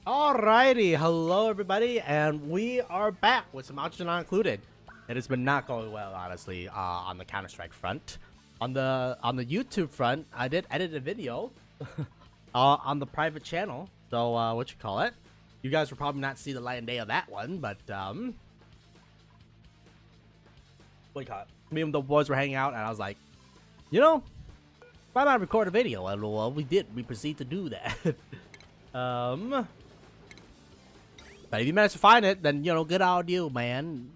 Alrighty, hello everybody, and we are back with some oxygen not included. It has been not going well, honestly, on the Counter-Strike front. On the YouTube front, I did edit a video on the private channel. So what you call it? You guys will probably not see the light and day of that one, but what do you call it? Me and the boys were hanging out, and I was like, you know, why not record a video? And well, we did. We proceed to do that. But if you manage to find it, then, you know, good on you, man.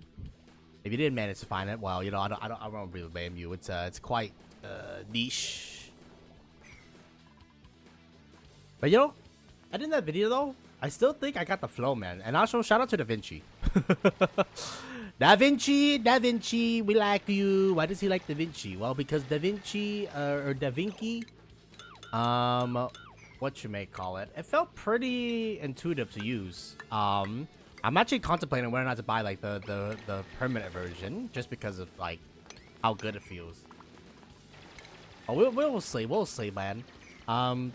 If you didn't manage to find it, well, you know, I don't really blame you. It's quite niche. But, you know, editing that video, though, I still think I got the flow, man. And also, shout out to Da Vinci. Da Vinci, we like you. Why does he like Da Vinci? Well, because Da Vinci, or Da Vinci, what you may call it, it felt pretty intuitive to use. I'm actually contemplating whether or not to buy like the permanent version, just because of like how good it feels. Oh, we'll see, man.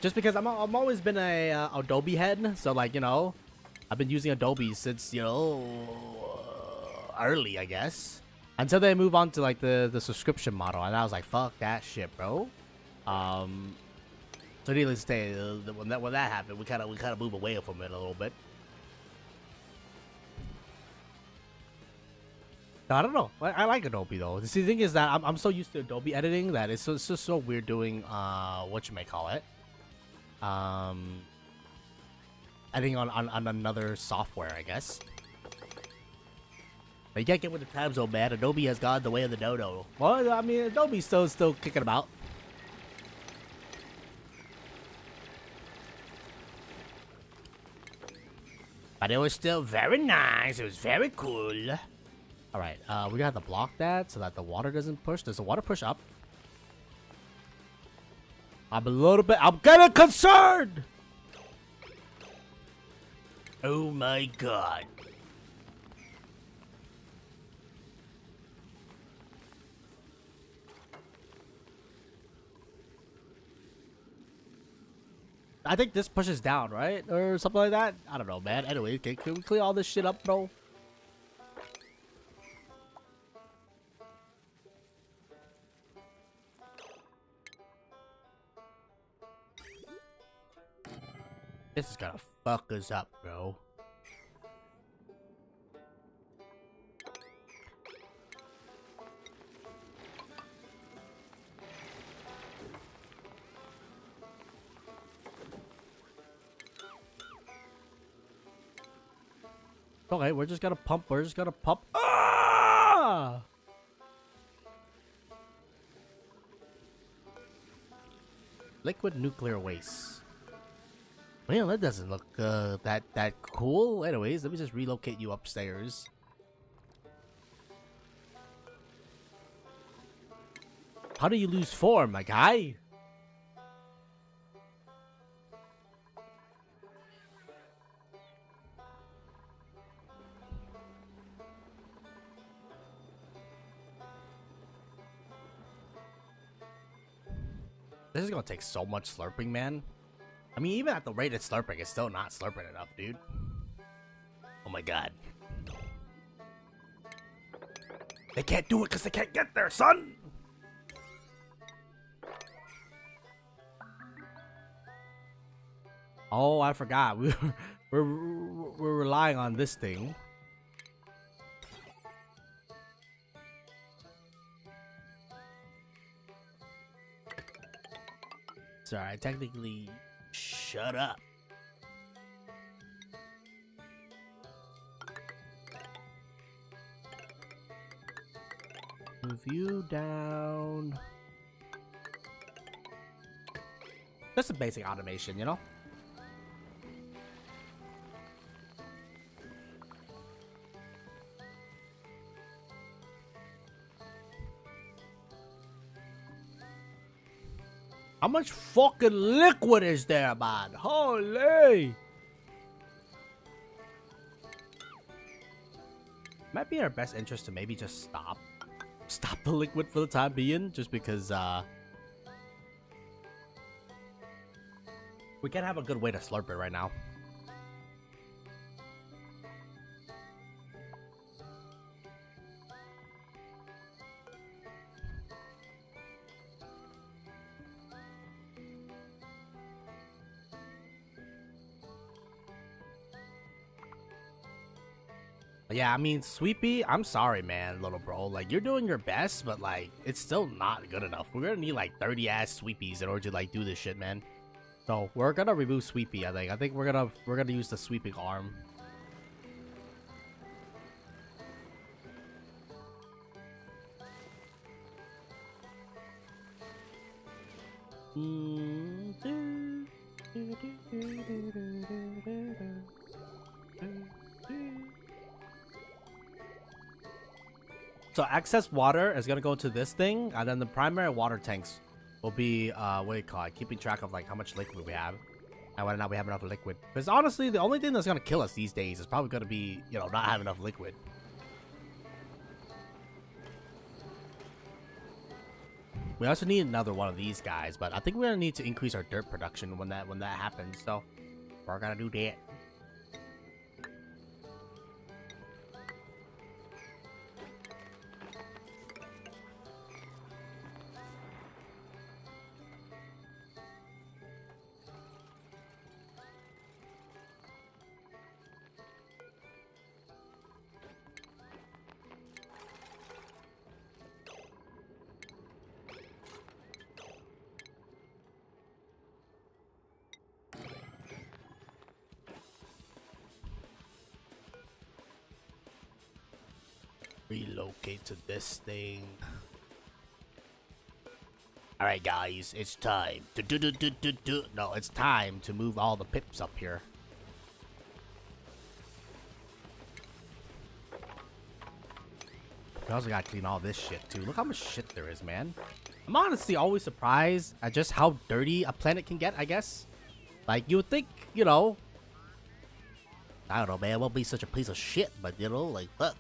Just because I'm always been a Adobe head, so like, you know, I've been using Adobe since, you know, early, I guess, until they move on to like the subscription model, and I was like, fuck that shit, bro. So needless to say, when that happened, we kind of move away from it a little bit. I don't know. I like Adobe though. The thing is that I'm so used to Adobe editing that it's just so weird doing what you may call it, editing on another software, I guess. But you can't get with the times, though, man. Adobe has gone the way of the dodo. Well, I mean, Adobe's still kicking about. But it was still very nice. It was very cool. Alright, we gotta have to block that so that the water doesn't push. Does the water push up? I'm kinda concerned! Oh my god. I think this pushes down, right? Or something like that? I don't know, man. Anyway, can we clear all this shit up, bro? This is gonna fuck us up, bro. Okay, we're just gonna pump. Ah! Liquid nuclear waste. Well, that doesn't look that cool. Anyways, let me just relocate you upstairs. How do you lose form, my guy? This is gonna take so much slurping, man. I mean, even at the rate it's slurping, it's still not slurping enough, dude. Oh my god. They can't do it because they can't get there, son! Oh, I forgot. We're relying on this thing. Sorry, technically, shut up. Move you down. Just a basic automation, you know? How much fucking liquid is there, man? Holy! Might be in our best interest to maybe just stop the liquid for the time being, just because we can't have a good way to slurp it right now. Yeah, I mean, Sweepy, I'm sorry, man, little bro. Like, you're doing your best, but, like, it's still not good enough. We're gonna need, like, 30-ass Sweepies in order to, like, do this shit, man. So, we're gonna remove Sweepy, I think. I think we're gonna use the sweeping arm. So excess water is gonna go to this thing, and then the primary water tanks will be what do you call it? Keeping track of like how much liquid we have and whether or not we have enough liquid. Because honestly, the only thing that's gonna kill us these days is probably gonna be, you know, not having enough liquid. We also need another one of these guys, but I think we're gonna need to increase our dirt production when that happens. So we're gonna do that. Relocate to this thing. Alright guys, it's time to no, it's time to move all the pips up here. We also gotta clean all this shit too. Look how much shit there is, man. I'm honestly always surprised at just how dirty a planet can get, I guess. Like, you would think, you know, I don't know, man, it won't be such a piece of shit, but you know, like, fuck.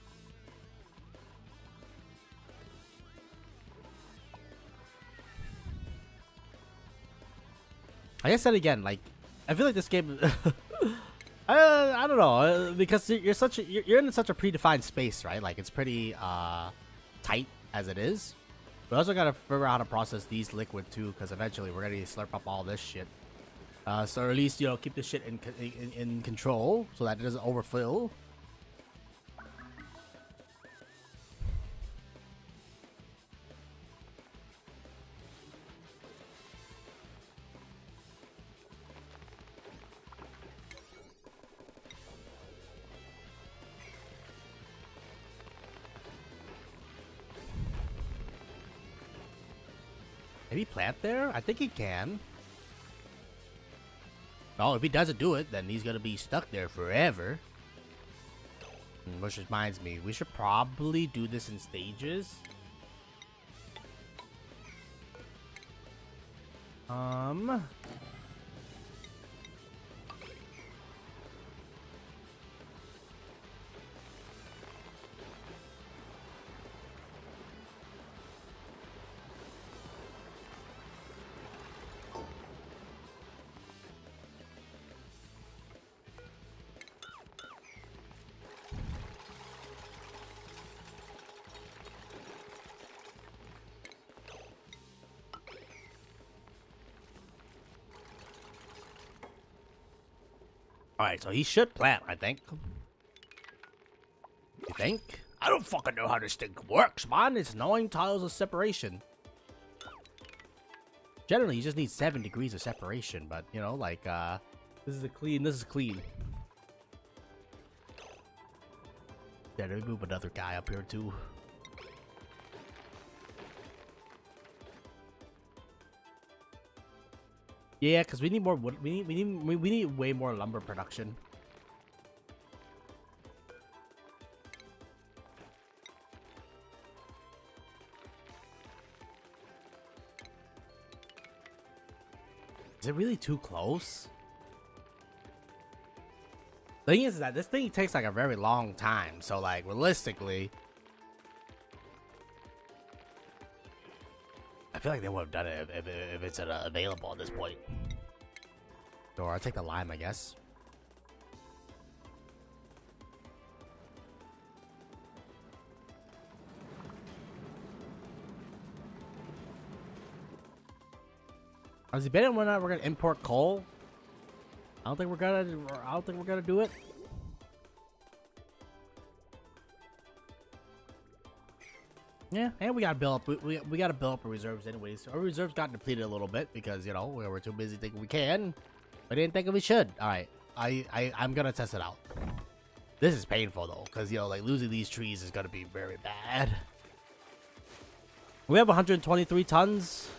I guess that again, like, I feel like this game, I don't know, because you're in such a predefined space, right? Like, it's pretty tight as it is. We also gotta figure out how to process these liquid too, because eventually we're gonna slurp up all this shit. So at least, you know, keep this shit in control so that it doesn't overfill. Can he plant there? I think he can. Oh, if he doesn't do it, then he's gonna be stuck there forever. Which reminds me, we should probably do this in stages. Alright, so he should plant, I think. You think? I don't fucking know how this thing works, man. It's 9 tiles of separation. Generally, you just need 7 degrees of separation, but, you know, like, this is clean. Yeah, let me move another guy up here, too. Yeah, because we need more wood. We need way more lumber production. Is it really too close? The thing is that this thing takes like a very long time. So like realistically, I feel like they would have done it if it's available at this point. Or I'll take the lime, I guess. Has he been in when we're gonna import coal? I don't think we're gonna do it. Yeah, and we gotta build up. We gotta build up our reserves anyways. Our reserves got depleted a little bit because you know we were too busy thinking we can. We didn't think we should. All right, I'm gonna test it out. This is painful though, cause you know like losing these trees is gonna be very bad. We have 123 tons.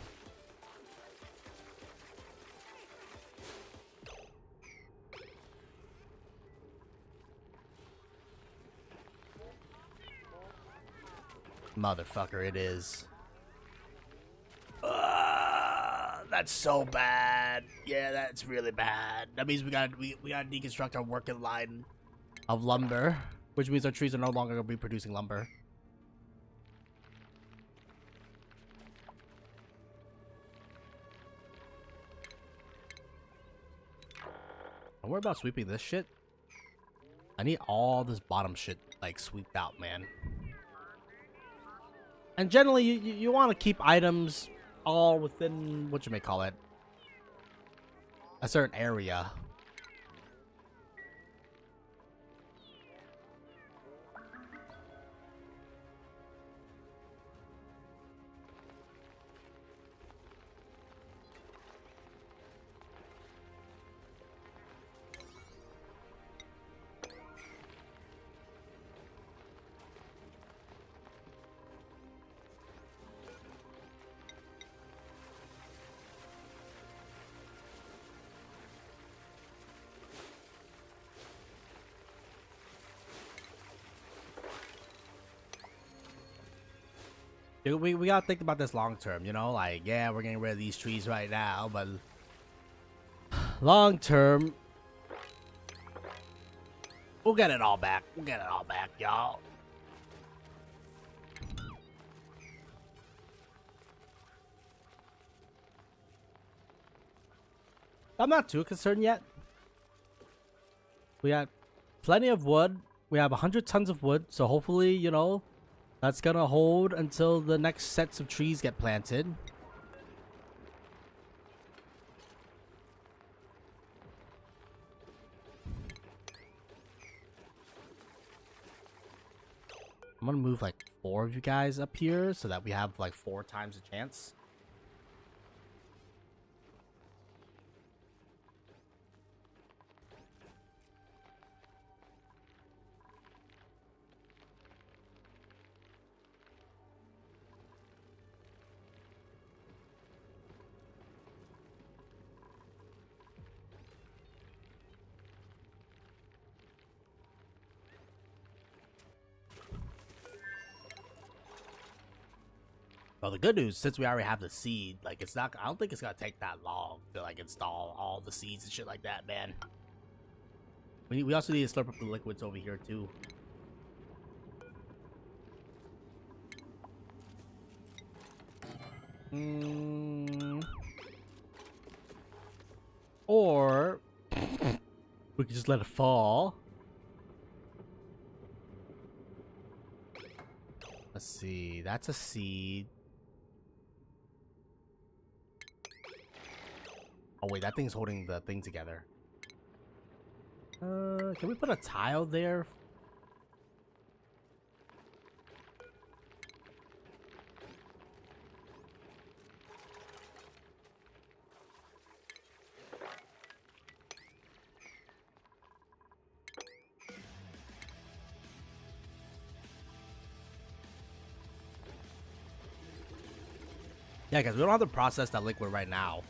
Motherfucker, it is. That's so bad. Yeah, that's really bad. That means we gotta deconstruct our working line of lumber, which means our trees are no longer gonna be producing lumber. Don't worry about sweeping this shit. I need all this bottom shit like sweeped out, man. And generally, you want to keep items all within what you may call it, a certain area. Dude, we gotta think about this long term, you know? Like, yeah, we're getting rid of these trees right now, but long term, we'll get it all back. We'll get it all back, y'all. I'm not too concerned yet. We got plenty of wood. We have 100 tons of wood, so hopefully, you know, that's gonna hold until the next sets of trees get planted. I'm gonna move like 4 of you guys up here so that we have like 4 times the chance. Well, the good news, since we already have the seed, like it's not, I don't think it's gonna take that long to like install all the seeds and shit like that, man. We also need to slurp up the liquids over here too. Or we could just let it fall. Let's see, that's a seed. Oh wait, that thing's holding the thing together. Can we put a tile there? Yeah, because we don't have to process that liquid right now.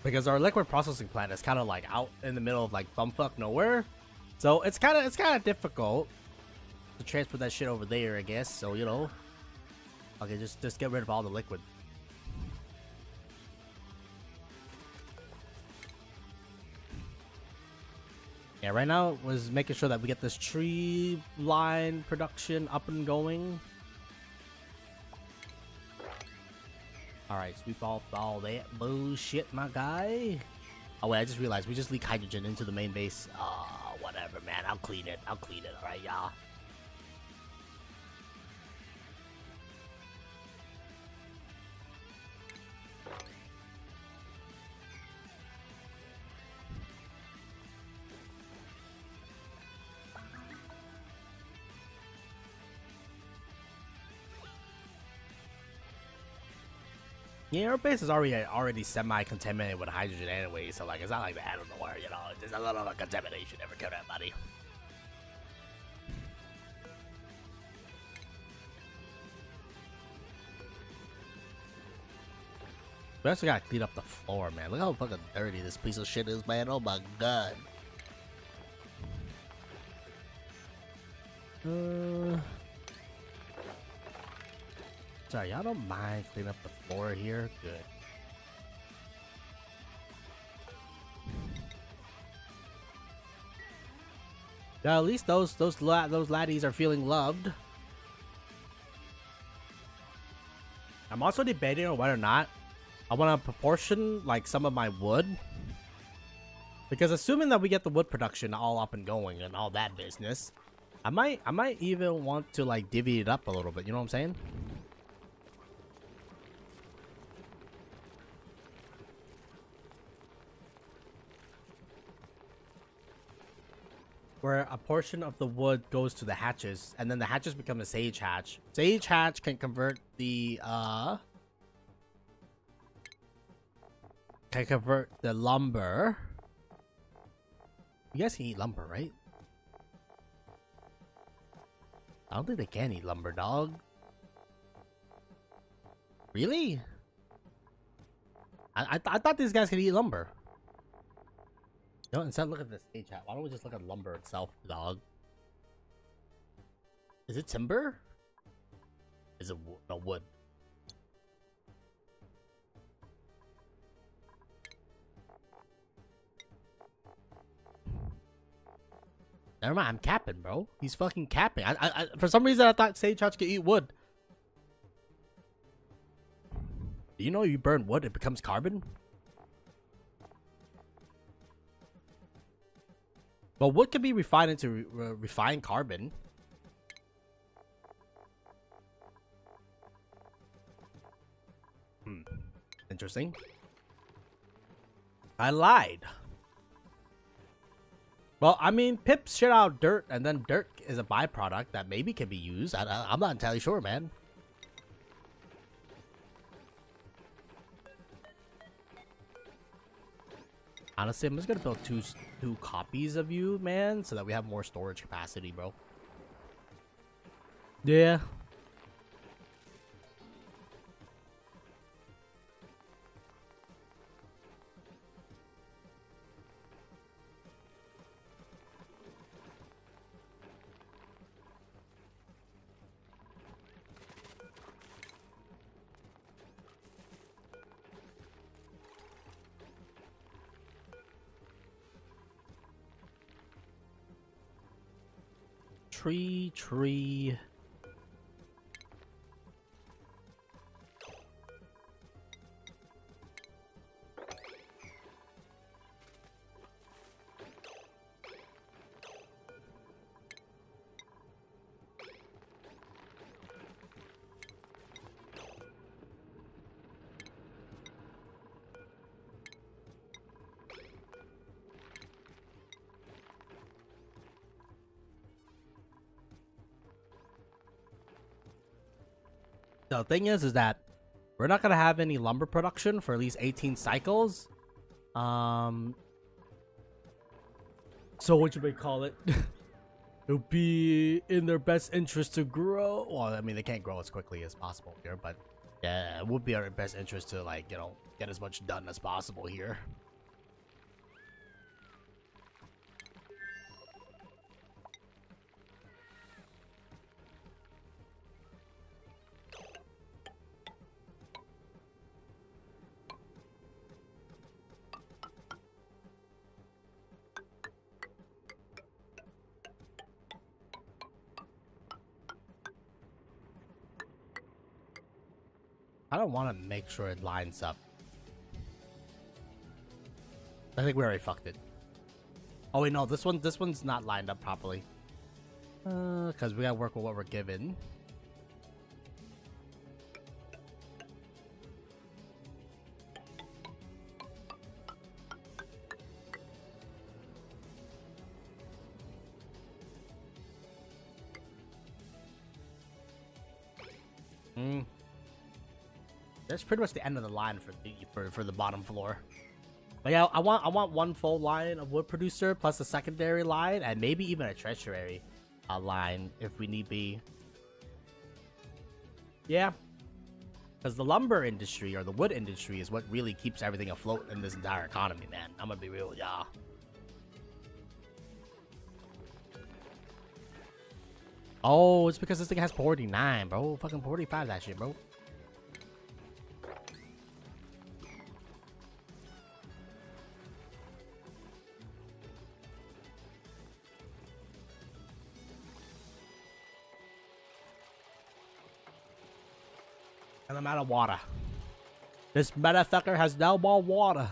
Because our liquid processing plant is kind of like out in the middle of like bumfuck nowhere. So it's kind of difficult to transfer that shit over there, I guess. So, you know. Okay, just get rid of all the liquid. Yeah, right now was making sure that we get this tree line production up and going. Alright, sweep off all that bullshit, my guy. Oh wait, I just realized we just leak hydrogen into the main base. Oh, whatever, man. I'll clean it. Alright, y'all. Yeah, our base is already semi-contaminated with hydrogen anyway, so like it's not like that out of nowhere, you know. It's just a little contamination never killed anybody. We also gotta clean up the floor, man. Look how fucking dirty this piece of shit is, man. Oh my god. Sorry, y'all don't mind cleaning up the floor here? Good. Yeah, at least those laddies are feeling loved. I'm also debating on whether or not I want to proportion like some of my wood, because assuming that we get the wood production all up and going and all that business, I might even want to like divvy it up a little bit. You know what I'm saying? Where a portion of the wood goes to the hatches, and then the hatches become a sage hatch. Sage hatch can convert the lumber. You guys can eat lumber, right? I don't think they can eat lumber, dog. Really? I thought these guys could eat lumber. No, instead look at the stage hat. Why don't we just look at lumber itself, dog? Is it timber? Is it no wood? Never mind, I'm capping, bro. He's fucking capping. I for some reason I thought sage hatch could eat wood. Do you know you burn wood, it becomes carbon? Well, wood can be refined into refined carbon. Interesting. I lied. Well, I mean, pips shit out dirt, and then dirt is a byproduct that maybe can be used. I'm not entirely sure, man. Honestly, I'm just gonna build two copies of you, man, so that we have more storage capacity, bro. Yeah. Tree. The thing is that we're not gonna have any lumber production for at least 18 cycles. So what you may call it? It'll be in their best interest to grow. Well, I mean, they can't grow as quickly as possible here, but yeah, it would be our best interest to, like, you know, get as much done as possible here. I don't want to make sure it lines up. I think we already fucked it. Oh wait, no, this one's not lined up properly. Because we gotta work with what we're given. That's pretty much the end of the line for the bottom floor. But yeah, I want one full line of wood producer plus a secondary line and maybe even a tertiary line if we need be. Yeah, because the lumber industry or the wood industry is what really keeps everything afloat in this entire economy, man. I'm gonna be real, yeah. Oh, it's because this thing has 49, bro. Fucking 45 that shit, bro. And I'm out of water. This motherfucker has no more water.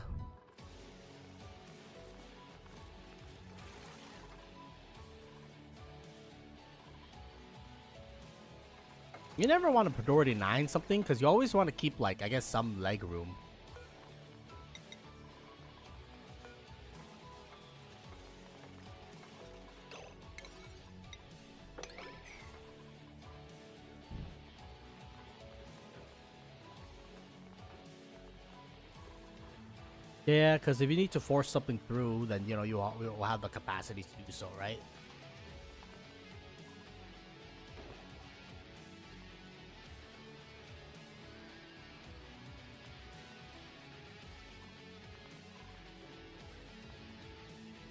You never want to priority 9 something because you always want to keep, like, I guess, some leg room. Yeah, because if you need to force something through, then, you know, you'll have the capacity to do so, right?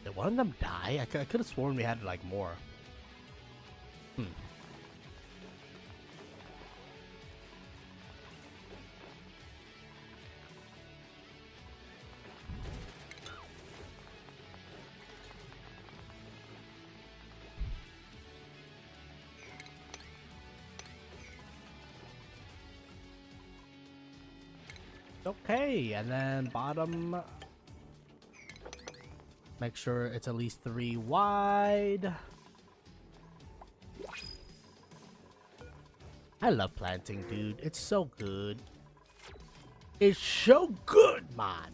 Did one of them die? I could have sworn we had, like, more. Okay, and then bottom. Make sure it's at least 3 wide. I love planting, dude. It's so good. It's so good, man.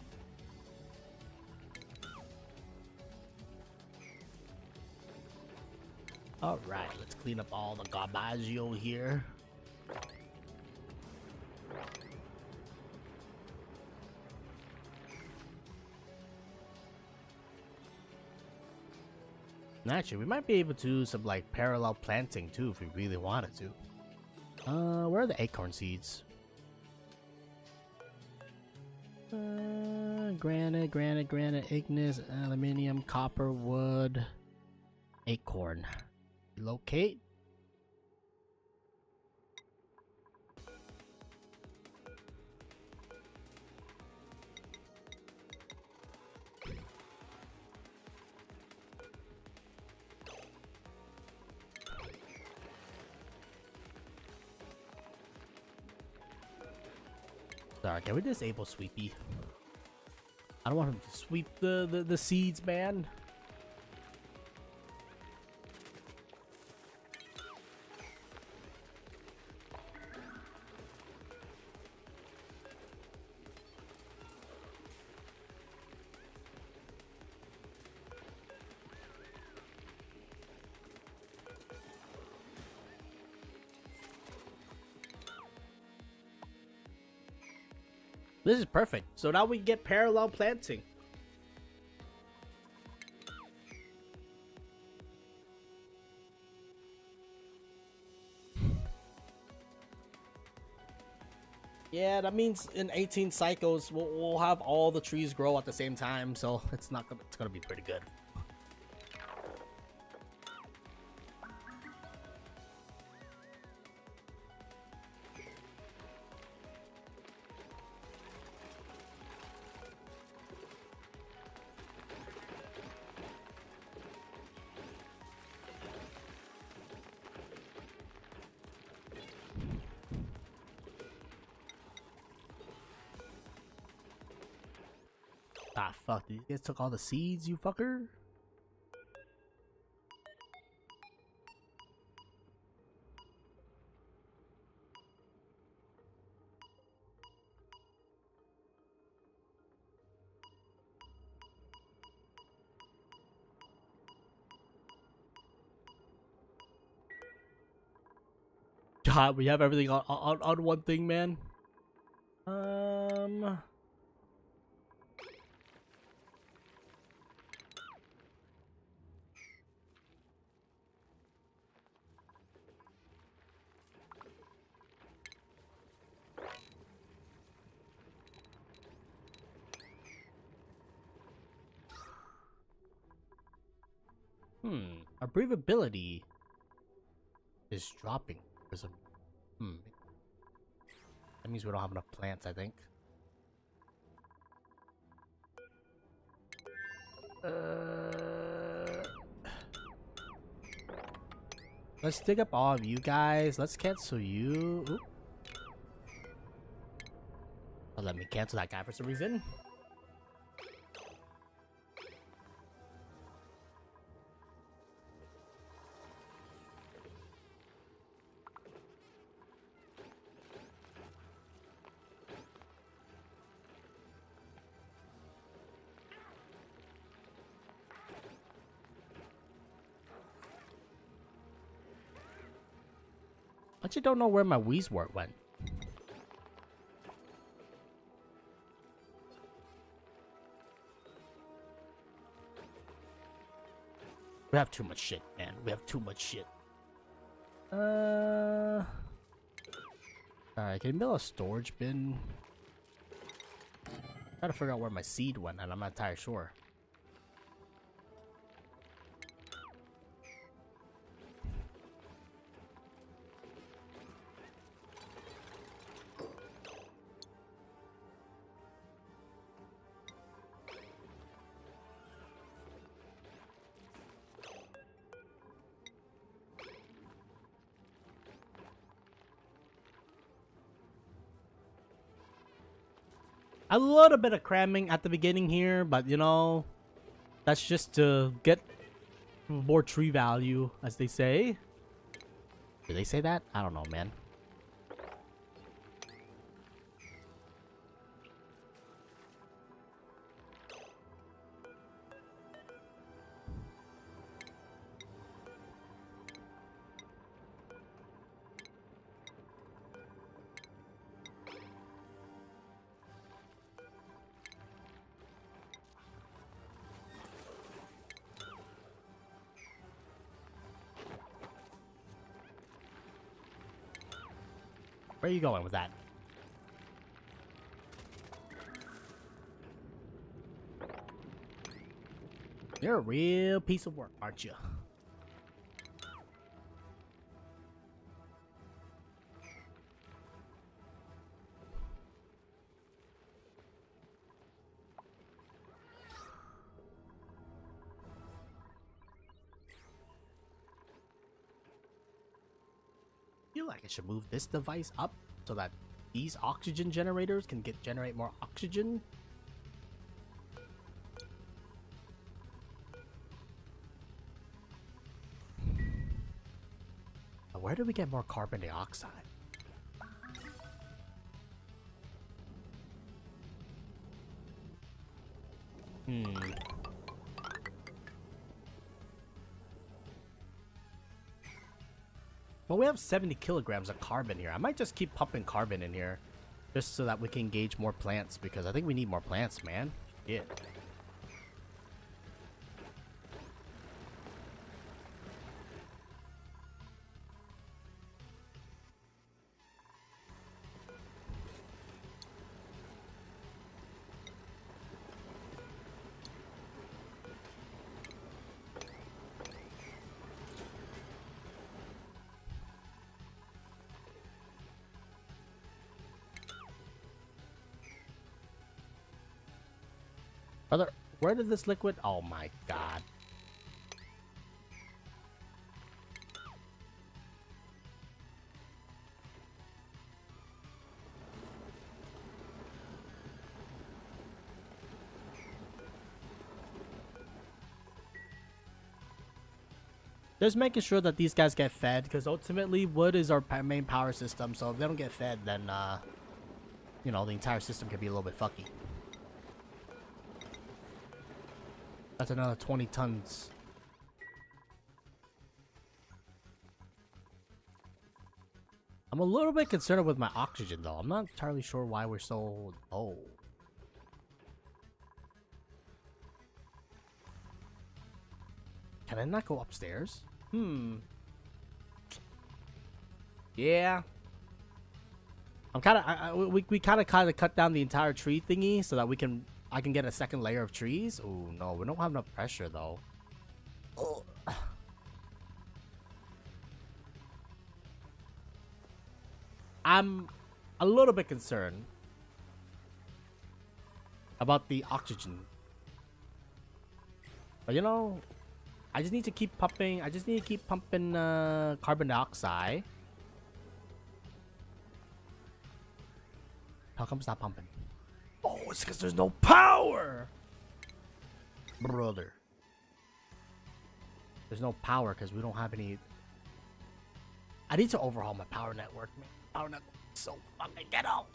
Alright, let's clean up all the garbaggio here. Actually, we might be able to do some, like, parallel planting too if we really wanted to. Where are the acorn seeds? Granite, ignis, aluminium, copper, wood, acorn. Locate. Sorry, can we disable Sweepy? I don't want him to sweep the seeds, man. This is perfect. So now we get parallel planting. Yeah, that means in 18 cycles we'll have all the trees grow at the same time, so it's gonna be pretty good. Ah, fuck, you guys took all the seeds, you fucker? God, we have everything on one thing, man. Our breathability is dropping for some. That means we don't have enough plants, I think. Let's dig up all of you guys. Let's cancel you. Oop. Oh, let me cancel that guy for some reason. I actually don't know where my Wheezewort went. We have too much shit, man. We have too much shit. Alright, can you build a storage bin? Try to figure out where my seed went, and I'm not entirely sure. A little bit of cramming at the beginning here, but you know, that's just to get more tree value, as they say. Do they say that? I don't know, man. Where are you going with that? You're a real piece of work, aren't you? I feel like I should move this device up so that these oxygen generators can generate more oxygen. Where do we get more carbon dioxide? Well, we have 70 kilograms of carbon here. I might just keep pumping carbon in here just so that we can engage more plants, because I think we need more plants, man. Yeah. Brother, where did this liquid? Oh my god. Just making sure that these guys get fed, because ultimately wood is our main power system, so if they don't get fed, then, you know, the entire system can be a little bit fucky. That's another 20 tons. I'm a little bit concerned with my oxygen, though. I'm not entirely sure why we're so low. Can I not go upstairs? Yeah. I'm we kind of cut down the entire tree thingy so that I can get a second layer of trees. Oh no, we don't have enough pressure though. Oh. I'm a little bit concerned about the oxygen. But you know, I just need to keep pumping. I just need to keep pumping carbon dioxide. How come it's not pumping? Oh, it's because there's no power, brother. There's no power because we don't have any. I need to overhaul my power network, man. Power network is so fucking ghetto.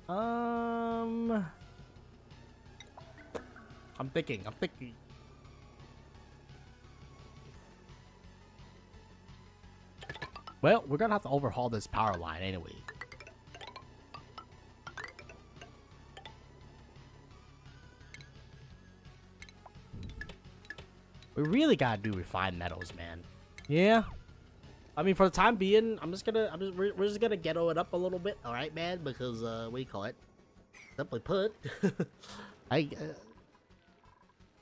I'm thinking. Well, we're gonna have to overhaul this power line anyway. We really gotta do refined metals, man. Yeah. I mean, for the time being, we're just gonna ghetto it up a little bit, all right, man? Because what do you call it? Simply put, I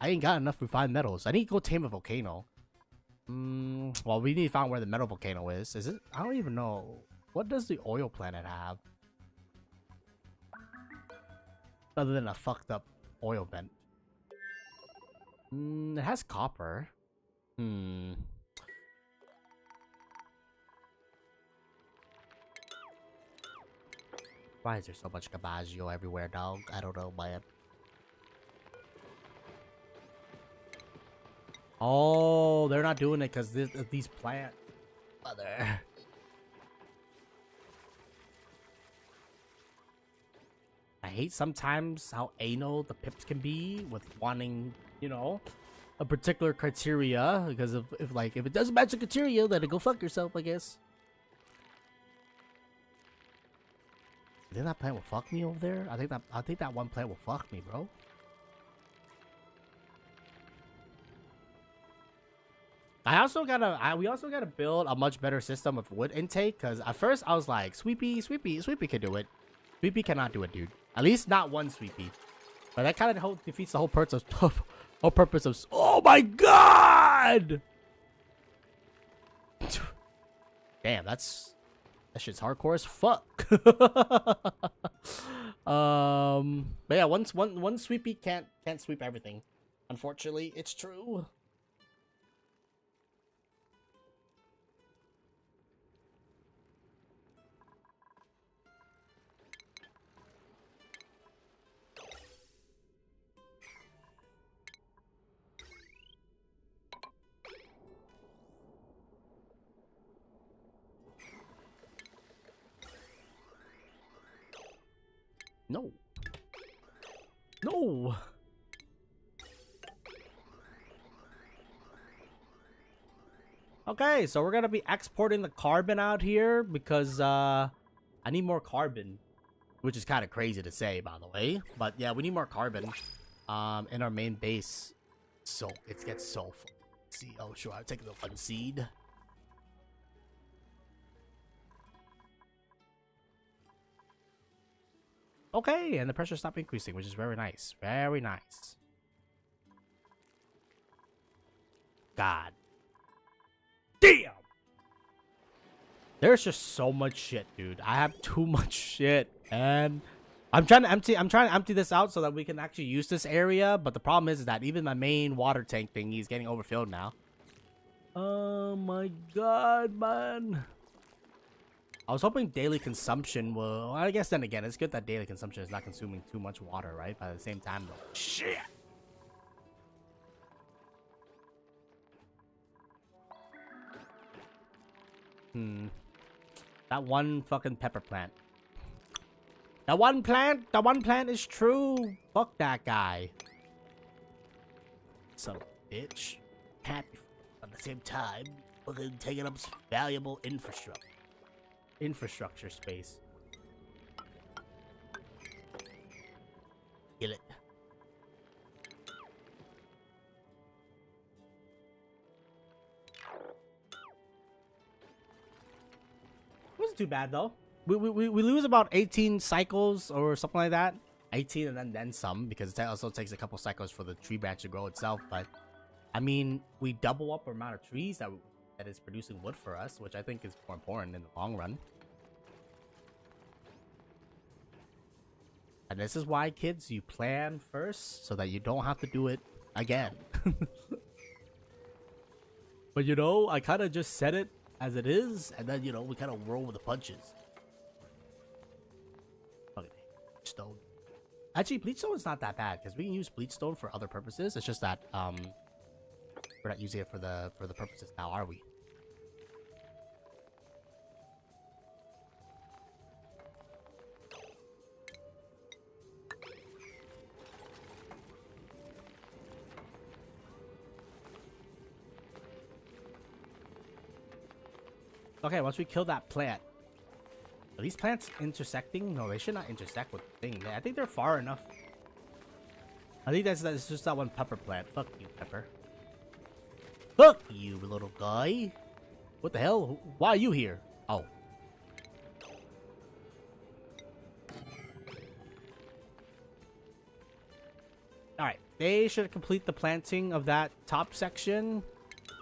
ain't got enough refined metals. I need to go tame a volcano. Well, we need to find where the metal volcano is. Is it? I don't even know. What does the oil planet have? Other than a fucked up oil vent. It has copper. Why is there so much Gabaggio everywhere, dog? I don't know, man. Oh, they're not doing it because these plants. Mother. I hate sometimes how anal the pips can be with wanting, you know, a particular criteria. Because if it doesn't match the criteria, then go fuck yourself, I guess. You think that plant will fuck me over there? I think that one plant will fuck me, bro. We also gotta build a much better system of wood intake. Cause at first I was like, Sweepy can do it. Sweepy cannot do it, dude. At least not one Sweepy. But that kind of defeats the whole purpose of. Oh my god! Damn, that shit's hardcore as fuck. But yeah, one Sweepy can't sweep everything. Unfortunately, it's true. No. No. Okay, so we're gonna be exporting the carbon out here because I need more carbon, which is kind of crazy to say, by the way. But yeah, we need more carbon in our main base. So it gets so full. See, oh sure, I'll take the one seed. Okay, and the pressure stopped increasing, which is very nice. Very nice. God. Damn! There's just so much shit, dude. I have too much shit, and I'm trying to empty this out so that we can actually use this area, but the problem is that even my main water tank thingy is getting overfilled now. Oh my god, man. I was hoping daily consumption will... I guess then again, it's good that daily consumption is not consuming too much water, right? But at the same time, though. Shit! That one fucking pepper plant. That one plant is true. Fuck that guy. Son of a bitch. Happy at the same time, fucking taking up some valuable infrastructure space. Kill it. Wasn't too bad though. We lose about 18 cycles or something like that. 18 and then some, because it also takes a couple cycles for the tree branch to grow itself. But I mean, we double up our amount of trees that is producing wood for us, which I think is more important in the long run. And this is why, kids, you plan first so that you don't have to do it again. But, you know, I kind of just said it as it is, and then, you know, we kind of roll with the punches. Okay, stone. Actually, bleach stone is not that bad, because we can use bleach stone for other purposes. It's just that, we're not using it for the purposes now, are we? Okay, once we kill that plant. Are these plants intersecting? No, they should not intersect with the thing. I think they're far enough. I think that's just that one pepper plant. Fuck you, pepper. Fuck you, little guy. What the hell? Why are you here? Oh. Alright, they should complete the planting of that top section.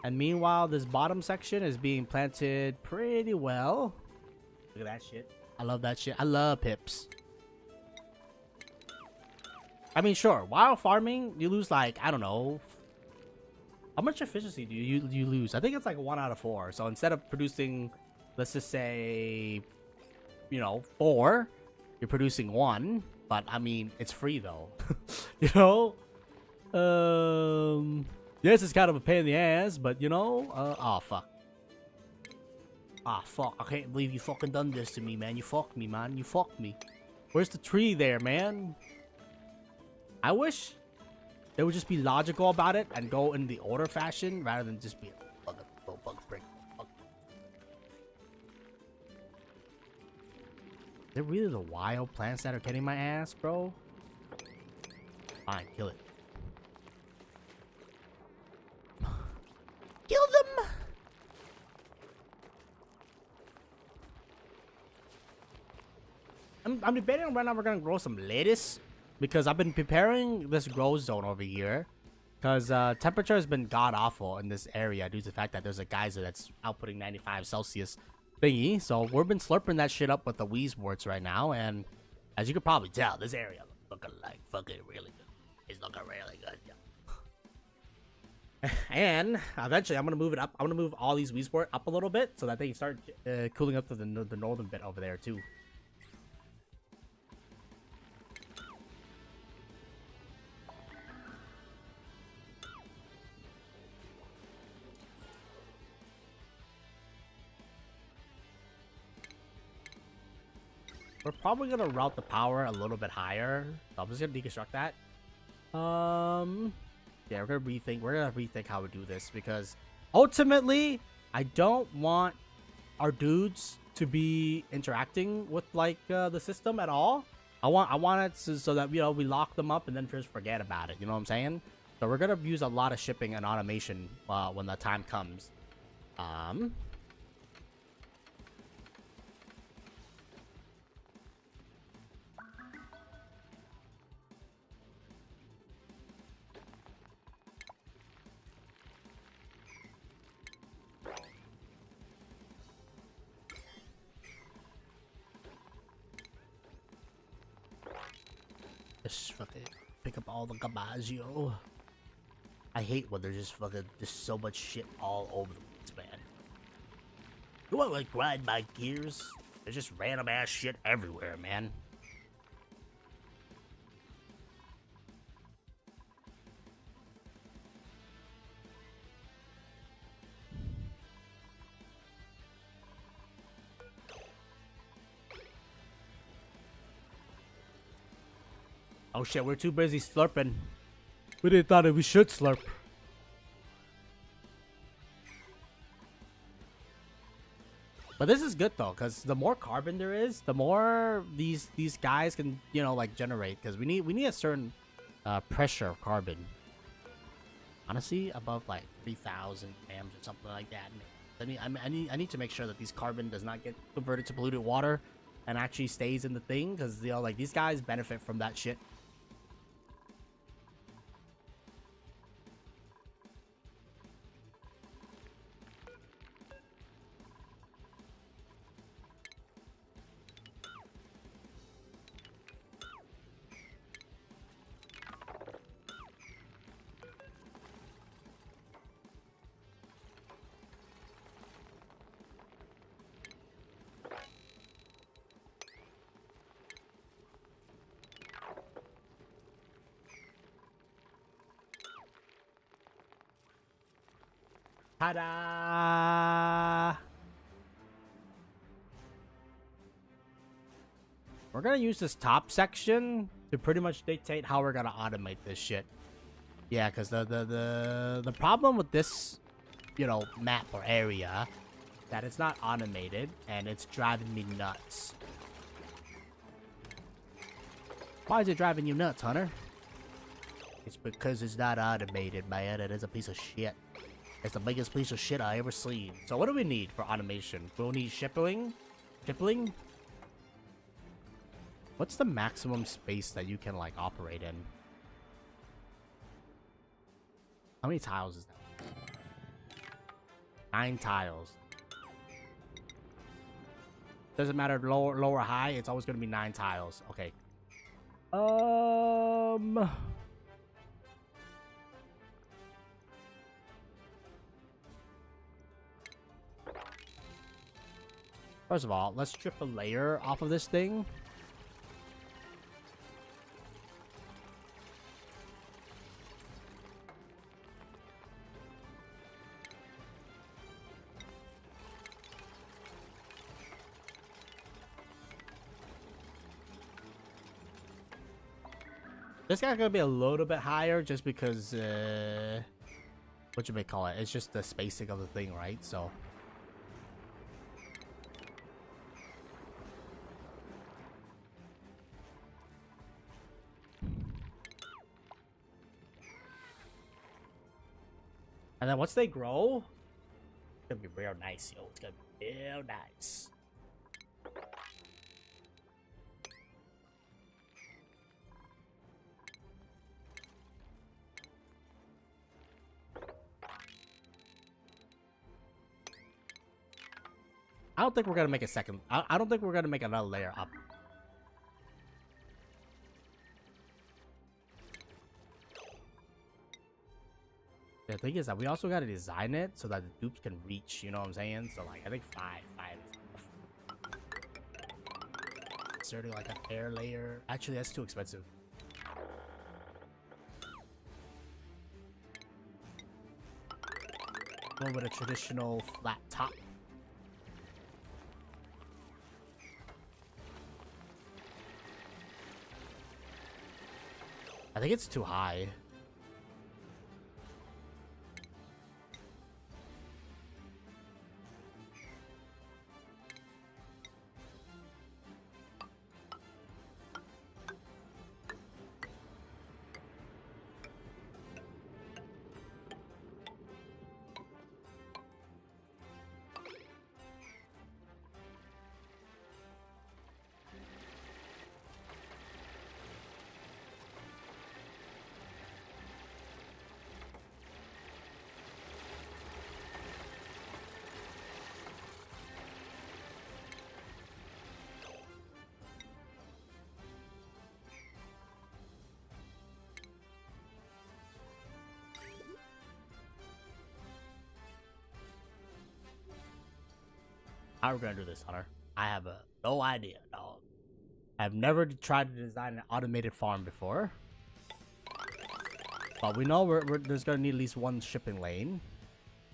And meanwhile, this bottom section is being planted pretty well. Look at that shit. I love that shit. I love pips. I mean, sure, while farming, you lose like, I don't know. How much efficiency do you lose? I think it's like 1 out of 4. So instead of producing, let's just say, you know, 4, you're producing 1. But I mean, it's free though. You know? Yes, it's kind of a pain in the ass, but you know, oh fuck. Ah fuck, I can't believe you fucking done this to me, man. You fucked me, man. You fucked me. Where's the tree there, man? I wish they would just be logical about it and go in the order fashion rather than just be fucking brick. Fuck. They're really the wild plants that are getting my ass, bro. Fine, kill it. Kill them! I'm debating on right now we're gonna grow some lettuce because I've been preparing this grow zone over here because temperature has been god awful in this area due to the fact that there's a geyser that's outputting 95 Celsius thingy. So we've been slurping that shit up with the Weezeworts right now, and as you can probably tell, this area looking like fucking really good. It's looking really good, yeah. And eventually I'm gonna move it up. I'm gonna move all these Weezewort up a little bit so that they can start cooling up to the northern bit over there too. We're probably gonna route the power a little bit higher. So I'm just gonna deconstruct that. Yeah, we're gonna rethink how we do this because ultimately I don't want our dudes to be interacting with like the system at all. I want it so that, you know, we lock them up and then just forget about it. You know what I'm saying? So we're gonna use a lot of shipping and automation when the time comes. Just fucking pick up all the garbage, yo. I hate when there's just fucking just so much shit all over the place, man. You want to like grind my gears? There's just random ass shit everywhere, man. Oh shit, we're too busy slurping. We didn't thought that we should slurp. But this is good though, because the more carbon there is, the more these guys can, you know, like generate. Because we need a certain pressure of carbon. Honestly, above like 3,000 grams or something like that. I need to make sure that these carbon does not get converted to polluted water and actually stays in the thing, because, you know, like these guys benefit from that shit. Ta-da! We're gonna use this top section to pretty much dictate how we're gonna automate this shit. Yeah, because the problem with this, you know, map or area, that it's not automated, and it's driving me nuts. Why is it driving you nuts, Hunter? It's because it's not automated, man. It is a piece of shit. It's the biggest piece of shit I ever seen. So what do we need for automation? We'll need shipping? Shipping? What's the maximum space that you can, like, operate in? How many tiles is that? 9 tiles. Doesn't matter lower or high, it's always gonna be 9 tiles. Okay. First of all, let's strip a layer off of this thing. This guy's gonna be a little bit higher just because, what you may call it? It's just the spacing of the thing, right? So. And then once they grow, it's gonna be real nice, yo. It's gonna be real nice. I don't think we're gonna make a second. I don't think we're gonna make another layer up. The thing is that we also gotta design it so that the dupes can reach. You know what I'm saying? So like, I think five is enough. Inserting like a air layer. Actually, that's too expensive. Go with a traditional flat top. I think it's too high. How are we gonna do this, Hunter? I have no idea, dog. I've never tried to design an automated farm before. But we know there's gonna need at least one shipping lane.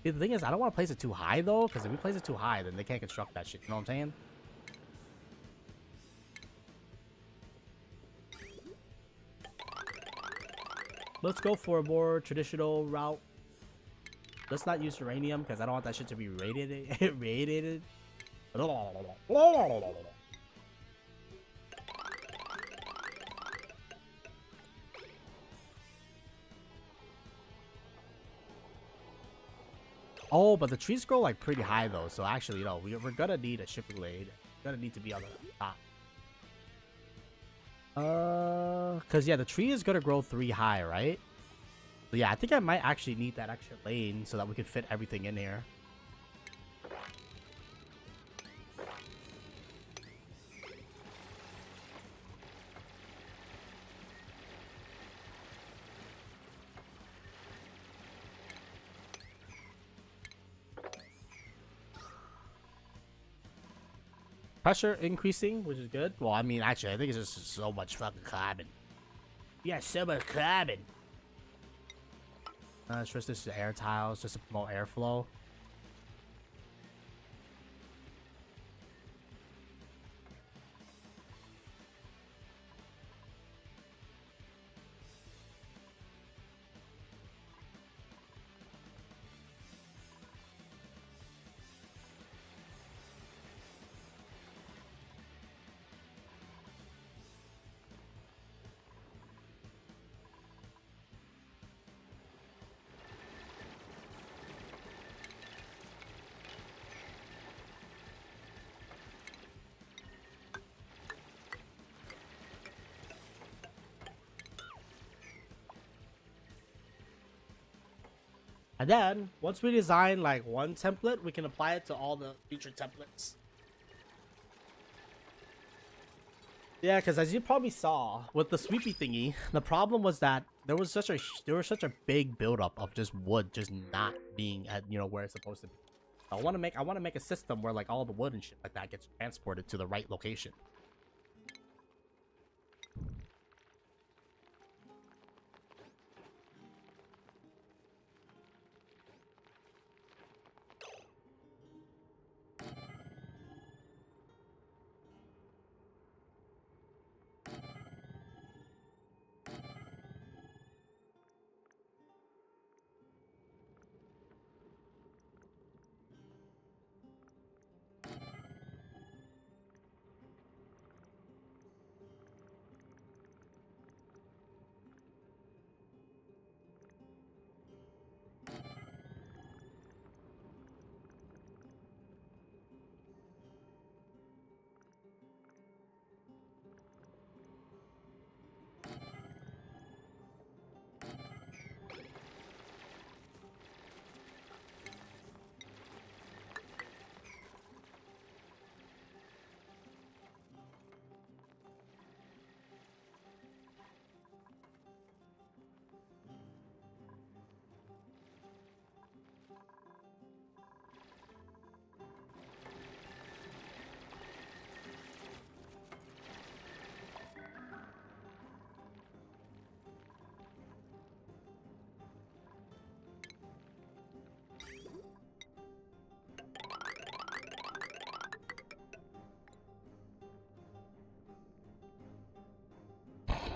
See, the thing is, I don't want to place it too high, though, because if we place it too high, then they can't construct that shit. You know what I'm saying? Let's go for a more traditional route. Let's not use uranium, because I don't want that shit to be radiated. Oh, but the trees grow like pretty high though, so actually, you know, we're gonna need a shipping lane. Gonna need to be on the top. Cause yeah, the tree is gonna grow 3 high, right? So yeah, I think I might actually need that extra lane so that we can fit everything in here. Pressure increasing, which is good. Well, I mean, actually, I think it's just so much fucking carbon. Yeah, so much carbon. Switch this to air tiles just to promote airflow. And then, once we design like one template, we can apply it to all the future templates. Yeah, because as you probably saw with the sweepy thingy, the problem was that there was such a big buildup of just wood just not being at where it's supposed to be. I want to make a system where like all the wood and shit like that gets transported to the right location.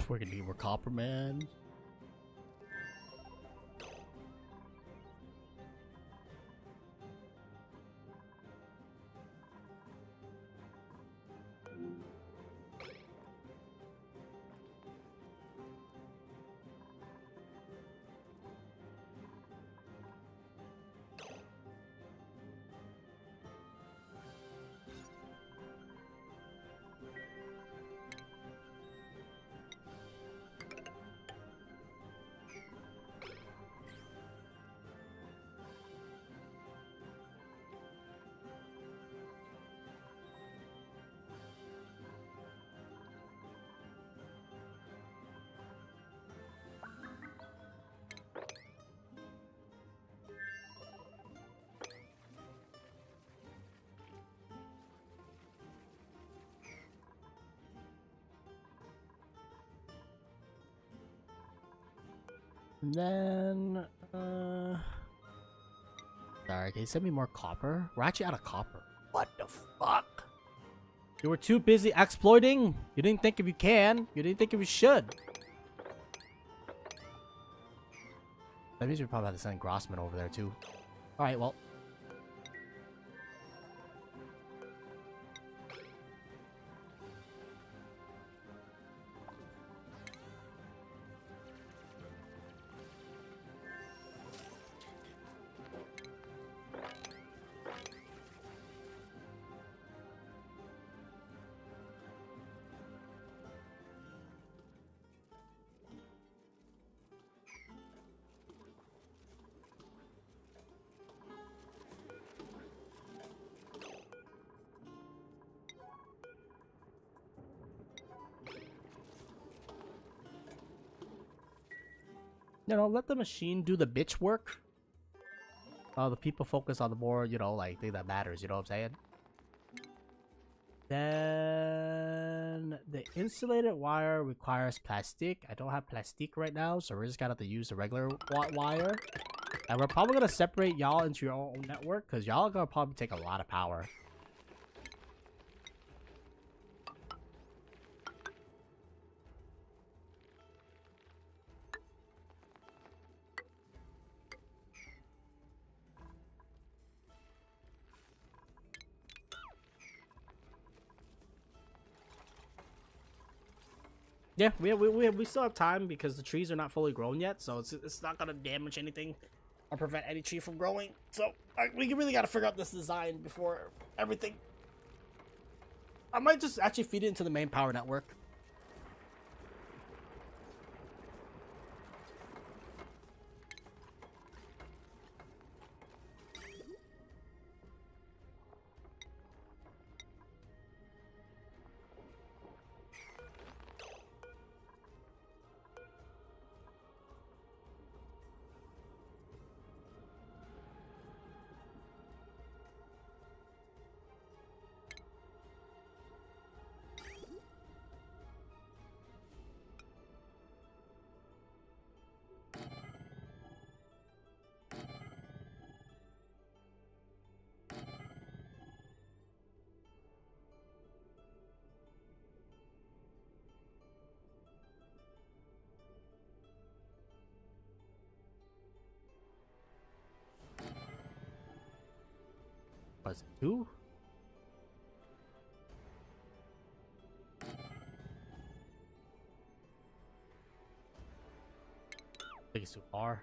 We're gonna need more copper, man. And then, sorry, can you send me more copper? We're actually out of copper. What the fuck? You were too busy exploiting? You didn't think if you can. You didn't think if you should. That means we probably have to send Grossman over there too. Alright, well. Let the machine do the bitch work. The people focus on the more, like, thing that matters, you know what I'm saying? Then... And the insulated wire requires plastic. I don't have plastic right now, so we're just gonna have to use the regular wire. And we're probably gonna separate y'all into your own network, because y'all are gonna probably take a lot of power. Yeah, we still have time because the trees are not fully grown yet, so it's not gonna damage anything or prevent any tree from growing. So we really gotta figure out this design before everything. I might just actually feed it into the main power network. Was it 2? I think it's too far.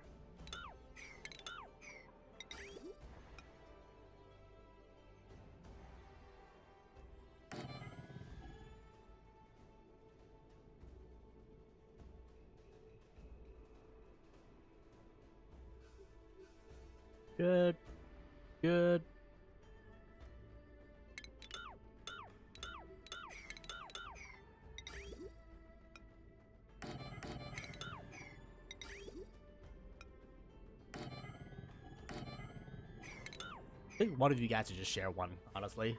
Good. Good. I think one of you guys should just share one, honestly.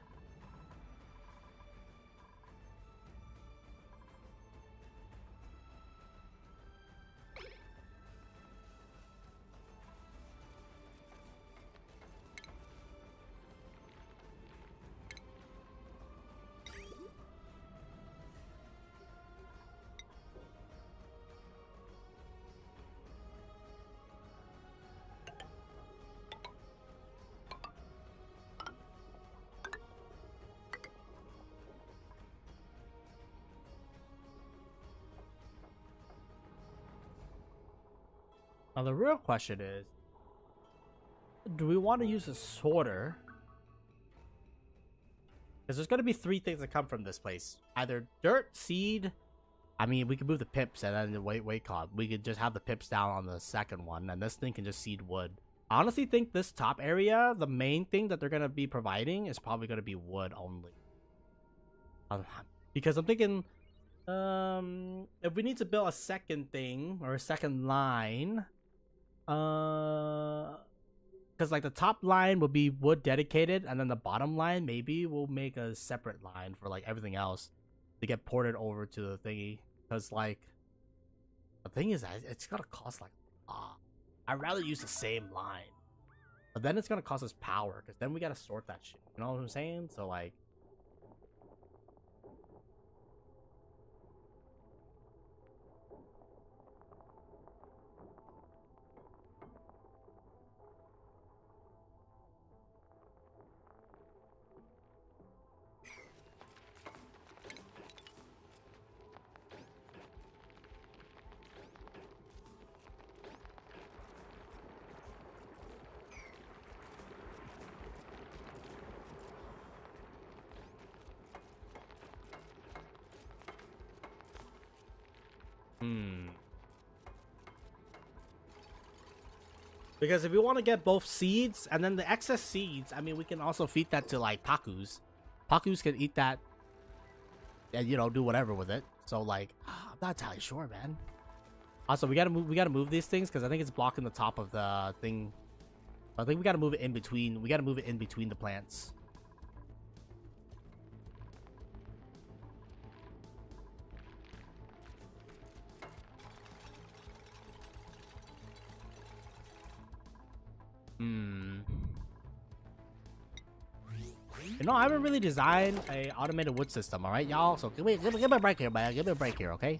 Now the real question is, do we want to use a sorter? Because there's going to be 3 things that come from this place. Either dirt, seed. I mean, we could move the pips and then the weight cod. We could just have the pips down on the second one, and this thing can just seed wood. I honestly think this top area, the main thing that they're going to be providing is probably going to be wood only. Because I'm thinking, if we need to build a second thing or a second line, because like the top line will be wood dedicated, and then the bottom line maybe we'll make a separate line for like everything else to get ported over to the thingy. Because like the thing is, it's gonna cost like I'd rather use the same line, but then it's gonna cost us power because then we gotta sort that shit. You know what I'm saying? So like. Because if we want to get both seeds and then the excess seeds, I mean, we can also feed that to like Pakus. Pakus can eat that and, you know, do whatever with it. So like, I'm not entirely sure, man. Also, we gotta move these things because I think it's blocking the top of the thing. I think we gotta move it in between. We gotta move it in between the plants. Hmm. You know, I haven't really designed a automated wood system, alright, y'all? So give me a break here, man. Give me a break here, okay?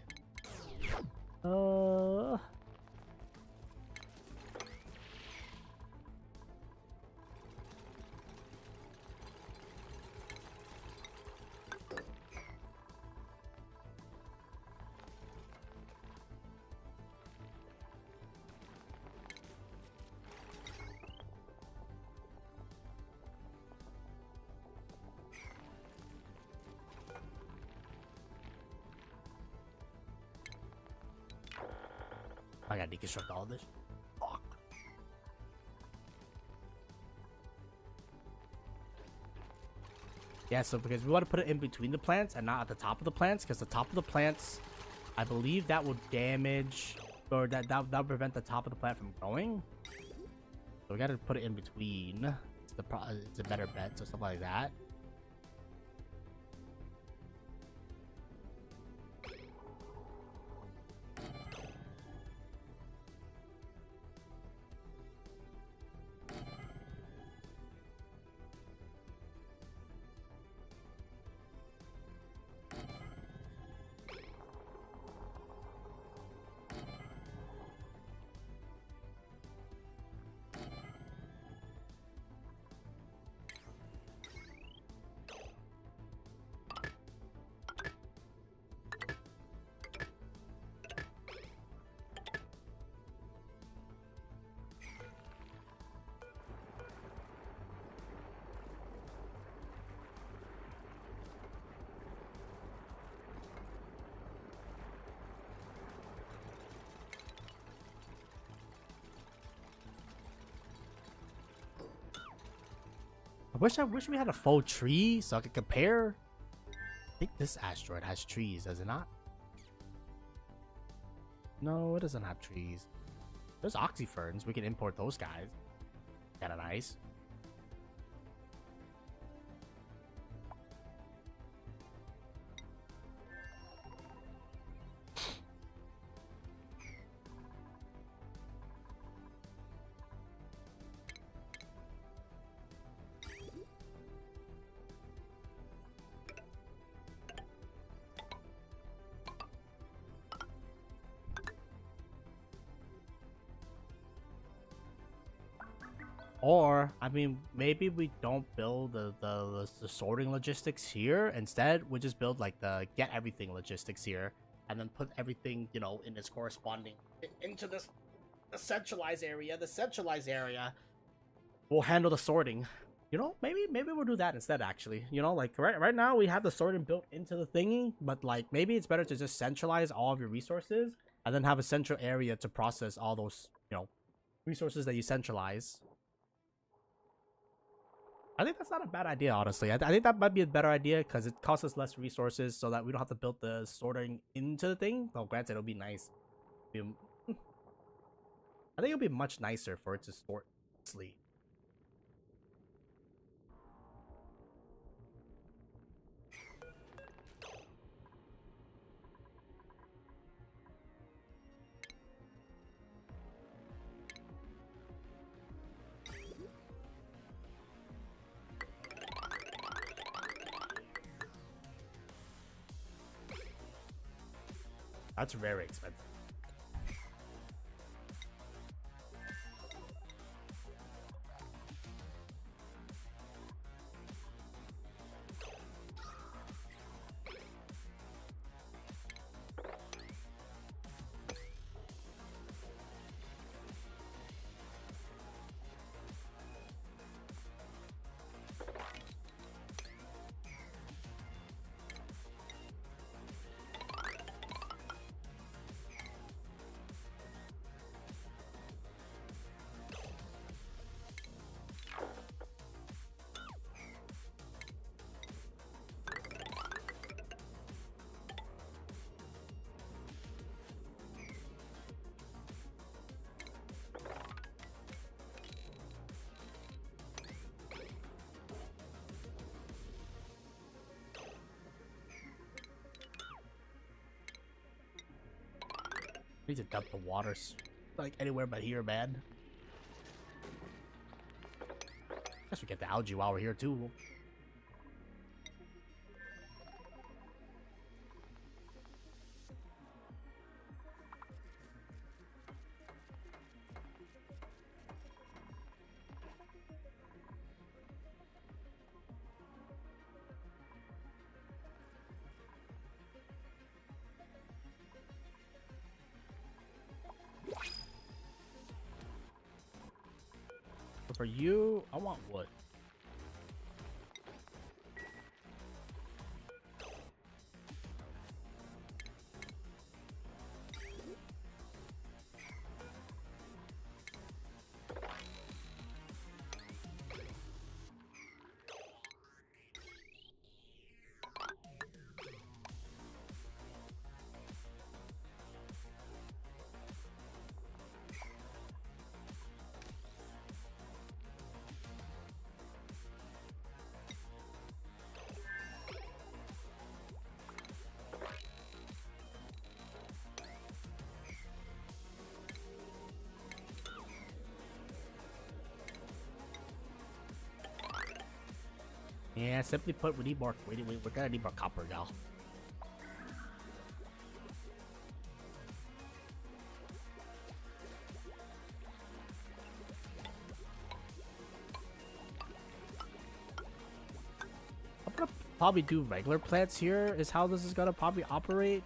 I gotta deconstruct all of this. Fuck. Yeah, so because we want to put it in between the plants and not at the top of the plants, because the top of the plants, I believe that would damage, or that would prevent the top of the plant from growing. So we gotta put it in between. It's a better bet, so something like that. I wish we had a full tree so I could compare. I think this asteroid has trees, does it not? No, it doesn't have trees. There's oxyferns. We can import those guys. Kinda nice. Or, I mean, maybe we don't build the sorting logistics here. Instead, we just build like the get everything logistics here, and then put everything, you know, in its corresponding into this the centralized area. The centralized area will handle the sorting. You know, maybe we'll do that instead. Actually, you know, like right now we have the sorting built into the thingy, but like maybe it's better to just centralize all of your resources and then have a central area to process all those, you know, resources that you centralize. I think that's not a bad idea, honestly. I think that might be a better idea because it costs us less resources so that we don't have to build the sorting into the thing. Though, granted, it'll be nice. I think it'll be much nicer for it to sort nicely. That's very expensive. I need to dump the water like anywhere but here, man. Guess we get the algae while we're here too. For you, I want wood. Yeah, simply put, we need more. We're gonna need more copper, y'all. I'm gonna probably do regular plants here. Is how this is gonna probably operate.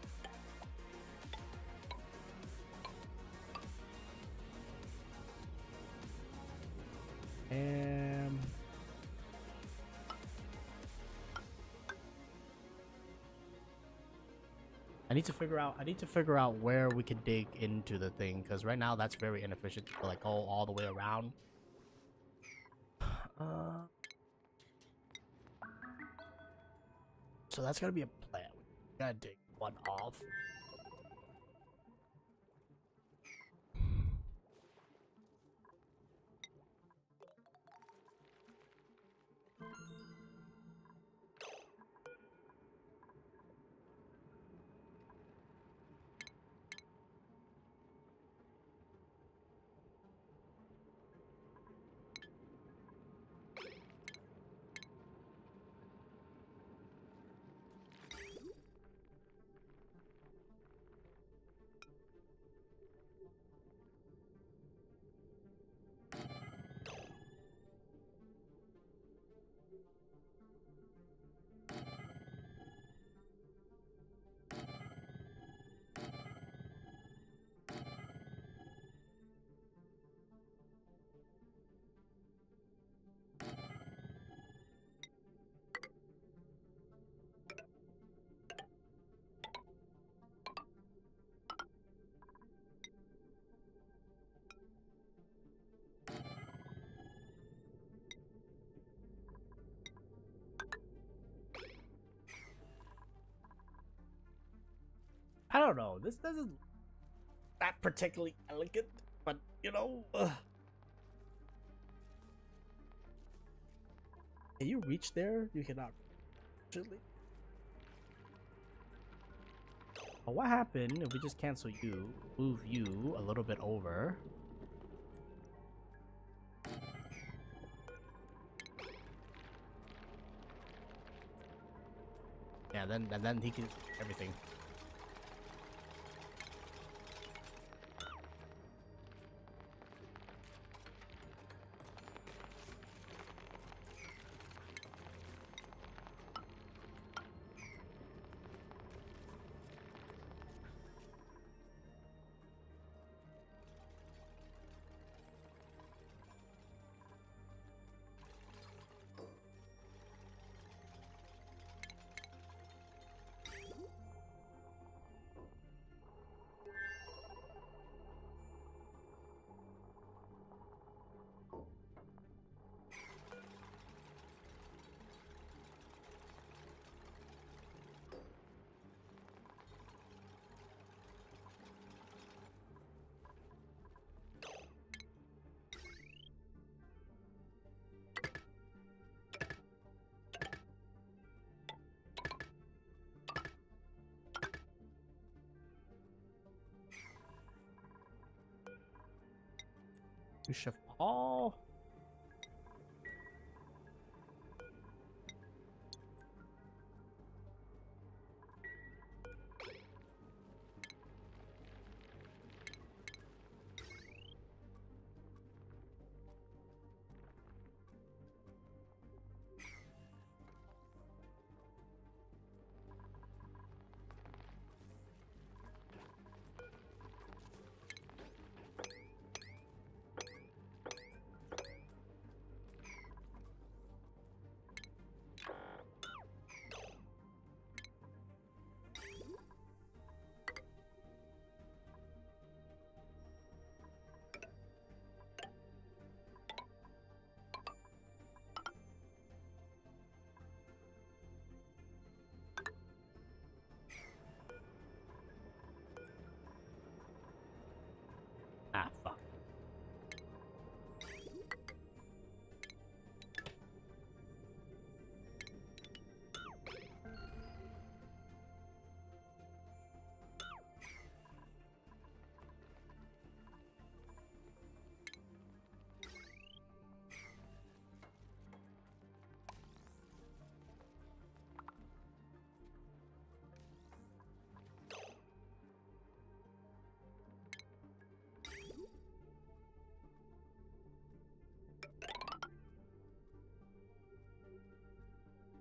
I need to figure out where we can dig into the thing, because right now that's very inefficient to like go all the way around. So that's gonna be a plan. We gotta dig one off. I don't know. This doesn't that particularly elegant, but you know. Can you reach there? You cannot. Actually. But what happened if we just cancel you, move you a little bit over? Yeah, then he can everything. You shift all.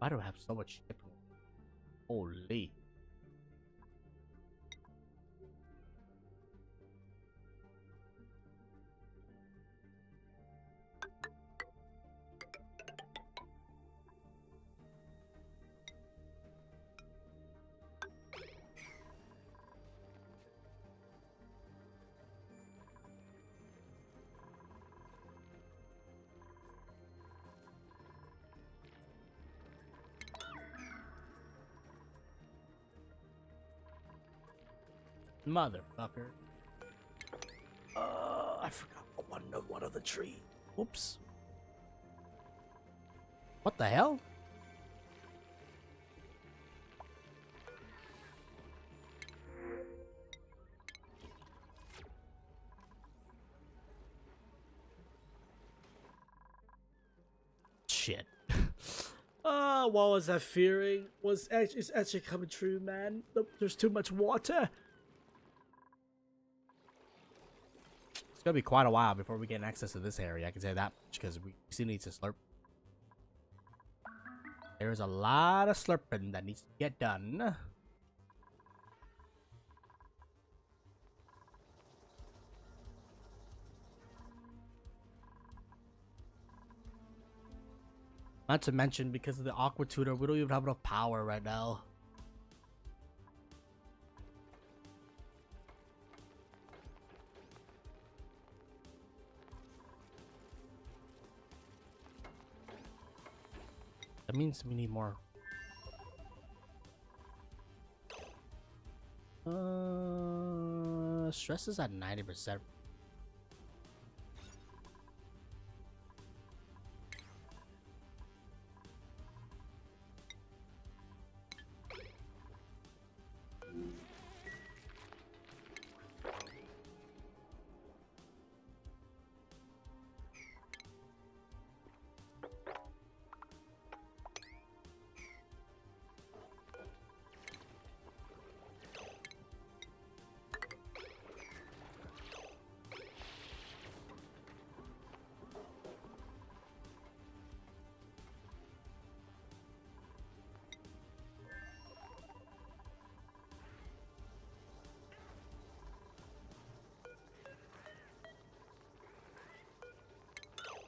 Why do I have so much shipping? Holy. Motherfucker. I forgot one of the tree. Whoops. What the hell? Shit. What was I fearing? It's actually coming true, man. There's too much water. It's gonna be quite a while before we get access to this area. I can say that much because we still need to slurp. There's a lot of slurping that needs to get done. Not to mention, because of the aqua tutor, we don't even have enough power right now. That means we need more. Stress is at 90%.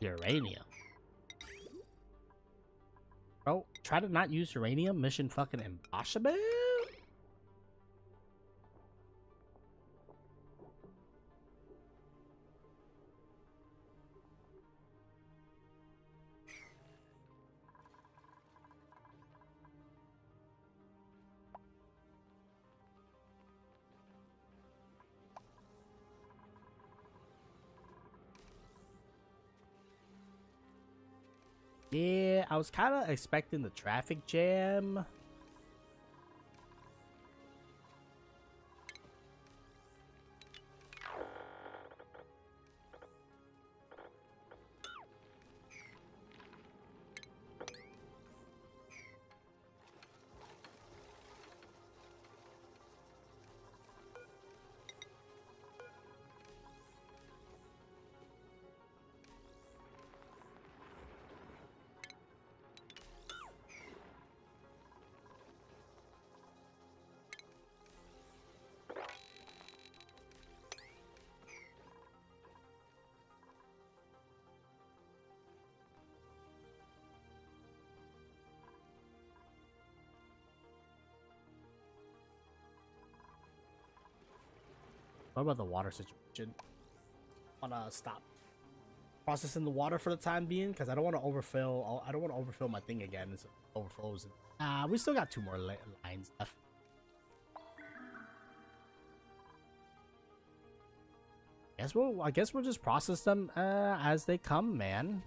Uranium. Bro, try to not use uranium. Mission fucking impossible. Yeah, I was kind of expecting the traffic jam. What about the water situation? I wanna stop processing the water for the time being because I don't want to overfill. I don't want to overfill my thing again. It overflows. We still got 2 more lines left. I guess we'll just process them as they come, man.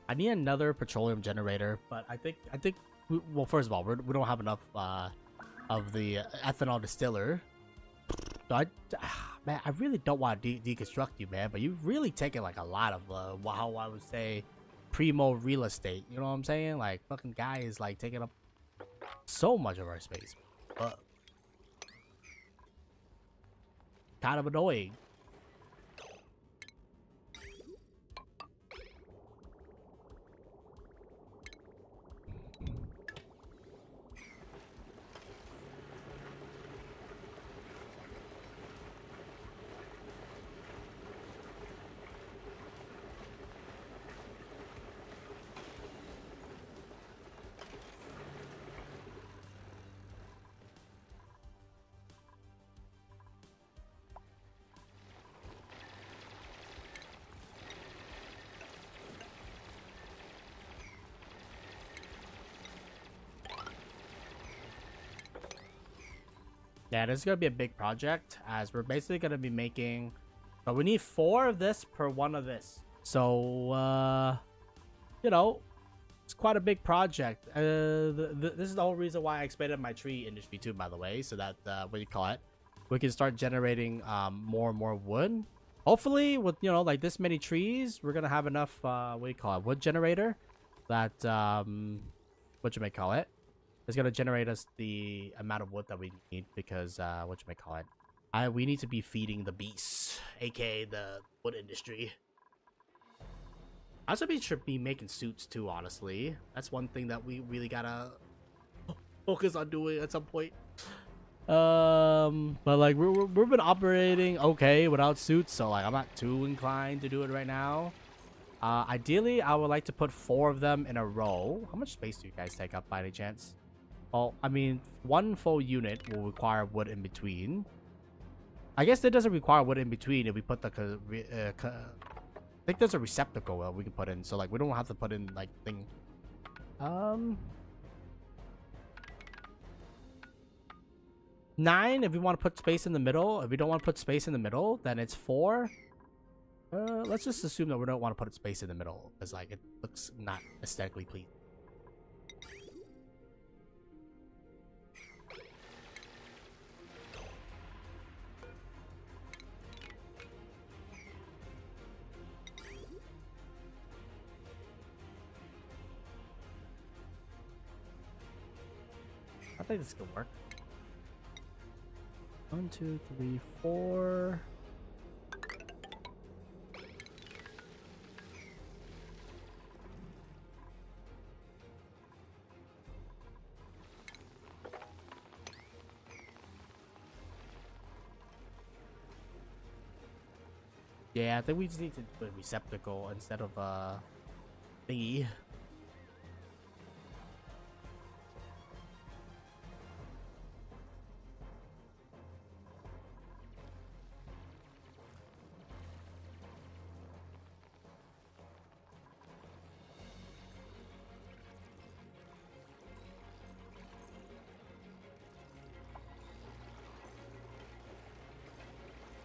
I need another petroleum generator, but I think well, first of all, we don't have enough of the ethanol distiller. So man, I really don't want to deconstruct you, man, but you've really taken like a lot of how I would say primo real estate. You know what I'm saying? Like fucking guy is like taking up so much of our space. Kind of annoying. Yeah, this is gonna be a big project, as we're basically gonna be making, but we need 4 of this per 1 of this. So you know, it's quite a big project. This is the whole reason why I expanded my tree industry too, by the way, so that what do you call it, we can start generating more and more wood. Hopefully, with like this many trees, we're gonna have enough what do you call it, wood generator that what you may call it, is gonna generate us the amount of wood that we need, because what you may call it, we need to be feeding the beasts, aka the wood industry. I also should be making suits too, honestly. That's one thing that we really gotta focus on doing at some point. But like we've been operating okay without suits, so like I'm not too inclined to do it right now. Ideally, I would like to put 4 of them in a row. How much space do you guys take up by any chance? Well, I mean, 1 full unit will require wood in between. I guess it doesn't require wood in between if we put the I think there's a receptacle that we can put in, so like we don't have to put in like thing. 9 if we want to put space in the middle. If we don't want to put space in the middle, then it's 4. Let's just assume that we don't want to put space in the middle, because like it looks not aesthetically pleasing. I think this could work. 1, 2, 3, 4. Yeah, I think we just need to do a receptacle instead of a thingy.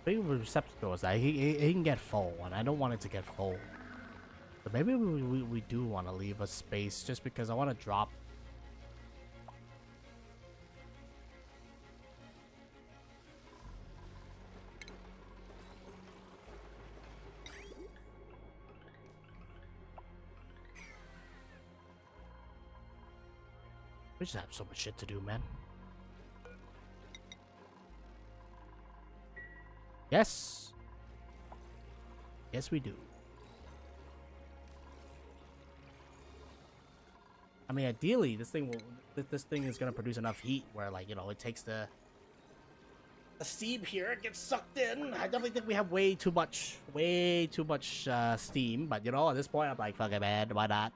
The thing with receptacle is that he can get full, and I don't want it to get full. But maybe we do want to leave a space, just because I want to drop. We just have so much shit to do, man. Yes. Yes, we do. I mean, ideally, this thing is gonna produce enough heat where, like, it takes the steam here, it gets sucked in. I definitely think we have way too much steam. But at this point, I'm like, fuck it, man. Why not?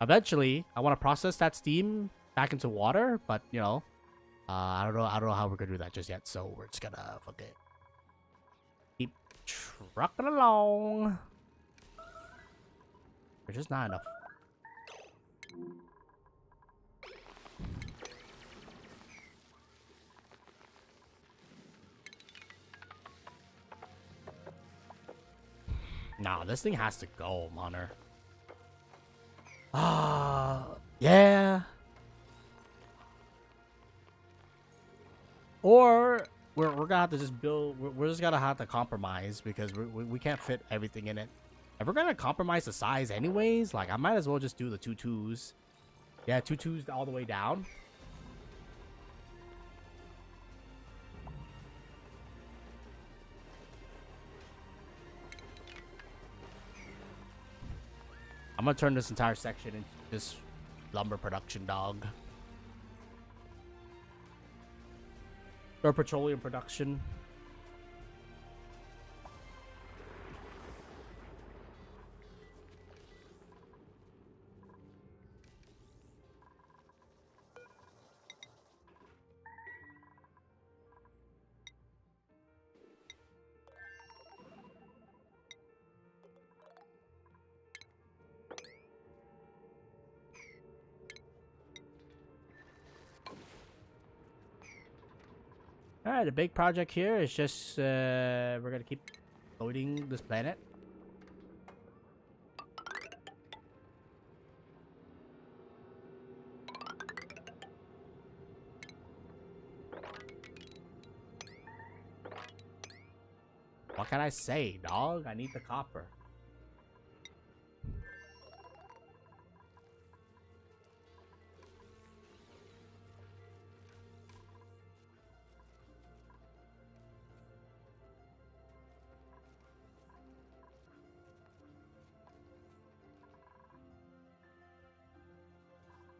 Eventually, I want to process that steam back into water, but I don't know how we're gonna do that just yet. So we're just gonna fuck it. Keep trucking along. There's just not enough. Nah, this thing has to go, Monner. Yeah. Or we're gonna have to just build. We're just gonna have to compromise because we can't fit everything in it. If we're gonna compromise the size anyways, like I might as well just do the 2 2s. Yeah, 2 2s all the way down. I'm gonna turn this entire section into this lumber production, dog. Or petroleum production. Alright, the big project here is just, we're gonna keep loading this planet. What can I say, dog? I need the copper.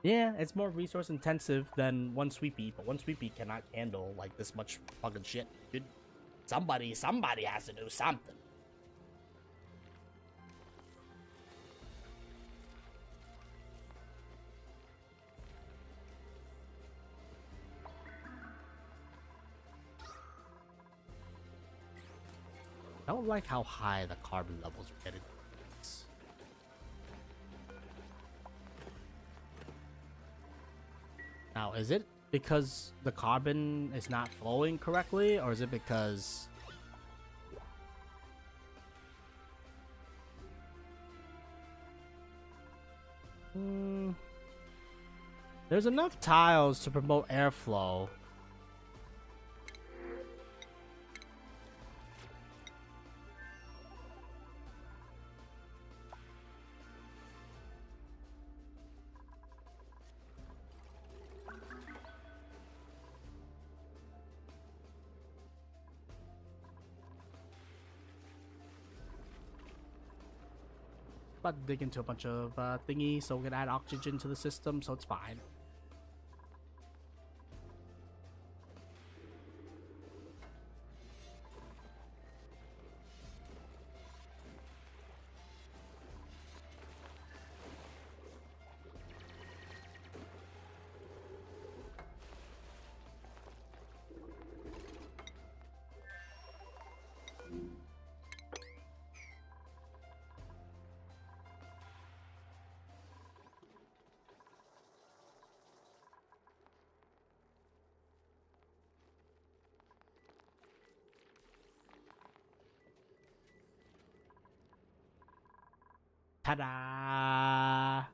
Yeah, it's more resource intensive than one sweepy, but one sweepy cannot handle like this much fucking shit, dude. Somebody has to do something. I don't like how high the carbon levels are getting. Now, is it because the carbon is not flowing correctly, or is it because... There's enough tiles to promote airflow. About to dig into a bunch of thingies so we can add oxygen to the system, so it's fine. Ta-da!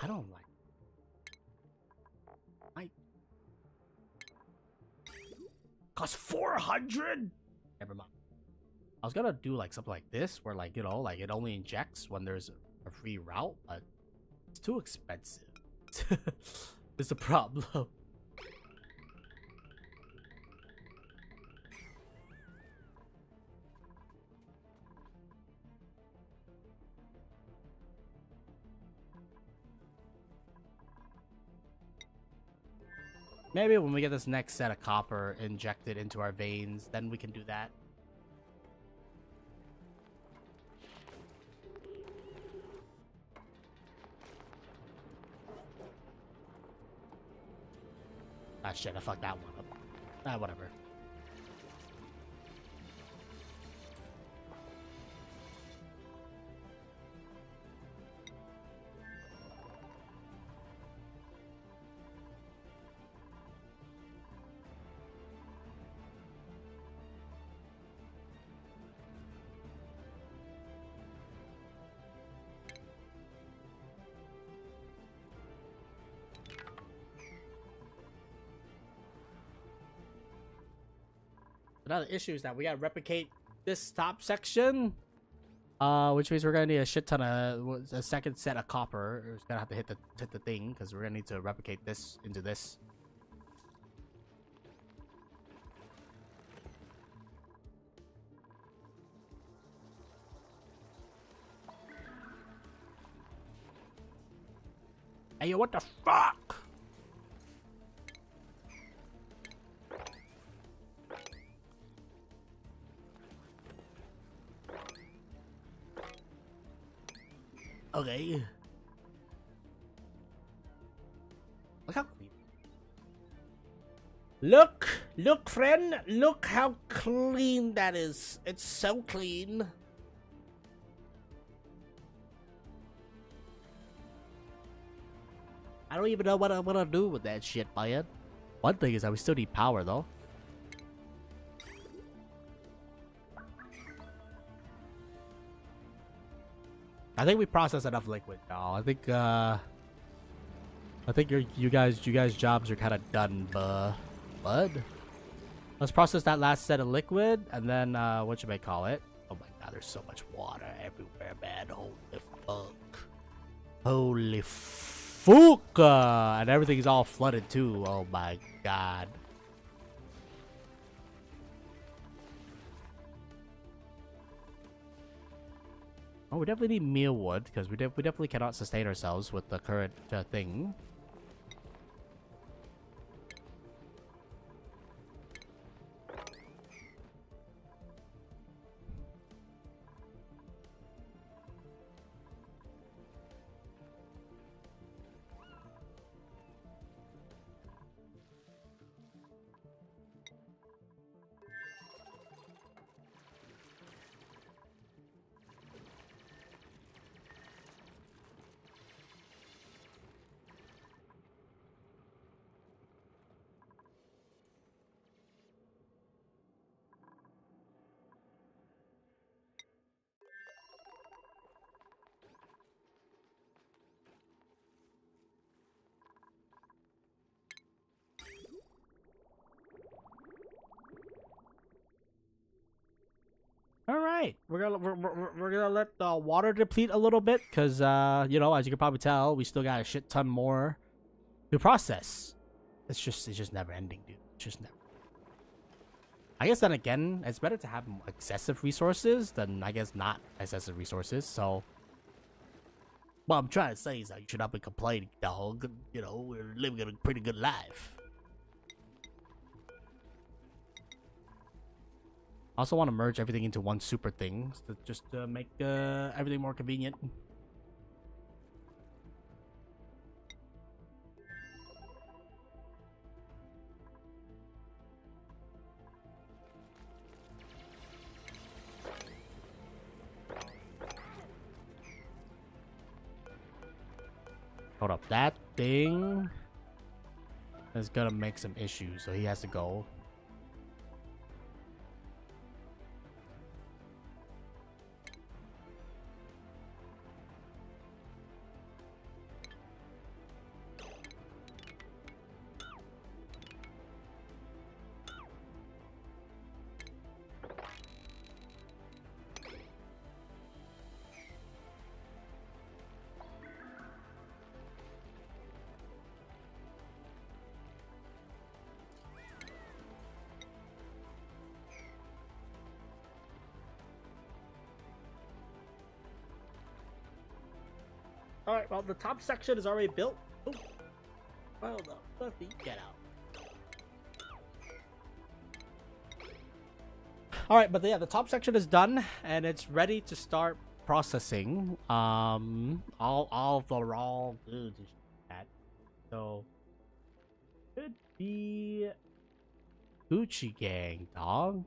I don't like... Cost 400? Never mind. I was gonna do like something like this, where like, you know, like it only injects when there's a free route, but it's too expensive. It's a problem. Maybe when we get this next set of copper injected into our veins, then we can do that. Ah shit, I fucked that one up. Ah, whatever. Another issue is that we gotta replicate this top section, which means we're gonna need a shit ton of a second set of copper. We're just gonna have to hit the thing because we're gonna need to replicate this into this. Hey, yo, what the fuck? Okay. Look how clean. Look, friend. Look how clean that is. It's so clean. I don't even know what I'm gonna do with that shit, man. One thing is that we still need power, though. I think we processed enough liquid, y'all. I think you guys' jobs are kind of done, bud. Let's process that last set of liquid, and then what you may call it? Oh my god, there's so much water everywhere, man. Holy fuck! Holy fuck! And everything's all flooded too. Oh my god. Oh, we definitely need mealwood because we definitely cannot sustain ourselves with the current thing. All right, we're gonna let the water deplete a little bit because you know, as you can probably tell, we still got a shit ton more to process. It's just never ending, dude. It's just never. I guess then again, it's better to have excessive resources than I guess not excessive resources. So, what I'm trying to say is that you should not be complaining, dog. You know, we're living a pretty good life. I also want to merge everything into one super thing to just make everything more convenient. Hold up, that thing is gonna make some issues, so he has to go. Alright, well, the top section is already built. Ooh. Well, no, let me get out. Alright, but yeah, the top section is done, and it's ready to start processing all the raw goods and shit. So, could be Gucci Gang, dog.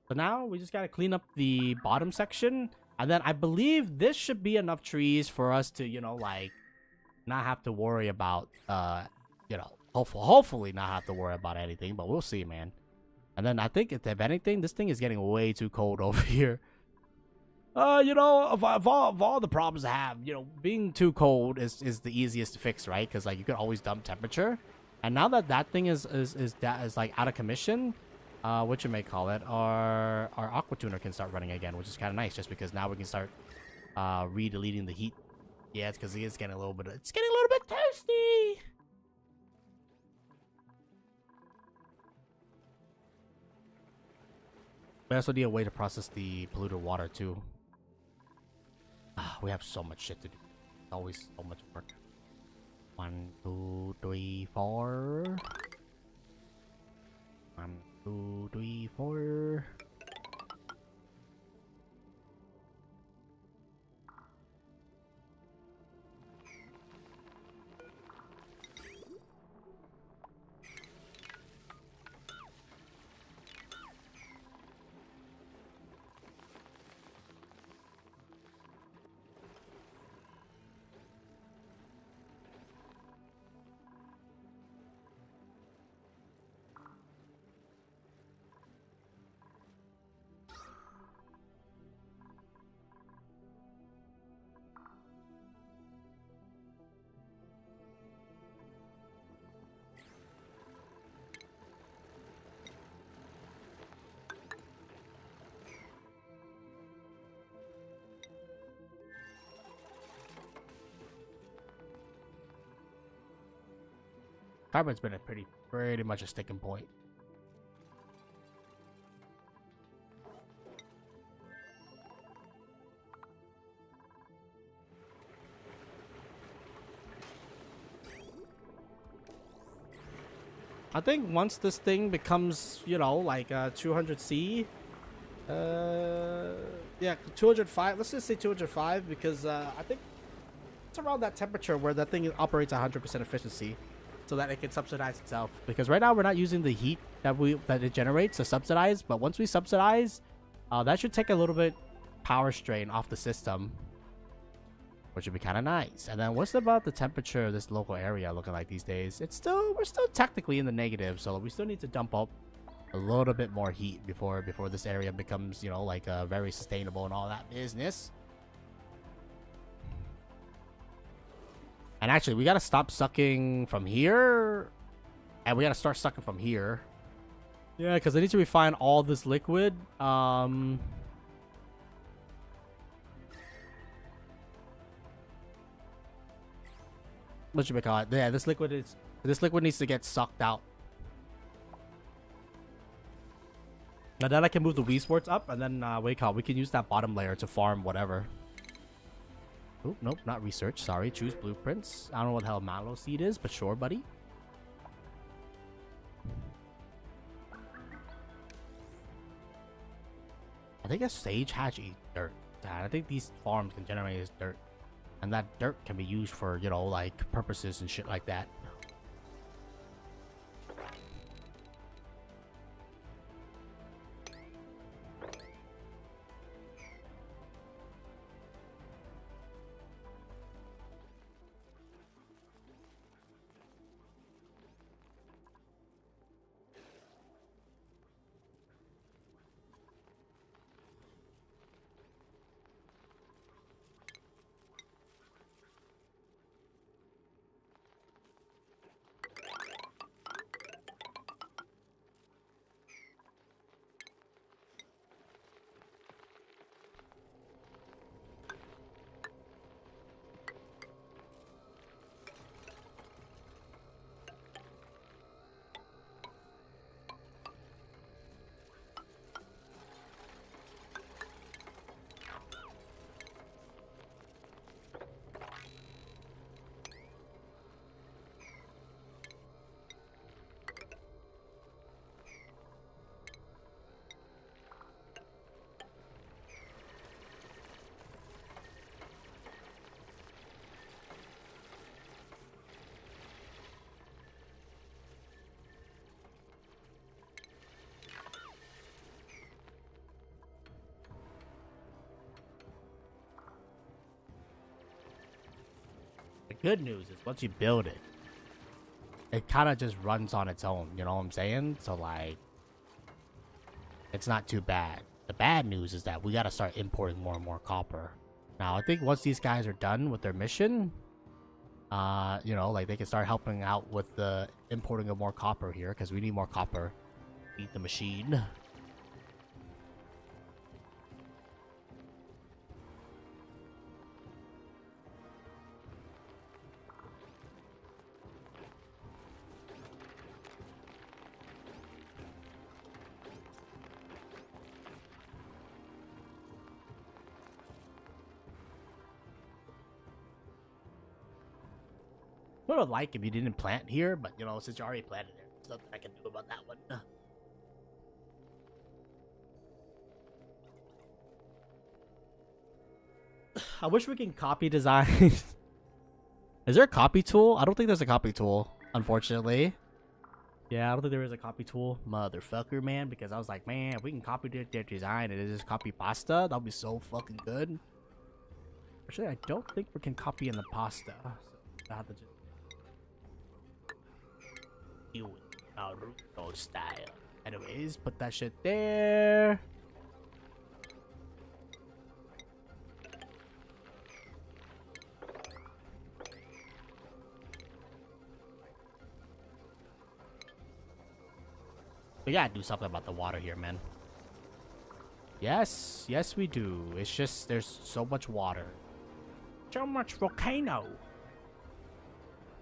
So now we just gotta clean up the bottom section, and then I believe this should be enough trees for us to, you know, like, not have to worry about, you know, hopefully not have to worry about anything, but we'll see, man. And then I think if anything, this thing is getting way too cold over here. You know, of all the problems I have, you know, being too cold is the easiest to fix, right? Because like you can always dump temperature, and now that that thing is like out of commission, what you may call it, our aqua tuner can start running again, which is kind of nice, just because now we can start re-deleting the heat. Yeah, it's because it's getting a little bit toasty. We also need a way to process the polluted water too. We have so much shit to do. Always so much work. 1, 2, 3, 4. 1, 2, 3, 4. Carbon's been a pretty much a sticking point. I think once this thing becomes, you know, like 200C, yeah, 205. Let's just say 205 because I think it's around that temperature where that thing operates 100% efficiency, so that it can subsidize itself. Because right now we're not using the heat that it generates to subsidize, but once we subsidize, that should take a little bit power strain off the system, which would be kind of nice. And then what's about the temperature of this local area looking like these days? We're still technically in the negative, so we still need to dump up a little bit more heat before this area becomes, you know, like very sustainable and all that business. And actually, we gotta stop sucking from here, and we gotta start sucking from here. Yeah, because I need to refine all this liquid. What should we call it? Yeah, this liquid needs to get sucked out. Now then I can move the weed sports up, and then we can use that bottom layer to farm whatever. Oh, nope, not research. Sorry, choose blueprints. I don't know what the hell mallow seed is, but sure, buddy. I think a sage hatch eats dirt. I think these farms can generate as dirt, and that dirt can be used for, you know, like purposes and shit like that. The good news is once you build it, it kind of just runs on its own, you know what I'm saying? So like, it's not too bad. The bad news is that we gotta start importing more and more copper. Now, I think once these guys are done with their mission, you know, like they can start helping out with the importing of more copper here, because we need more copper to feed the machine. I would like if you didn't plant here, but you know, since you already planted there, there's nothing I can do about that one. I wish we can copy designs. Is there a copy tool? I don't think there's a copy tool, unfortunately. Yeah, I don't think there is a copy tool, motherfucker, man. Because I was like, man, if we can copy their design and just copy pasta, that'll be so fucking good. Actually, I don't think we can copy in the pasta. So I have to just do it Naruto style. Anyways, put that shit there. We gotta do something about the water here, man. Yes, yes we do. It's just there's so much water. So much volcano.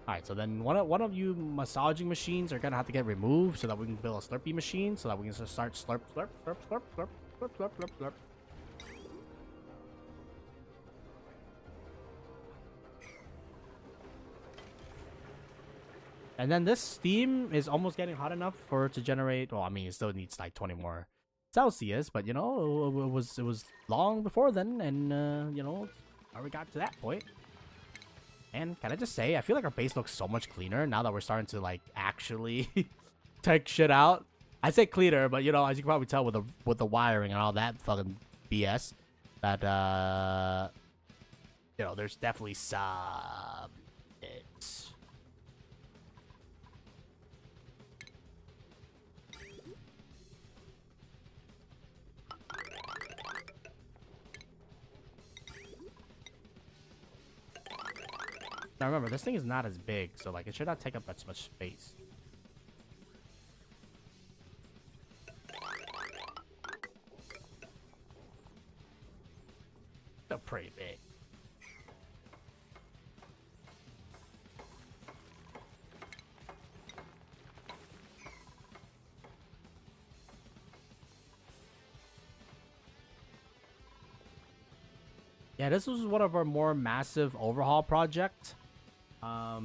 Alright, so then one of you massaging machines are gonna have to get removed so that we can build a slurpee machine so that we can just start slurp, slurp, slurp, slurp, slurp, slurp, slurp, slurp, slurp. And then this steam is almost getting hot enough for it to generate. Well, I mean, it still needs like 20 more Celsius, but you know, it was long before then, and you know, how we got to that point. And can I just say, I feel like our base looks so much cleaner now that we're starting to like actually take shit out. I say cleaner, but you know, as you can probably tell with the wiring and all that fucking BS, that you know, there's definitely some bits. Now remember, this thing is not as big, so like it should not take up as much space. They're pretty big. Yeah, this was one of our more massive overhaul projects. I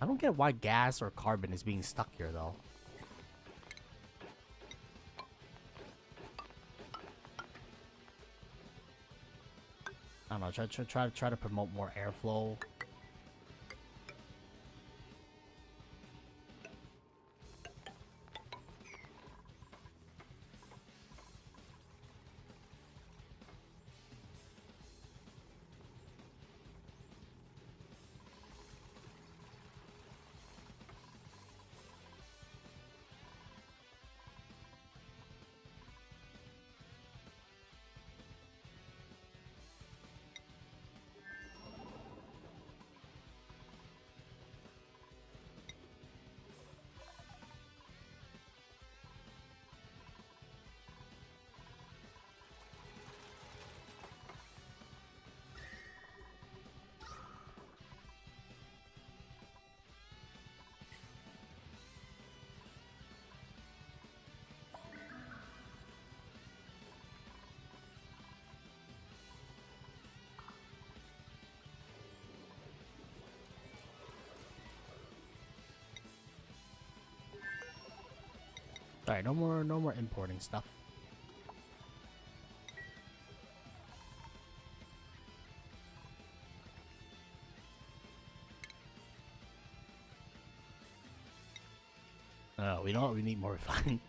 don't get why gas or carbon is being stuck here though. I don't know. Try to promote more airflow. Alright, no more importing stuff. Oh, we know what we need more refining.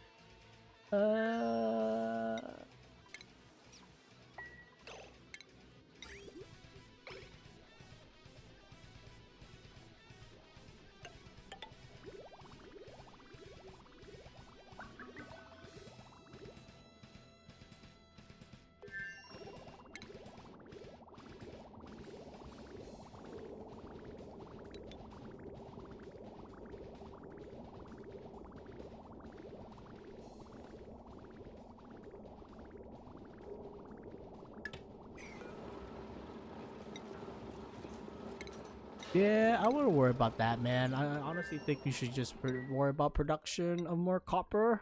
Yeah, I wouldn't worry about that, man. I honestly think you should just worry about production of more copper.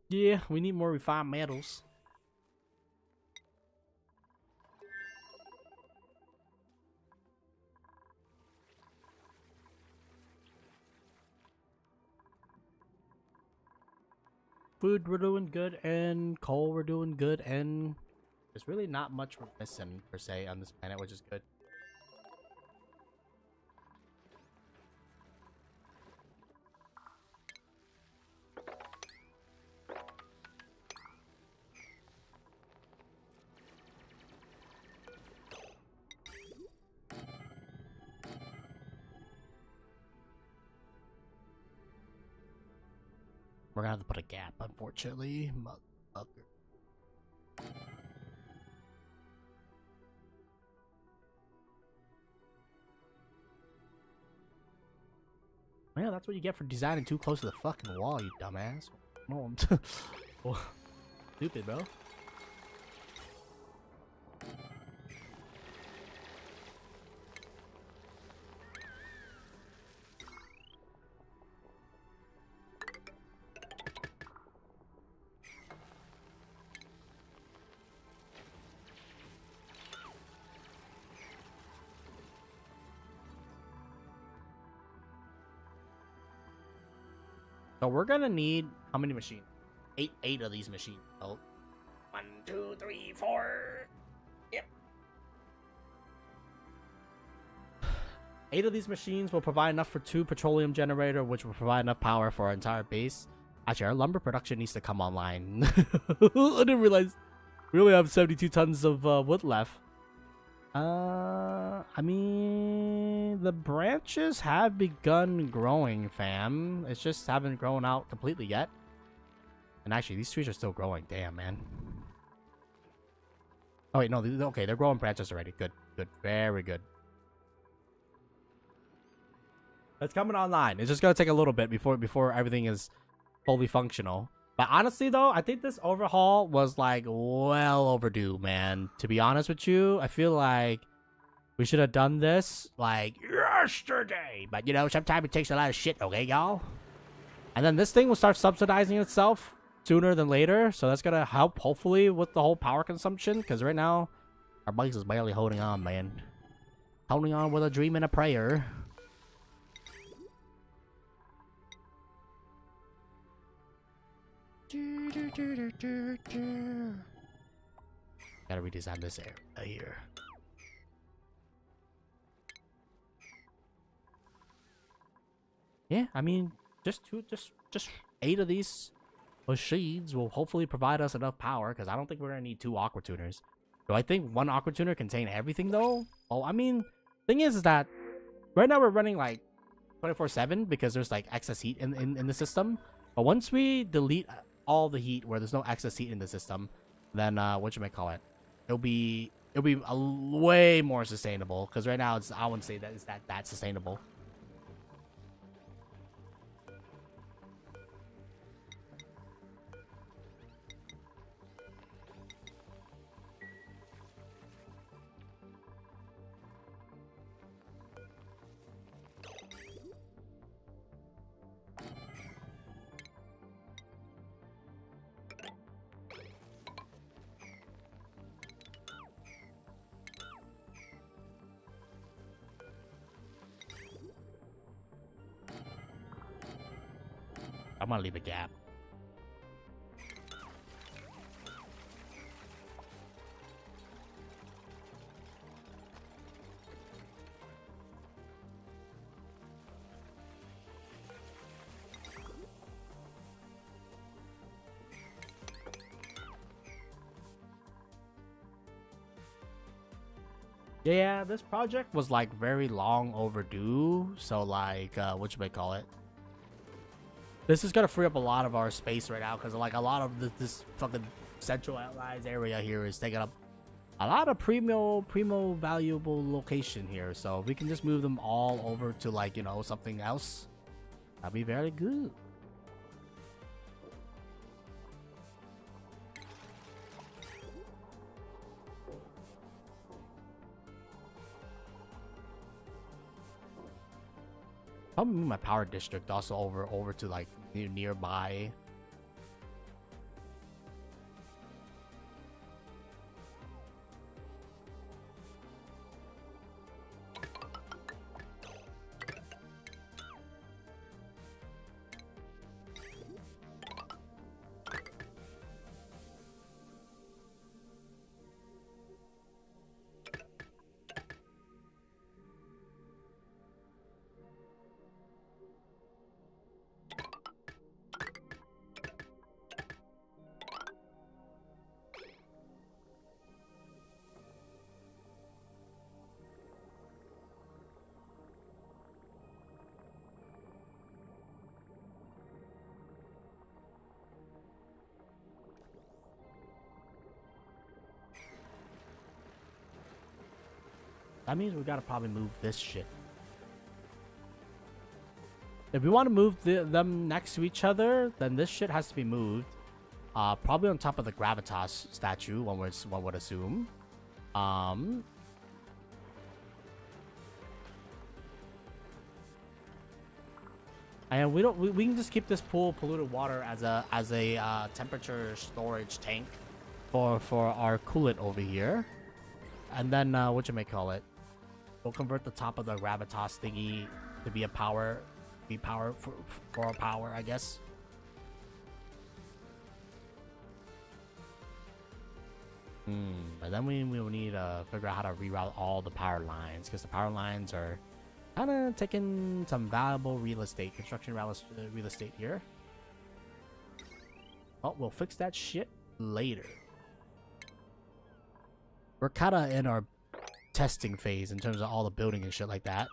Yeah, we need more refined metals. Food we're doing good, and coal we're doing good, and there's really not much we're missing per se on this planet, which is good. We're gonna have to put a gap, unfortunately. Mother. Yeah, that's what you get for designing too close to the fucking wall, you dumbass. No, I'm stupid, bro. So we're gonna need how many machines? Eight of these machines. Oh, 1, 2, 3, 4. Yep. 8 of these machines will provide enough for 2 petroleum generator, which will provide enough power for our entire base. Actually, our lumber production needs to come online. I didn't realize we only have 72 tons of wood left. I mean, the branches have begun growing, fam. It's just haven't grown out completely yet. And actually, these trees are still growing. Damn, man. Oh wait, no. Okay, they're growing branches already. Good, good, very good. It's coming online. It's just gonna take a little bit before everything is fully functional. But honestly, though, I think this overhaul was like well overdue, man. To be honest with you, I feel like we should have done this like yesterday. But you know, sometimes it takes a lot of shit, okay, y'all? And then this thing will start subsidizing itself sooner than later. So that's gonna help, hopefully, with the whole power consumption. Because right now, our bikes is barely holding on, man. Holding on with a dream and a prayer. Gotta redesign this area here. Yeah, I mean, just 8 of these machines will hopefully provide us enough power, because I don't think we're gonna need 2 aqua tuners. Do I think 1 aqua tuner contain everything though? Oh, I mean, thing is that right now we're running like 24/7 because there's like excess heat in the system. But once we delete all the heat where there's no excess heat in the system, then what should I call it? It'll be way more sustainable, because right now I wouldn't say that it's that sustainable. I'm gonna leave a gap. Yeah, this project was like very long overdue. So like, what should I call it? This is gonna free up a lot of our space right now, because like a lot of this fucking central outlies area here is taking up a lot of primo valuable location here. So if we can just move them all over to like, you know, something else, that'd be very good. Probably move my power district also over to like nearby. That means we gotta probably move this shit. If we want to move them next to each other, then this shit has to be moved. Probably on top of the Gravitas statue, one would assume. And we can just keep this pool of polluted water as a temperature storage tank for our coolant over here. And then whatchamacallit, we'll convert the top of the Gravitas thingy to be a power, for a power, I guess. But then we will need to figure out how to reroute all the power lines, because the power lines are kind of taking some valuable real estate, construction real estate here. Oh, we'll fix that shit later. We're kind of in our testing phase in terms of all the building and shit like that.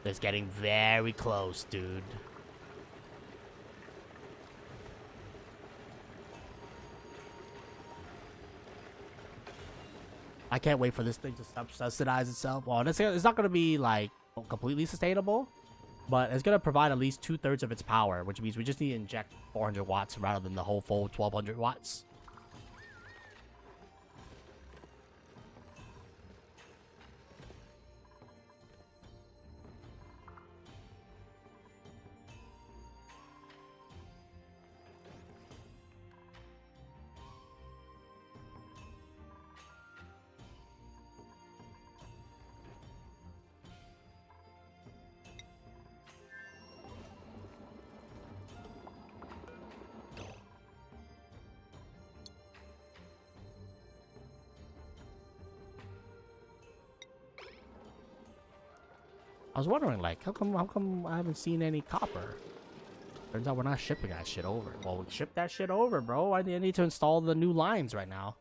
It's getting very close, dude. I can't wait for this thing to subsidize itself. Well, it's not going to be, like, completely sustainable, but it's going to provide at least 2/3 of its power, which means we just need to inject 400 watts rather than the whole full 1200 watts. I was wondering, like, how come I haven't seen any copper? Turns out we're not shipping that shit over. Well, we ship that shit over, bro. I need to install the new lines right now.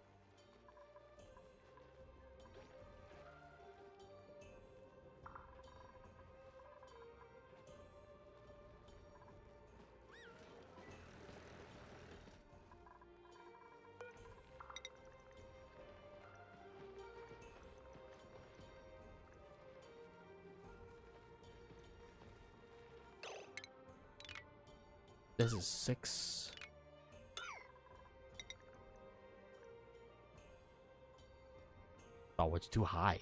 This is 6. Oh, it's too high.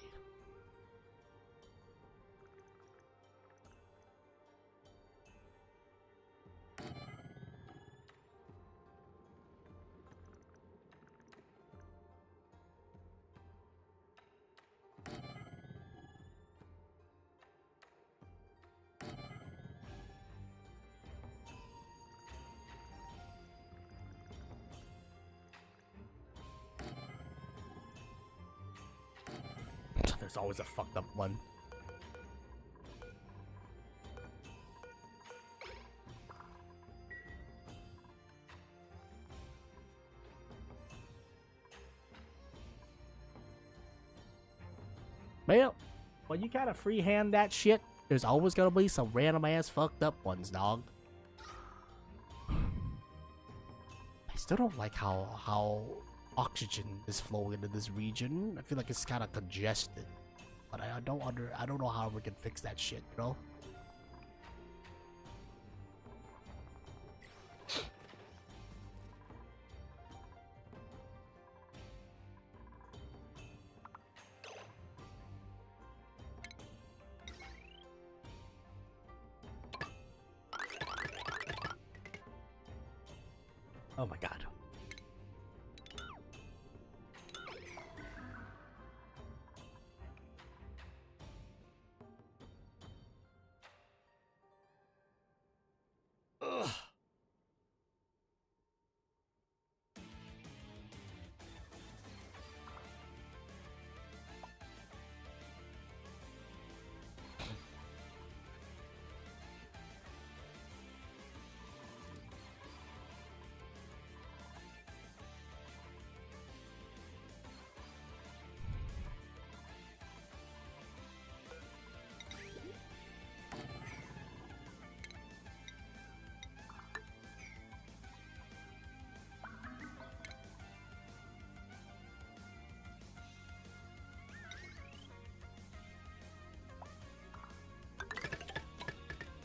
It's always a fucked up one. Well, when you kind of freehand that shit, there's always gonna be some random ass fucked up ones, dog. I still don't like how oxygen is flowing into this region. I feel like it's kind of congested, but I don't know how we can fix that shit, you know? Oh my god. Ugh.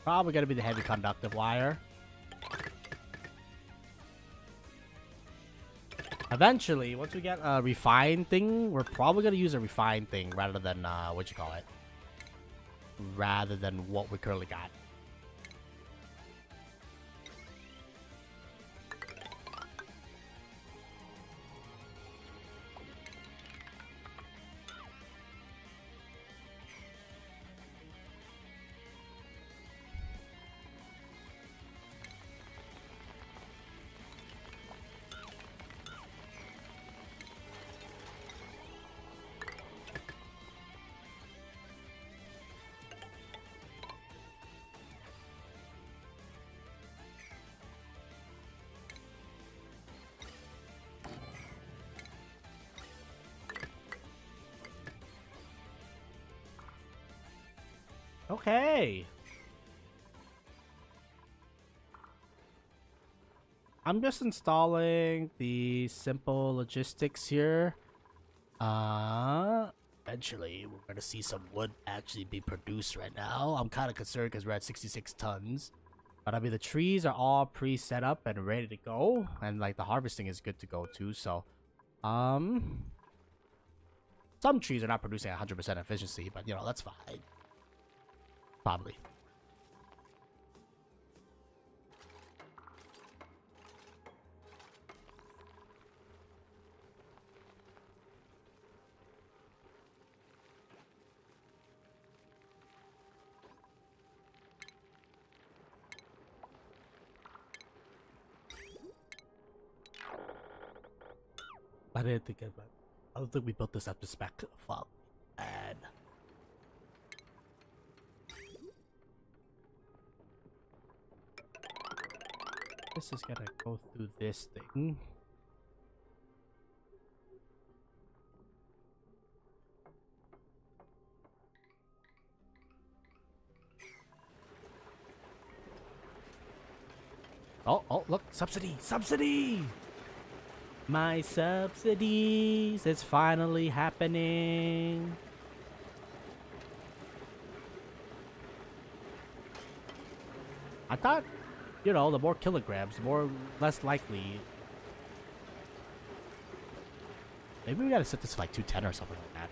Probably gonna be the heavy conductive wire. Eventually, once we get a refined thing, we're probably gonna use a refined thing rather than what you call it, rather than what we currently got. Okay. I'm just installing the simple logistics here. Eventually we're gonna see some wood actually be produced right now. I'm kind of concerned because we're at 66 tons. But I mean, the trees are all pre-set up and ready to go. And like the harvesting is good to go too. So, some trees are not producing 100% efficiency, but you know, that's fine. Probably. I didn't think about it. I don't think we built this up to spec. Fuck. And this is gonna go through this thing. Oh, look, subsidy, subsidy! My subsidies, it's finally happening. I thought, you know, the more kilograms, the less likely. Maybe we gotta set this to like 210 or something like that.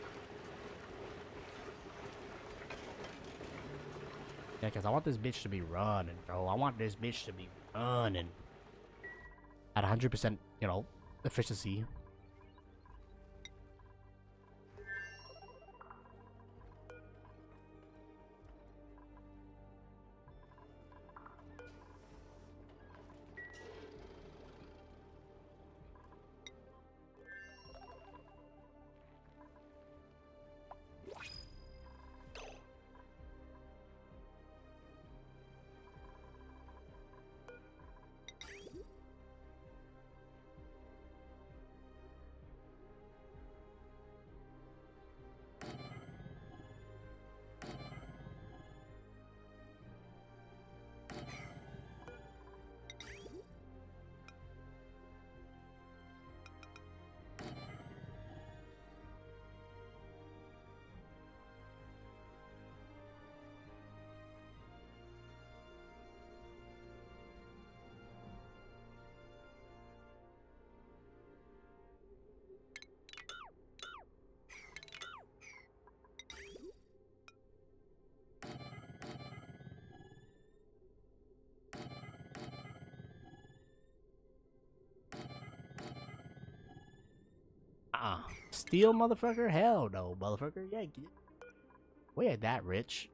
Yeah, because I want this bitch to be running, bro. I want this bitch to be running at 100%, you know, efficiency. Steel, motherfucker? Hell no, motherfucker. Yeah, we ain't that rich.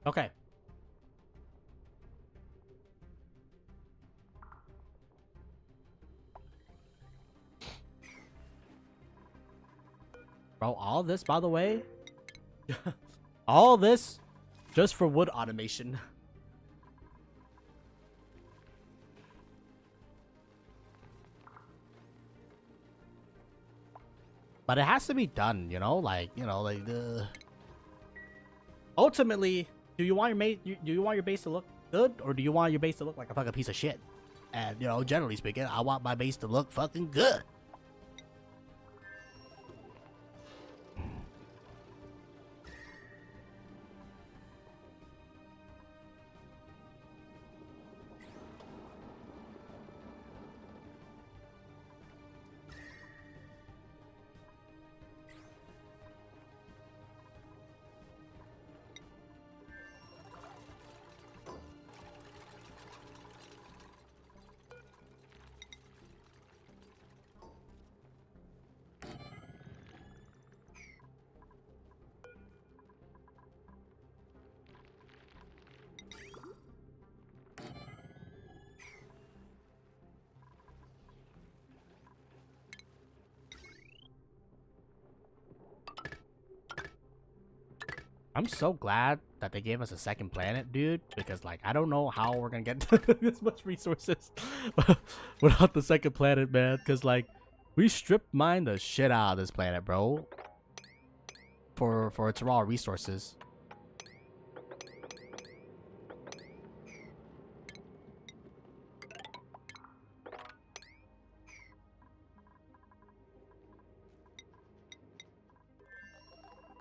Okay. Bro, all this, by the way, all this just for wood automation. But it has to be done, you know, like the. Ultimately, do you want your base to look good, or do you want your base to look like a fucking piece of shit? And you know, generally speaking, I want my base to look fucking good. I'm so glad that they gave us a second planet, dude, because like I don't know how we're gonna get this much resources without the second planet, man. Because like we strip mine the shit out of this planet, bro, for its raw resources.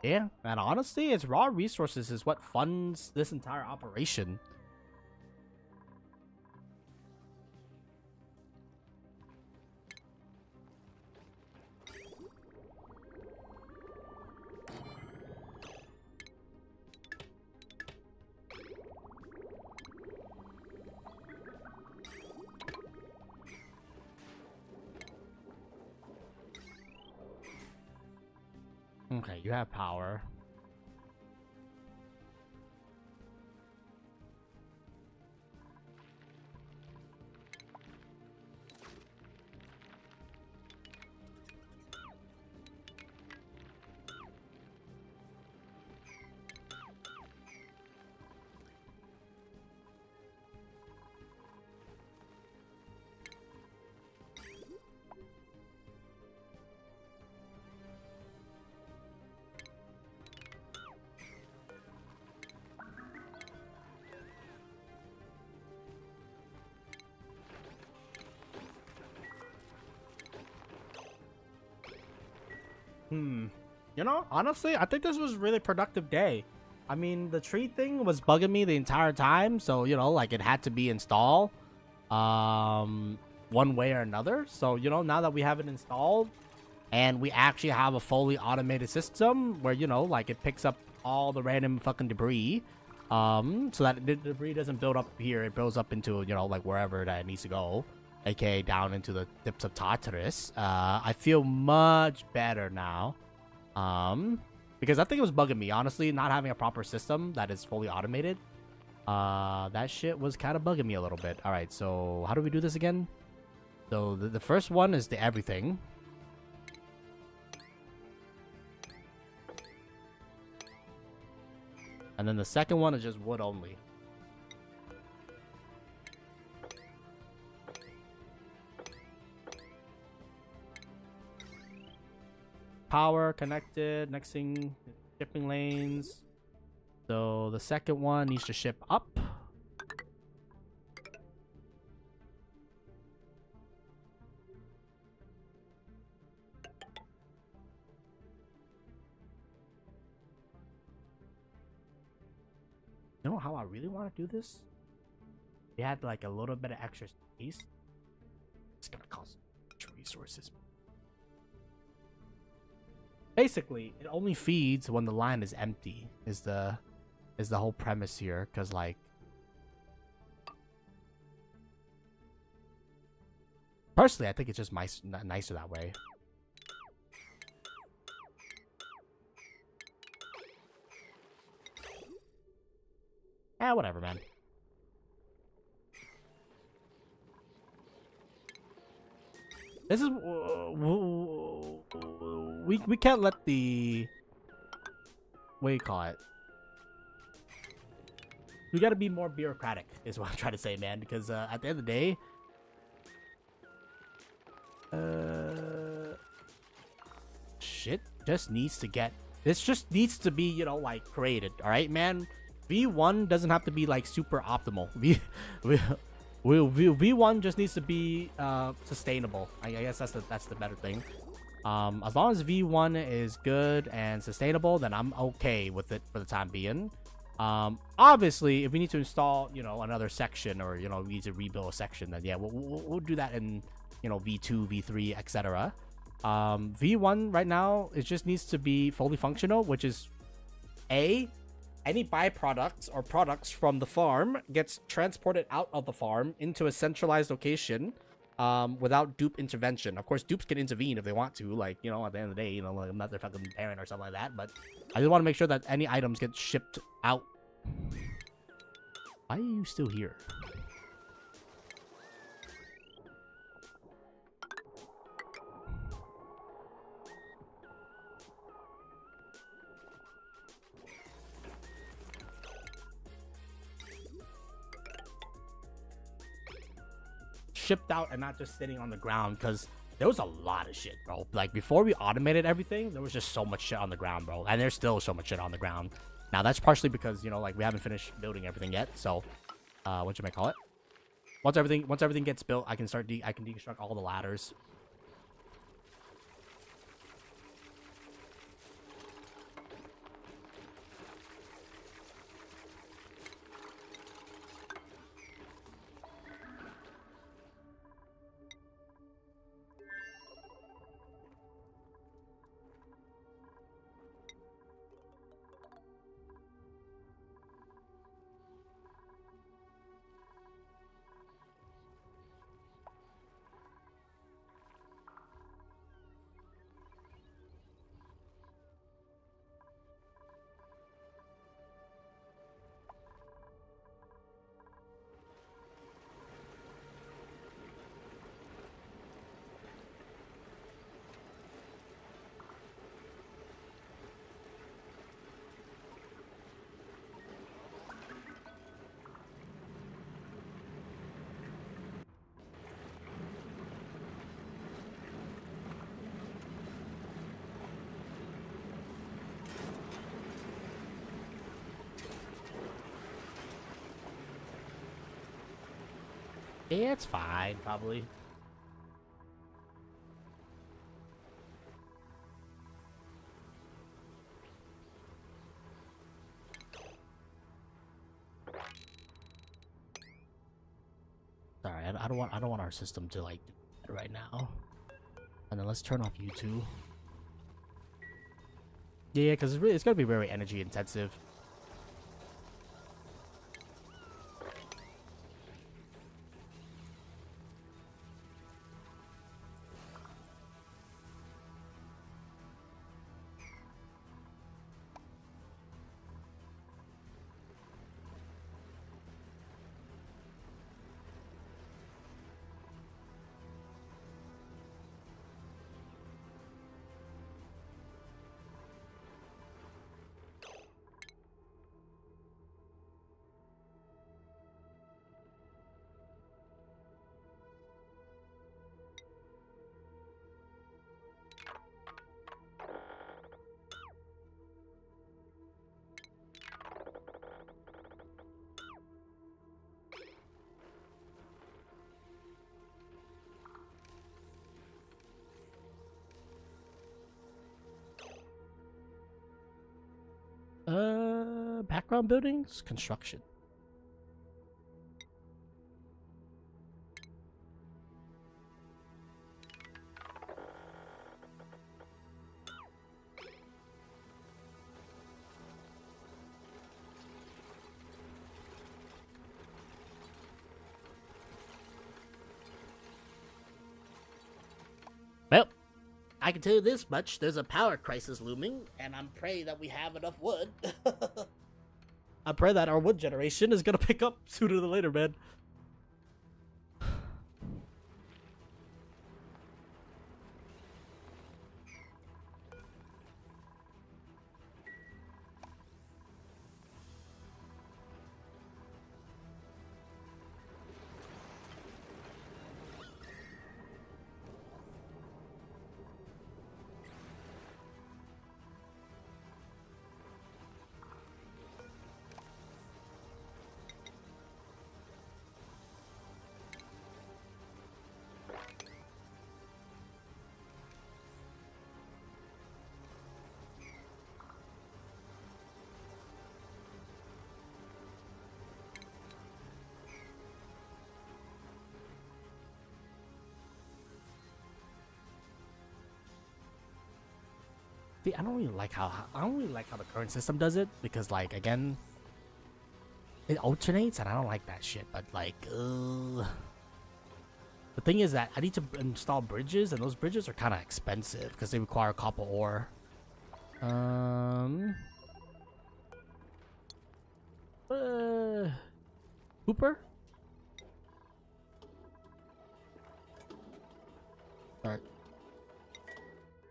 Yeah, and honestly, its raw resources is what funds this entire operation. Okay, you have power. You know, honestly, I think this was a really productive day. I mean, the tree thing was bugging me the entire time, so you know, like it had to be installed, one way or another. So you know, now that we have it installed, and we actually have a fully automated system where you know, like it picks up all the random fucking debris, so that the debris doesn't build up here. It builds up into you know, like wherever that it needs to go, aka down into the depths of Tartarus. I feel much better now. Because I think it was bugging me, honestly, not having a proper system that is fully automated. That shit was kind of bugging me a little bit. All right, so how do we do this again? So the first one is the everything. And then the second one is just wood only. Power connected. Next thing, shipping lanes. So the second one needs to ship up. You know how I really want to do this? We had like a little bit of extra space. It's gonna cost resources. Basically, it only feeds when the line is empty. Is the whole premise here? Because like, personally, I think it's just nicer that way. Whatever, man. This is we can't let the, what do you call it? We gotta be more bureaucratic, is what I'm trying to say, man. Because at the end of the day, shit just needs to get. This just needs to be, you know, like created. All right, man. V1 doesn't have to be like super optimal. V1 just needs to be sustainable. I guess that's the better thing. As long as V1 is good and sustainable, then I'm okay with it for the time being. Obviously, if we need to install, you know, another section, or, you know, we need to rebuild a section, then yeah, we'll do that in, you know, V2, V3, etc. V1 right now, it just needs to be fully functional, which is any byproducts or products from the farm gets transported out of the farm into a centralized location without dupe intervention. Of course, dupes can intervene if they want to, like, you know, at the end of the day, you know, like, I'm not their fucking parent or something like that, but I just want to make sure that any items get shipped out. Why are you still here? Shipped out and not just sitting on the ground, because there was a lot of shit, bro. Like, before we automated everything, there was just so much shit on the ground, bro. And there's still so much shit on the ground. Now, that's partially because, you know, like, we haven't finished building everything yet. So, what you may call it? Once everything gets built, I can deconstruct all the ladders. Yeah, it's fine, probably. Sorry, I don't want our system to like do that right now. And then let's turn off YouTube. Yeah, because it's gonna be very energy intensive. Background buildings, construction. Well, I can tell you this much: there's a power crisis looming, and I'm praying that we have enough wood. I pray that our wood generation is gonna pick up sooner than later, man. See, I don't really like how the current system does it, because like again, it alternates and I don't like that shit. But like, the thing is that I need to install bridges, and those bridges are kind of expensive because they require copper ore. Hooper. Start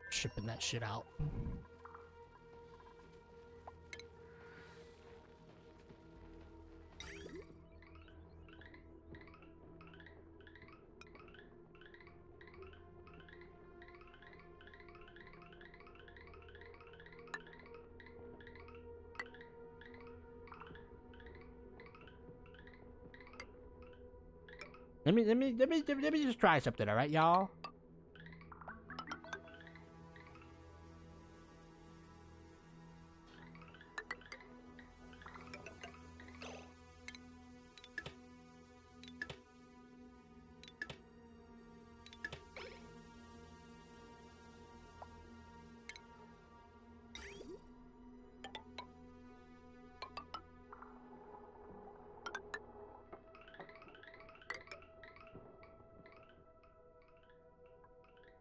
shipping that shit out. Let me just try something, all right, y'all.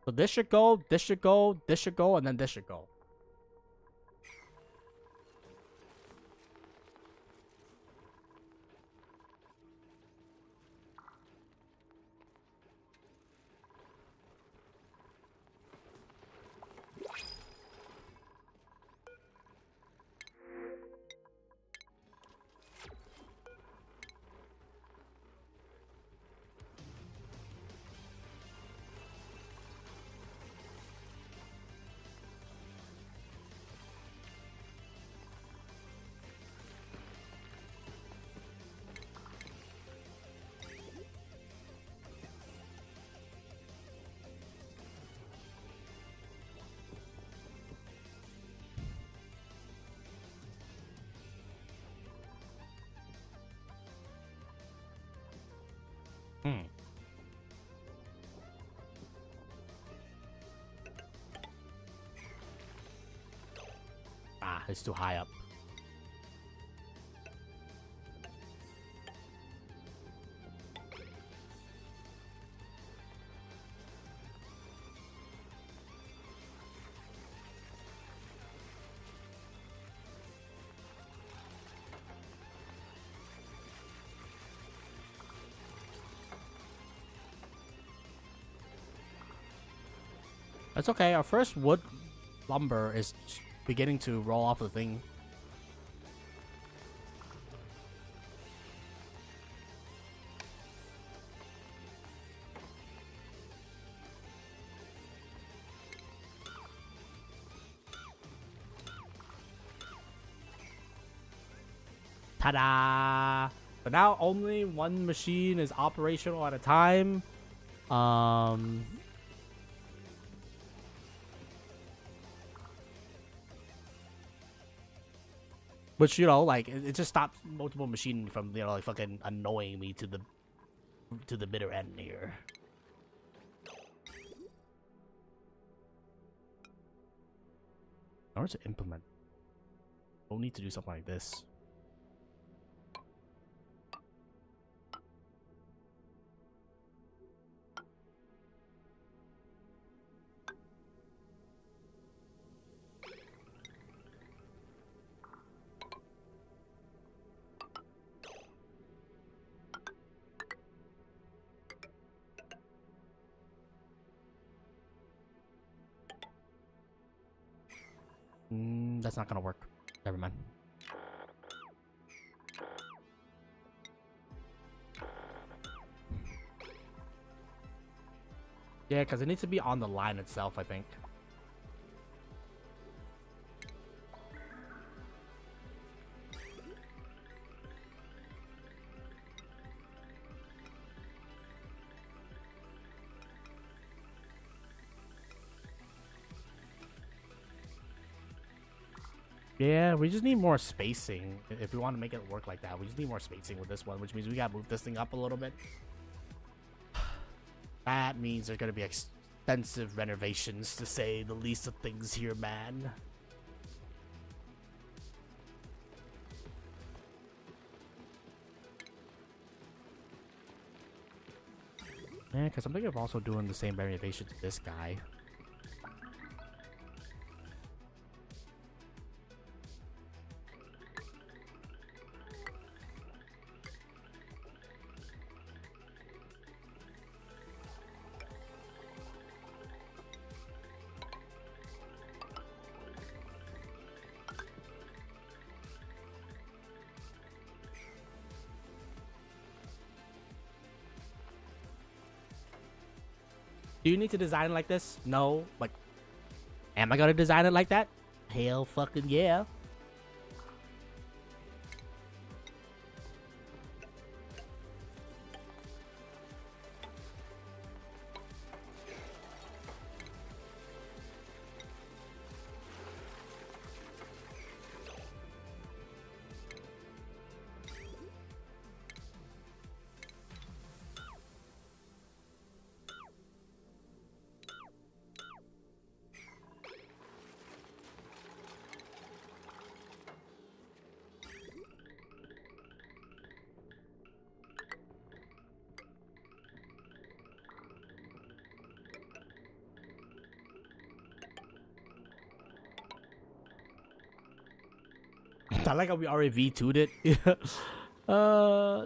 So this should go, this should go, this should go, and then this should go. Ah, it's too high up. That's okay. Our first wood lumber is beginning to roll off the thing. Ta-da! But now only one machine is operational at a time. Which, you know, like it just stops multiple machine from, you know, like fucking annoying me to the bitter end here. In order to implement, we'll need to do something like this. That's not gonna work. Never mind. Yeah, because it needs to be on the line itself, I think. Yeah, we just need more spacing. If we want to make it work like that, we just need more spacing with this one, which means we gotta move this thing up a little bit. That means there's gonna be extensive renovations, to say the least of things here, man. Yeah, because I'm thinking of also doing the same renovation to this guy. Do you need to design it like this? No. Like, am I gonna design it like that? Hell fucking yeah. I like how we already V2'd it.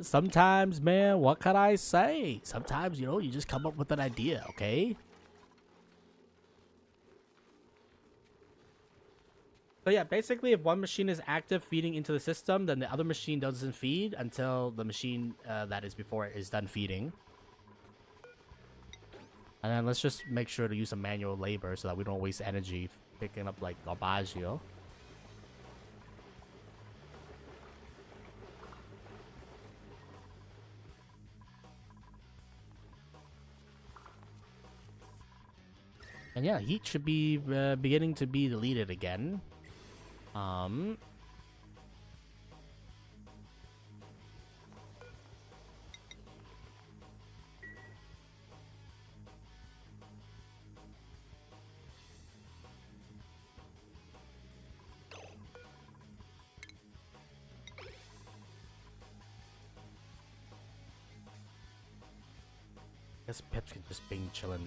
Sometimes, man, what can I say? Sometimes, you know, you just come up with an idea, okay? So yeah, basically, if one machine is active feeding into the system, then the other machine doesn't feed until the machine that is before it is done feeding. And then let's just make sure to use some manual labor so that we don't waste energy picking up, like, garbage, you know? And yeah, heat should be beginning to be deleted again. Guess Pips can just bing chillin'.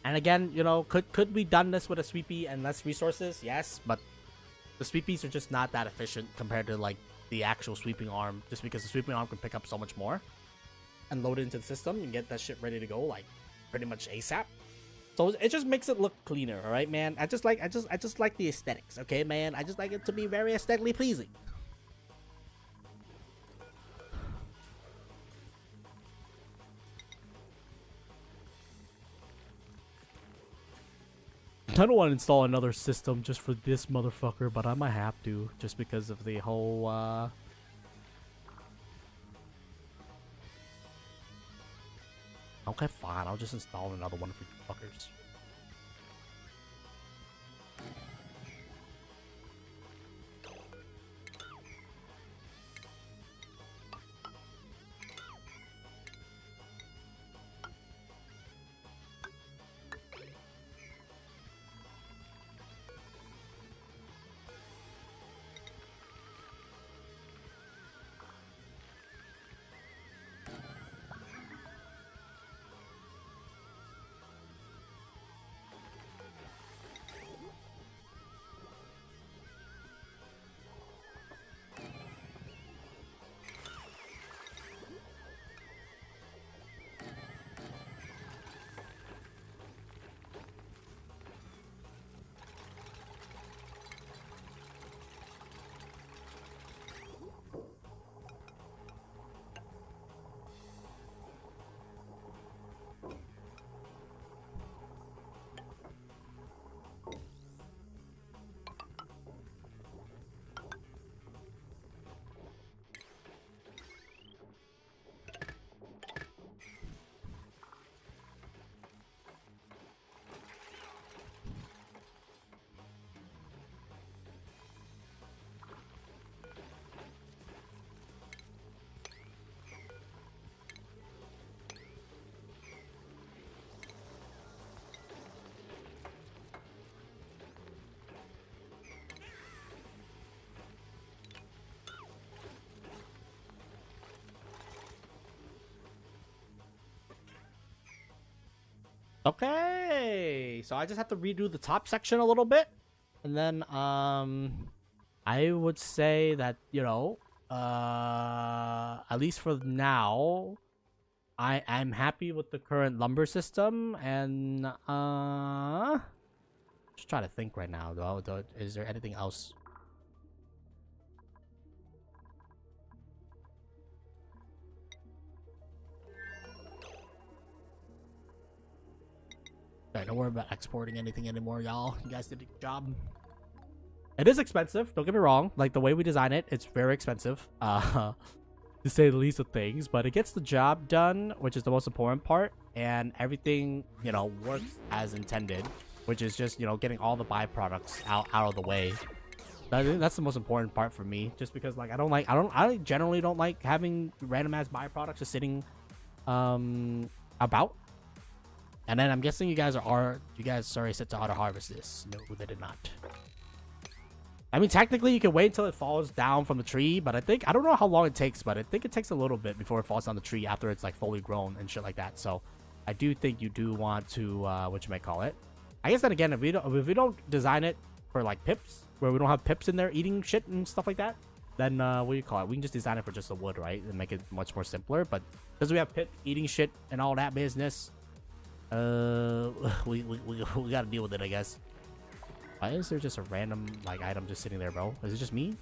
And again, you know, could we done this with a sweepy and less resources? Yes, but the sweepies are just not that efficient compared to like the actual sweeping arm, just because the sweeping arm can pick up so much more and load it into the system and get that shit ready to go like pretty much ASAP. So it just makes it look cleaner, all right, man. I just like the aesthetics, okay, man. I just like it to be very aesthetically pleasing. I don't want to install another system just for this motherfucker, but I might have to, just because of the whole, Okay, fine. I'll just install another one for you fuckers. Okay, so I just have to redo the top section a little bit, and then I would say that, you know, at least for now, I'm happy with the current lumber system, and just trying to think right now though. Is there anything else? Alright, don't worry about exporting anything anymore, y'all. You guys did a good job. It is expensive, don't get me wrong. Like, the way we design it, it's very expensive. To say the least of things. But it gets the job done, which is the most important part. And everything, you know, works as intended. Which is just, you know, getting all the byproducts out of the way. I think that's the most important part for me. Just because, like, I generally don't like having random ass byproducts just sitting about. And then I'm guessing you guys already set to auto harvest this. No, they did not. I mean, technically you can wait until it falls down from the tree, but I don't know how long it takes, but I think it takes a little bit before it falls down the tree after it's like fully grown and shit like that. So I do think you do want to, what you might call it. I guess then again, if we don't design it for like pips, where we don't have pips in there eating shit and stuff like that, then what do you call it? We can just design it for just the wood, right? And make it much more simpler. But because we have pip eating shit and all that business, we gotta deal with it, I guess. Why is there just a random like item just sitting there, bro? Is it just me?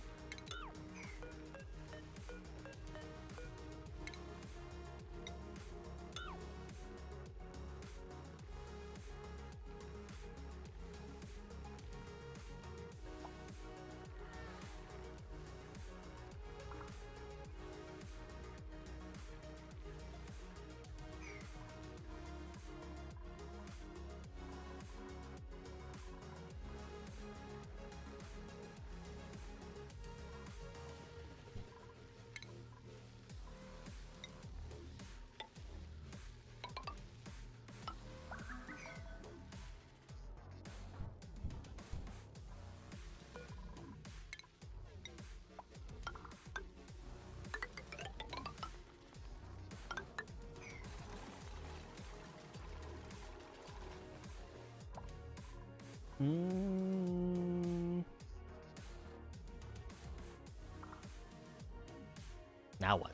Now what?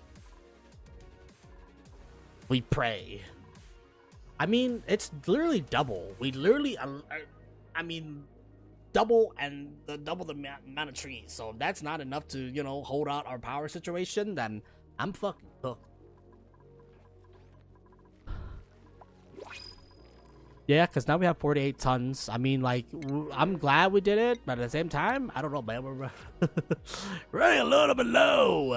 We pray. I mean, it's literally double. We literally, I mean, double the amount of trees. So if that's not enough to, you know, hold out our power situation, then I'm fucking cooked. Yeah, because now we have 48 tons. I mean, like, I'm glad we did it, but at the same time, I don't know, man. We're running a little bit low.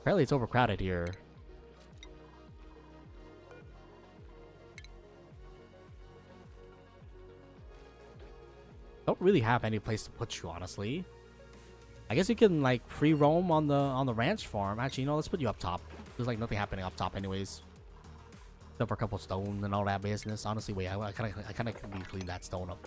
Apparently, it's overcrowded here. Don't really have any place to put you, honestly. I guess you can like free roam on the ranch farm. Actually, you know, let's put you up top. There's like nothing happening up top, anyways. Except for a couple stone and all that business. Honestly, wait, I kind of need to clean that stone up.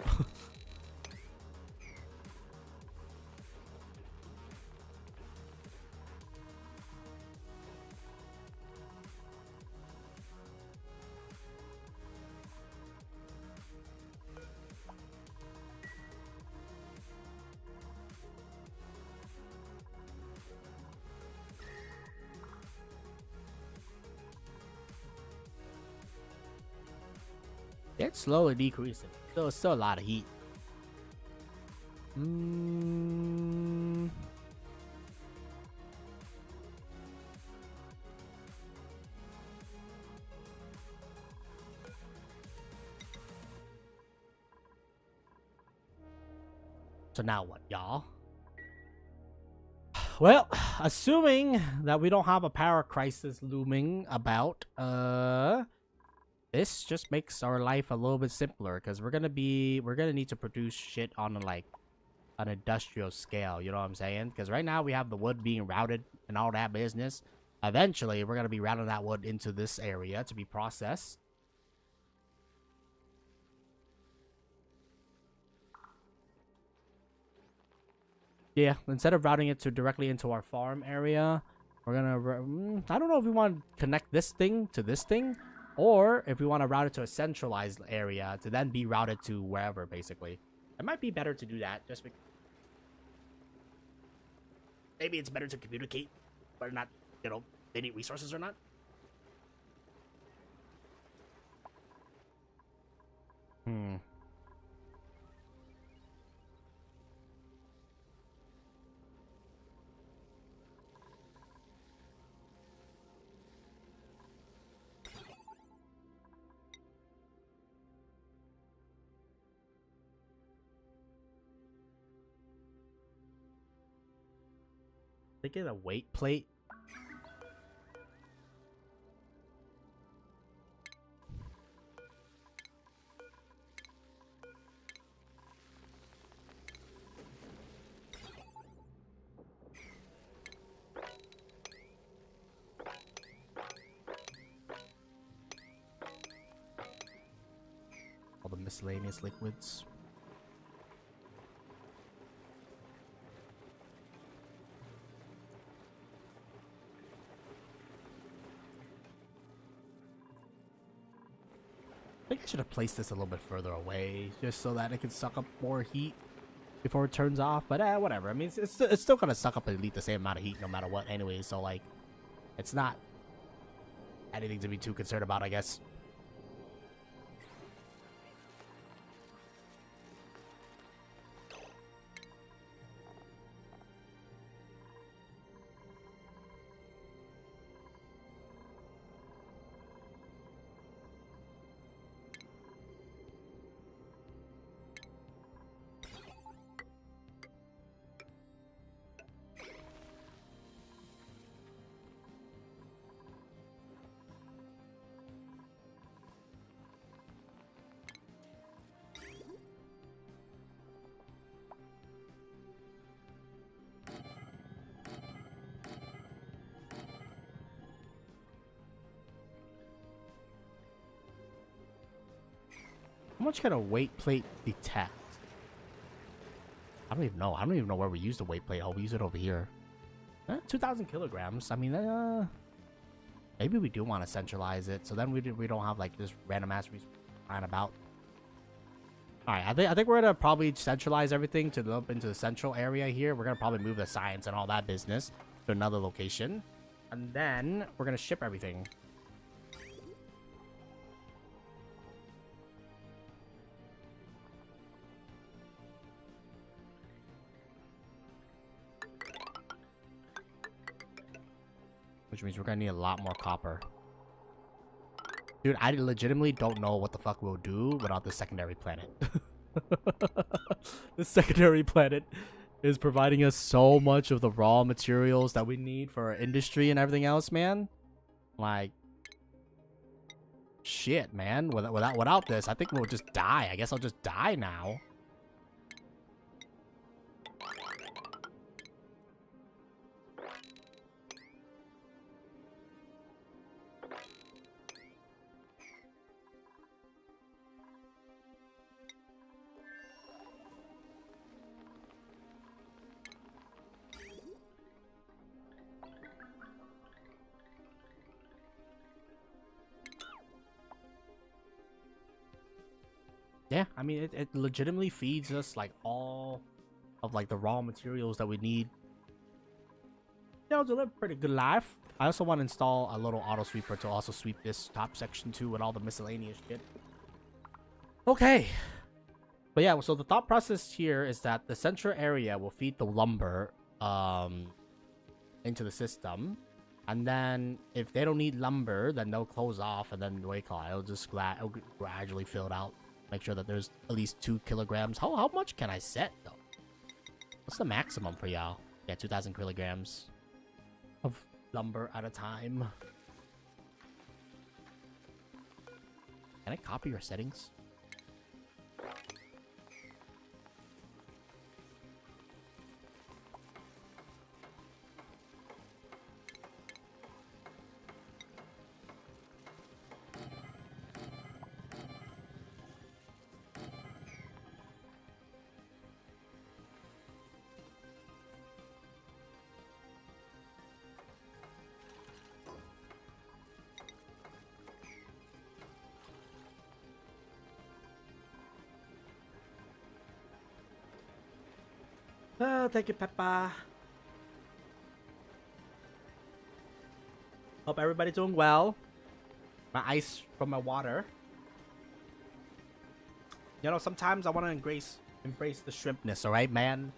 It's slowly decreasing. Still a lot of heat. So now what, y'all? Well, assuming that we don't have a power crisis looming about, this just makes our life a little bit simpler because we're gonna need to produce shit on like an industrial scale, you know what I'm saying? Because right now we have the wood being routed and all that business. Eventually, we're gonna be routing that wood into this area to be processed. Yeah, instead of routing it to directly into our farm area, we're gonna... I don't know if we want to connect this thing to this thing, or if we want to route it to a centralized area to then be routed to wherever, basically. It might be better to do that, just because... Maybe it's better to communicate whether or not, you know, they need resources or not. They get a weight plate. All the miscellaneous liquids. I think I should have placed this a little bit further away, just so that it can suck up more heat before it turns off. But whatever. I mean, it's still gonna suck up at least the same amount of heat no matter what, anyway. So like, it's not anything to be too concerned about, I guess. How much can a weight plate detect? I don't even know. I don't even know where we use the weight plate. Oh, we use it over here. 2,000 kilograms. I mean, maybe we do want to centralize it, so then we don't have like this random ass flying about. All right, I think we're gonna probably centralize everything to up into the central area here. We're gonna probably move the science and all that business to another location, and then we're gonna ship everything. Which means we're gonna need a lot more copper. Dude, I legitimately don't know what the fuck we'll do without the secondary planet. This secondary planet is providing us so much of the raw materials that we need for our industry and everything else, man. Like, shit, man. Without this, I think we'll just die. I guess I'll just die now. Yeah, I mean, it legitimately feeds us like all of like the raw materials that we need. To live a pretty good life. I also want to install a little auto sweeper to also sweep this top section too with all the miscellaneous shit. Okay. But yeah, so the thought process here is that the central area will feed the lumber into the system. And then if they don't need lumber, then they'll close off, and then it'll just it'll gradually fill it out. Make sure that there's at least 2 kilograms. How much can I set though? What's the maximum for y'all? Yeah, 2,000 kilograms of lumber at a time. Can I copy your settings? Oh, thank you, Peppa. Hope everybody's doing well. My ice from my water. You know, sometimes I want to embrace the shrimpness, alright, man?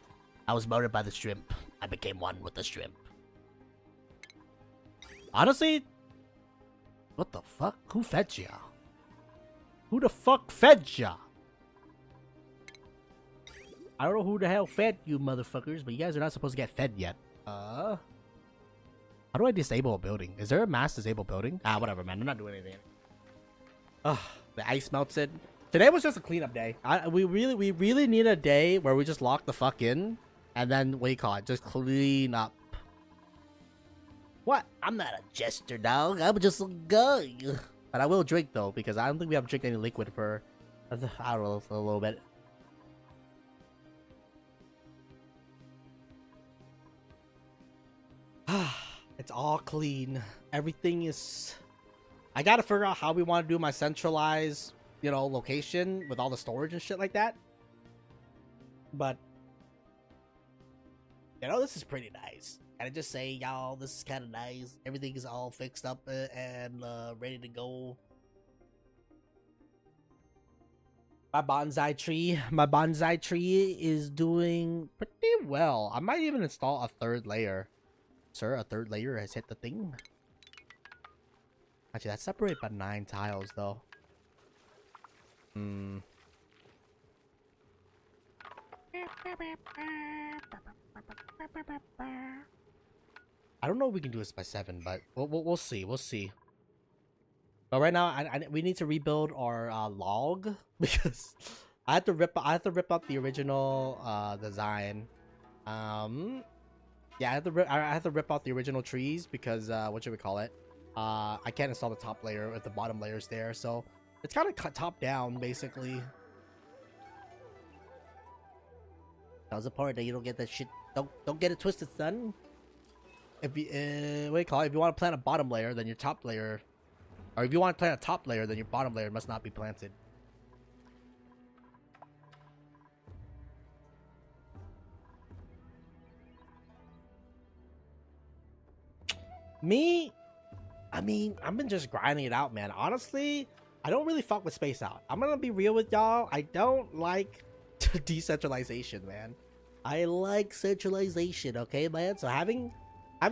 I was murdered by the shrimp. I became one with the shrimp. Honestly, what the fuck? Who fed ya? Who the fuck fed ya? I don't know who the hell fed you motherfuckers, but you guys are not supposed to get fed yet. How do I disable a building? Is there a mass disable building? Ah, whatever, man. I'm not doing anything. Ugh, the ice melted. Today was just a cleanup day. We really need a day where we just lock the fuck in, and then what do you call it? Just clean up. What? I'm not a jester, dog. I'm just a guy. But I will drink though, because I don't think we have drank any liquid for I don't know, for a little bit. It's all clean. Everything is... I gotta figure out how we want to do my centralized, location with all the storage and shit like that. But, this is pretty nice. Can I just say, y'all, this is kind of nice. Everything is all fixed up and ready to go. My bonsai tree is doing pretty well. I might even install a 3rd layer. Sir, a 3rd layer has hit the thing. Actually, that's separated by 9 tiles, though. I don't know if we can do this by 7, but we'll see. We'll see. But right now, we need to rebuild our log because I have to rip out the original design. Yeah, I have to rip out the original trees because what should we call it? I can't install the top layer if the bottom layer's there, so it's kind of cut top down basically. That was the part that you don't get that shit. Don't get it twisted, son. If you what do you call it? If you want to plant a bottom layer, then your top layer, or if you want to plant a top layer, then your bottom layer must not be planted. Me, I mean, I've been just grinding it out, man. Honestly, I don't really fuck with space out. I'm gonna be real with y'all. I don't like decentralization, man. I like centralization, okay, man? So having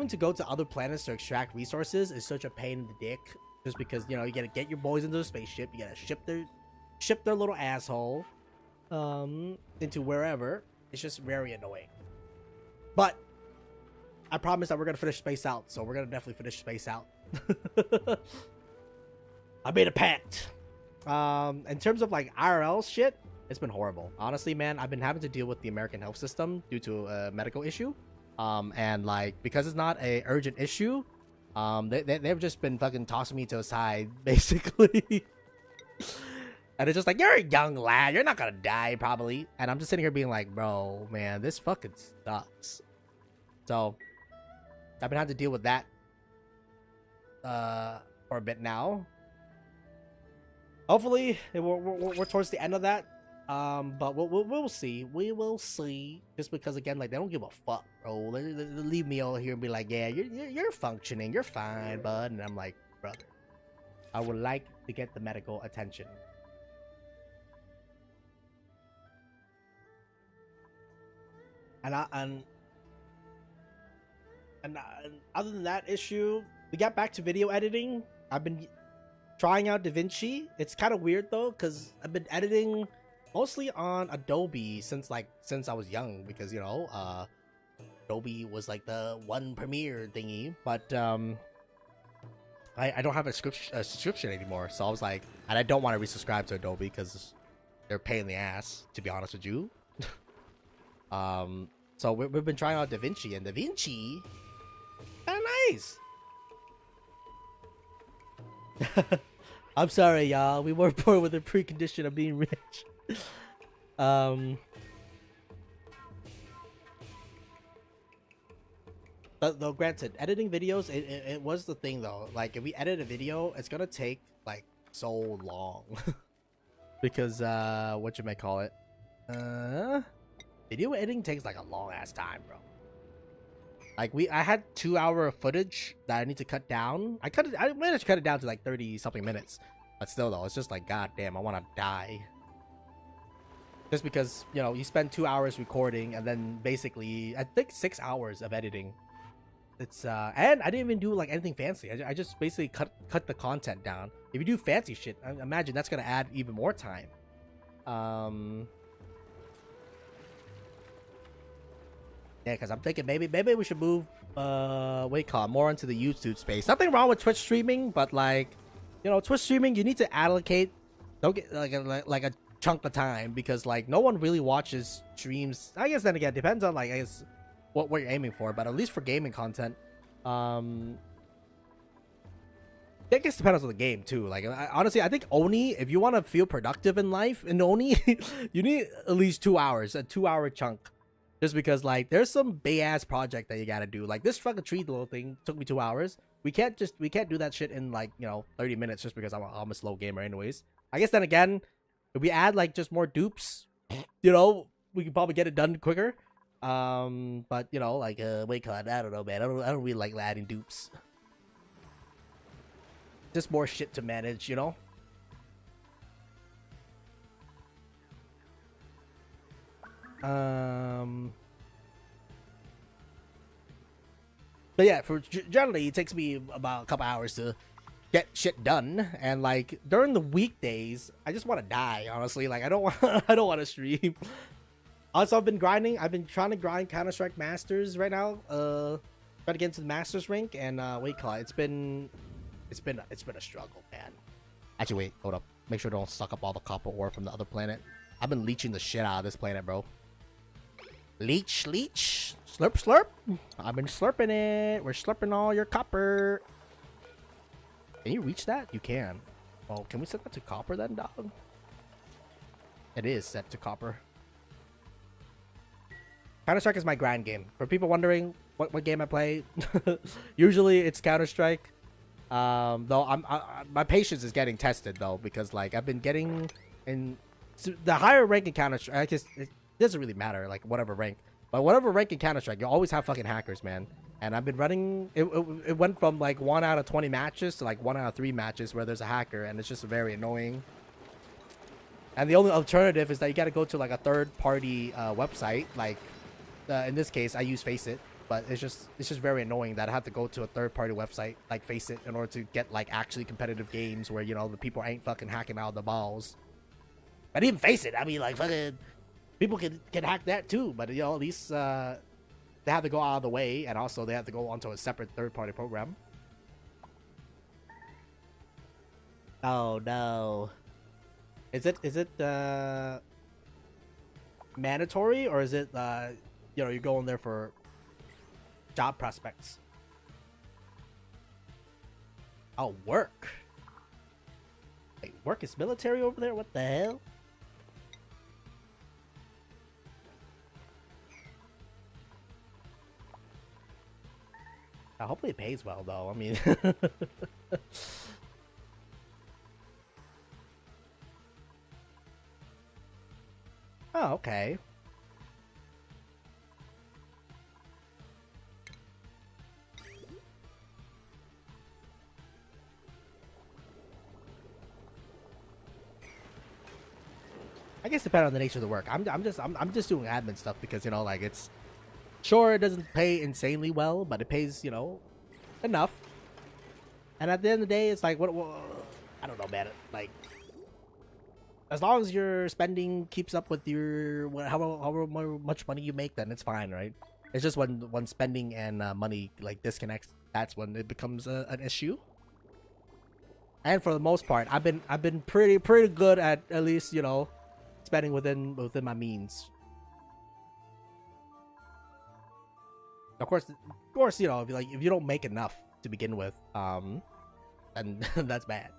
to go to other planets to extract resources is such a pain in the dick. Just because, you gotta get your boys into a spaceship. You gotta ship their little asshole into wherever. It's just very annoying. But I promise that we're gonna finish space out, so we're gonna definitely finish space out. I made a pact. In terms of like IRL shit, it's been horrible. Honestly, man, I've been having to deal with the American health system due to a medical issue. And like because it's not a urgent issue, they've just been fucking tossing me to the side, basically. And it's just like, you're a young lad, you're not gonna die probably. And I'm just sitting here being like, bro, man, this fucking sucks. So I've been having to deal with that for a bit now. Hopefully, we're towards the end of that. But we'll see. We will see. Just because again, like they don't give a fuck, bro. They leave me all here and be like, yeah, you're functioning, you're fine, bud. And I'm like, brother, I would like to get the medical attention. And other than that issue, we got back to video editing. I've been trying out DaVinci. It's kind of weird though, because I've been editing mostly on Adobe since I was young, because you know, Adobe was like the one Premiere thingy. But I don't have a subscription anymore, so I was like, and I don't want to resubscribe to Adobe because they're a pain in the ass, to be honest with you. So we've been trying out DaVinci, and DaVinci, kind of nice. I'm sorry, y'all. We weren't born with a precondition of being rich. But though, granted, editing videos, it was the thing though. Like, if we edit a video, it's gonna take like so long because what you may call it, video editing takes like a long ass time, bro. Like I had 2 hour footage that I need to cut down. I managed to cut it down to like 30 something minutes, but still though, it's just like, god damn, I want to die. Just because, you know, you spend 2 hours recording and then basically I think 6 hours of editing. It's and I didn't even do like anything fancy. I just basically cut the content down. If you do fancy shit, I imagine that's gonna add even more time. Yeah, because I'm thinking maybe we should move more into the YouTube space. Nothing wrong with Twitch streaming, but like, you know, Twitch streaming, you need to allocate, don't get like a chunk of time, because like no one really watches streams. I guess then again, it depends on like, I guess what you're aiming for, but at least for gaming content, I guess it depends on the game too. Like, honestly, I think Oni, if you want to feel productive in life in Oni, you need at least 2 hours, a 2 hour chunk. Just because like there's some big ass project that you gotta do. Like this fucking tree little thing took me 2 hours. We can't do that shit in like, you know, 30 minutes just because I'm a slow gamer anyways. I guess then again, if we add like just more dupes, you know, we can probably get it done quicker. But you know, like wait, I don't know, man. I don't really like adding dupes. Just more shit to manage, you know. But yeah, generally it takes me about a couple hours to get shit done, and like during the weekdays, I just want to die. Honestly, like I don't want to stream. Also, I've been trying to grind Counter-Strike Masters right now. Trying to get into the Masters rank, and it's been a struggle, man. Actually, wait, hold up. Make sure I don't suck up all the copper ore from the other planet. I've been leeching the shit out of this planet, bro. Leech, slurp, slurp. I've been slurping it. We're slurping all your copper. Can you reach that? You can. Oh, can we set that to copper then, dog? It is set to copper. Counter-Strike is my grind game. For people wondering what game I play, usually it's Counter-Strike. Though my patience is getting tested though, because like I've been getting in the higher rank in Counter-Strike. I guess it doesn't really matter, like whatever rank, but whatever rank in Counter-Strike, you always have fucking hackers, man. And I've been running it went from like 1 out of 20 matches to like 1 out of 3 matches where there's a hacker, and it's just very annoying. And the only alternative is that you got to go to like a third-party website. Like in this case, I use Faceit, but it's just very annoying that I have to go to a third-party website like Faceit in order to get like actually competitive games where, you know, the people ain't fucking hacking out of the balls. But even Faceit, I mean, like fucking people can hack that too, but you know, at least they have to go out of the way, and also they have to go onto a separate third-party program. Oh no. Is it mandatory, or is it you know, you're going there for job prospects? Oh, work. Wait, work is military over there? What the hell? Hopefully it pays well though. I mean Oh, okay. I guess depending on the nature of the work. I'm just doing admin stuff because, you know, like, it's sure it doesn't pay insanely well, but it pays, you know, enough. And at the end of the day, it's like, what I don't know, man. Like, as long as your spending keeps up with your however much money you make, then it's fine, right? It's just when spending and money like disconnects, that's when it becomes an issue. And for the most part, I've been pretty good at least, you know, spending within my means. Of course, you know, if you don't make enough to begin with, then that's bad.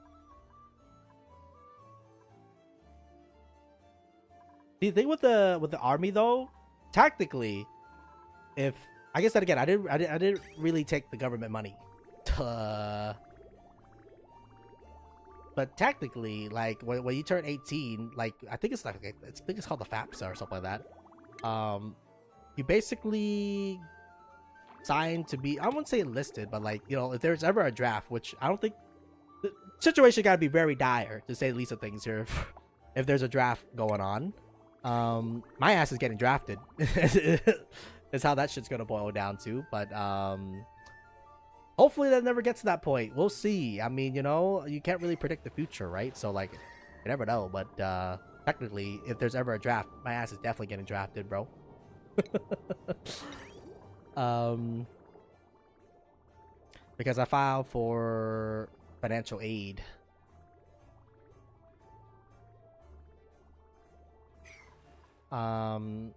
The thing with the army though, tactically, if I guess that again, I didn't really take the government money, but technically, like when you turn 18, like I think it's called the FAFSA or something like that. You basically sign to be, I wouldn't say enlisted, but like, you know, if there's ever a draft, which I don't think, the situation got to be very dire to say the least of things here. If there's a draft going on, my ass is getting drafted. Is how that shit's gonna boil down to. But hopefully that never gets to that point. We'll see. I mean, you know, you can't really predict the future, right? So like, you never know. But technically, if there's ever a draft, my ass is definitely getting drafted, bro. Because I filed for financial aid. But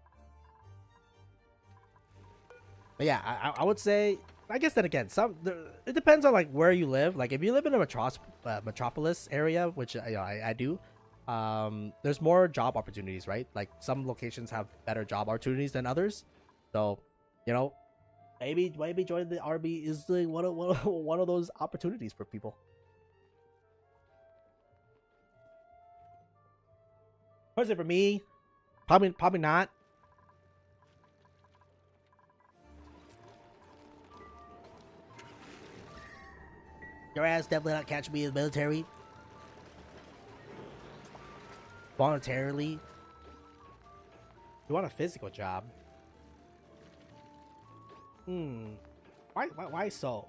yeah, I would say, I guess then again, it depends on like where you live. Like if you live in a metropolis area, which you know, I do, there's more job opportunities, right? Like some locations have better job opportunities than others. So, you know, maybe joining the army is like one of those opportunities for people. Was it for me? Probably not. Your ass definitely not catching me in the military. Voluntarily. You want a physical job? Why so?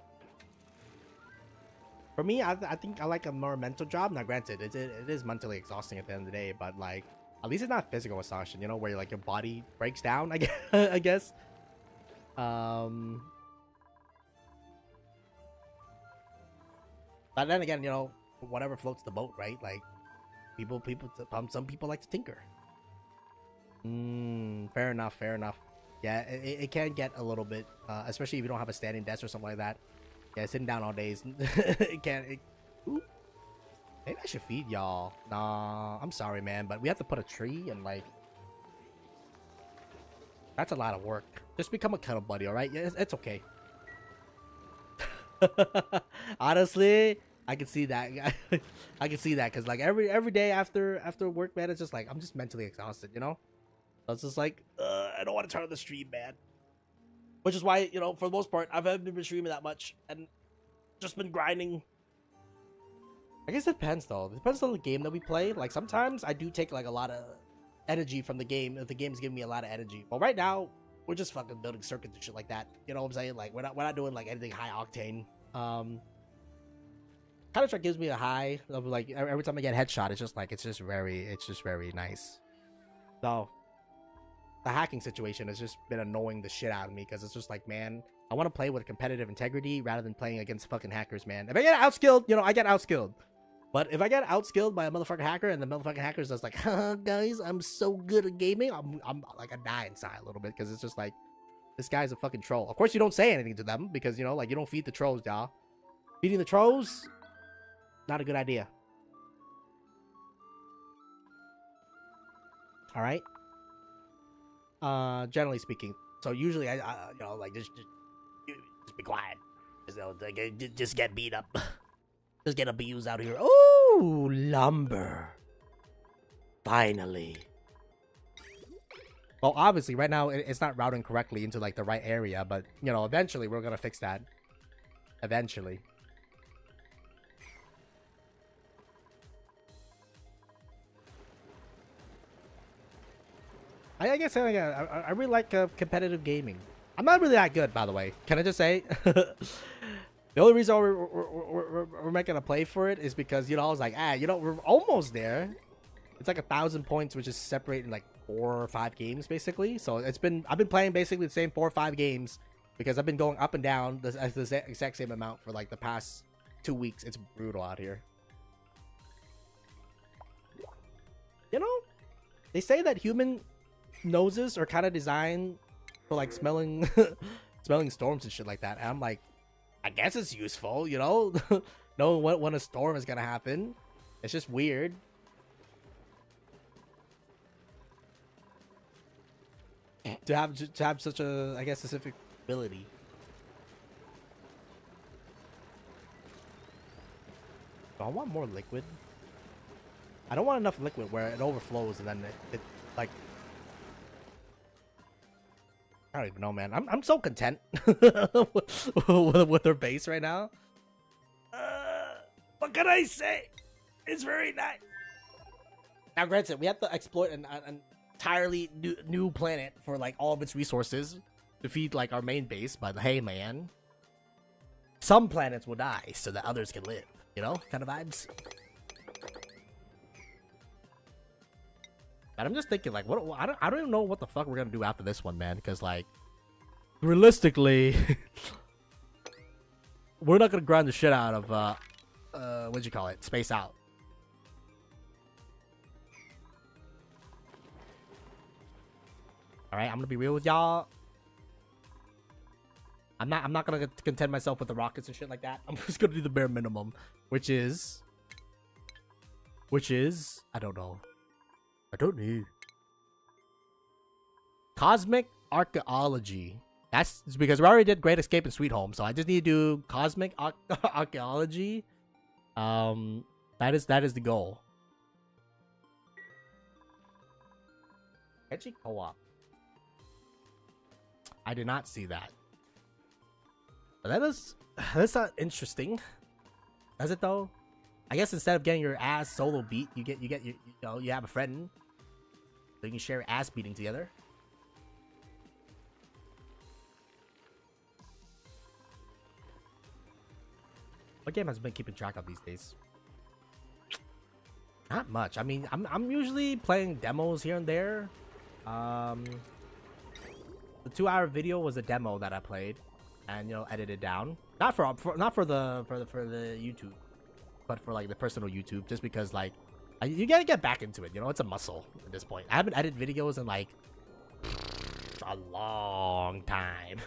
For me, I think I like a more mental job. Now, granted, it is mentally exhausting at the end of the day, but like, at least it's not physical exhaustion, you know, where like your body breaks down, I guess. But then again, you know, whatever floats the boat, right? Like, some people like to tinker. Fair enough. Yeah, it can get a little bit, especially if you don't have a standing desk or something like that. Yeah, sitting down all days, it can. Ooh, maybe I should feed y'all. Nah, I'm sorry, man, but we have to put a tree and like, that's a lot of work. Just become a cuddle buddy, all right? Yeah, it's okay. Honestly, I can see that. I can see that because like every day after work, man, it's just like I'm just mentally exhausted, you know. So it's just like I don't want to turn on the stream, man. Which is why, you know, for the most part, I haven't been streaming that much and just been grinding. I guess it depends though. It depends on the game that we play. Like sometimes I do take like a lot of energy from the game if the game's giving me a lot of energy. But right now, we're just fucking building circuits and shit like that. You know what I'm saying? Like we're not doing like anything high octane. Counter-Strike gives me a high of like every time I get headshot, it's just very nice. So the hacking situation has just been annoying the shit out of me because it's just like, man, I want to play with competitive integrity rather than playing against fucking hackers, man. If I get outskilled, you know, I get outskilled. But if I get outskilled by a motherfucking hacker and the motherfucking hacker's just like, guys, I'm so good at gaming, I'm like, I die inside a little bit because it's just like, this guy's a fucking troll. Of course, you don't say anything to them because, you know, like, you don't feed the trolls, y'all. Feeding the trolls, not a good idea. All right. Generally speaking, so usually I you know, like just be quiet. Just, you know, just get beat up. Just get abused out here. Oh, lumber. Finally. Well, obviously, right now it's not routing correctly into like the right area, but you know, eventually we're gonna fix that. Eventually. I guess I really like competitive gaming. I'm not really that good, by the way. Can I just say? The only reason we're making a play for it is because, you know, I was like, you know, we're almost there. It's like 1,000 points, which is separating like 4 or 5 games, basically. So I've been playing basically the same 4 or 5 games because I've been going up and down the exact same amount for like the past 2 weeks. It's brutal out here. You know, they say that human noses are kind of designed for like smelling smelling storms and shit like that. And I'm like, I guess it's useful, you know, knowing when a storm is gonna happen. It's just weird. To have such a, I guess, specific ability. I want more liquid. I don't want enough liquid where it overflows and then it like, I don't even know, man. I'm so content with her base right now. What can I say? It's very nice. Now, granted, we have to exploit an entirely new planet for like all of its resources to feed like our main base. But hey, man, some planets will die so that others can live. You know, kind of vibes. And I'm just thinking, like, what? I don't even know what the fuck we're gonna do after this one, man. Because, like, realistically, we're not gonna grind the shit out of what'd you call it? Space Out. All right, I'm gonna be real with y'all. I'm not gonna content myself with the rockets and shit like that. I'm just gonna do the bare minimum, which is I don't know. I don't know. Cosmic Archaeology. That's because we already did Great Escape and Sweet Home, so I just need to do Cosmic Archaeology. That is the goal. Edgy co-op. I did not see that. But that's not interesting. Does it though? I guess instead of getting your ass solo beat, you get your, you know, you have a friend. So you can share ass beating together. What game has been keeping track of these days? Not much. I mean, I'm usually playing demos here and there. The 2-hour video was a demo that I played, and you know, edited down. Not for the YouTube, but for like the personal YouTube, just because like you gotta get back into it. You know, it's a muscle at this point. I haven't edited videos in like a long time.